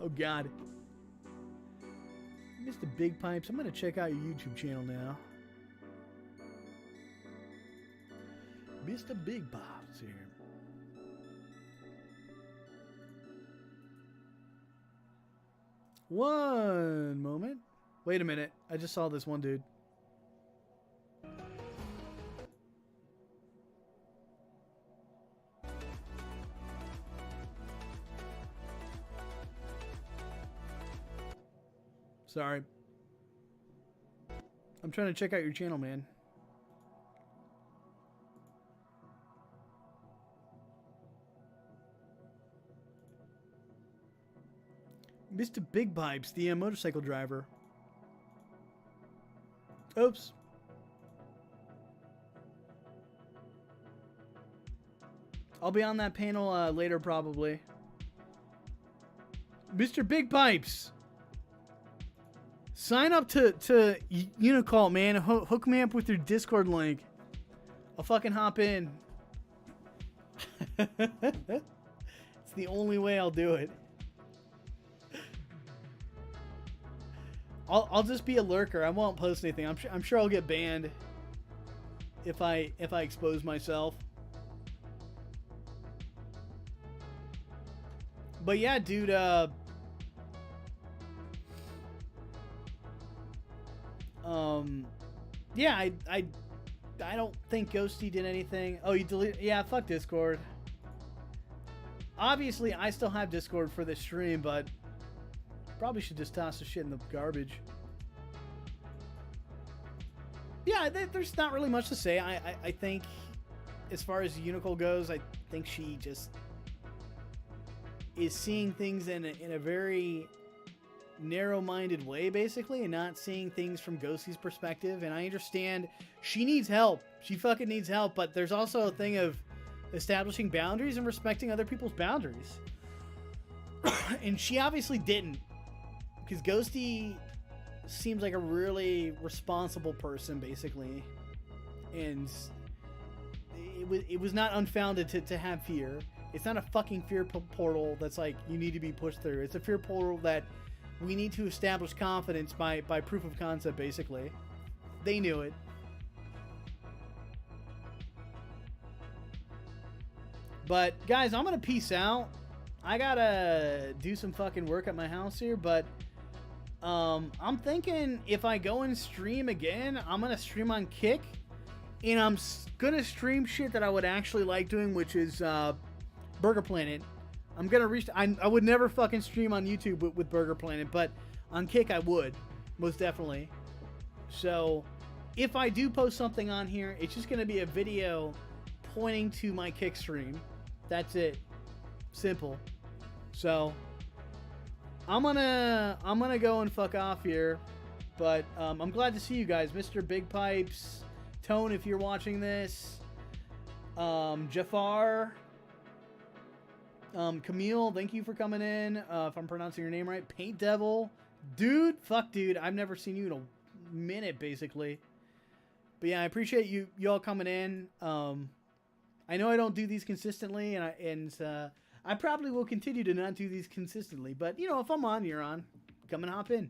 Oh God. Mr. Big Pipes, I'm gonna check out your YouTube channel now. Mr. Big Pipes here. One moment. Wait a minute. I just saw this one dude. Sorry. I'm trying to check out your channel, man. Mr. Big Pipes, the motorcycle driver. Oops. I'll be on that panel later, probably. Mr. Big Pipes. Sign up to Unicult, man. Hook me up with your Discord link. I'll fucking hop in. It's the only way I'll do it. I'll just be a lurker. I won't post anything. I'm sure I'll get banned if I expose myself. But yeah, dude. Yeah, I don't think Ghosty did anything. Oh, you deleted? Yeah, fuck Discord. Obviously, I still have Discord for this stream, but probably should just toss the shit in the garbage. Yeah, there's not really much to say. I think, as far as Unicult goes, I think she just is seeing things in a very narrow-minded way, basically, and not seeing things from Ghosty's perspective. And I understand she needs help. She fucking needs help, but there's also a thing of establishing boundaries and respecting other people's boundaries. And she obviously didn't, because Ghosty seems like a really responsible person, basically, and it was not unfounded to have fear. It's not a fucking fear portal that's like you need to be pushed through. It's a fear portal that we need to establish confidence by proof of concept, basically. They knew it. But guys, I'm gonna peace out. I gotta do some fucking work at my house here, but I'm thinking if I go and stream again, I'm gonna stream on Kick, and I'm gonna stream shit that I would actually like doing, which is Burger Planet. I'm gonna I would never fucking stream on YouTube with Burger Planet, but on Kick I would, most definitely. So if I do post something on here, it's just gonna be a video pointing to my Kick stream. That's it. Simple. So I'm gonna go and fuck off here, but I'm glad to see you guys, Mr. Big Pipes, Tone, if you're watching this, Jafar, Camille, thank you for coming in. If I'm pronouncing your name right, Paint Devil, dude, I've never seen you in a minute, basically. But yeah, I appreciate you all coming in. I know I don't do these consistently, and I probably will continue to not do these consistently. But you know, if I'm on, you're on. Come and hop in.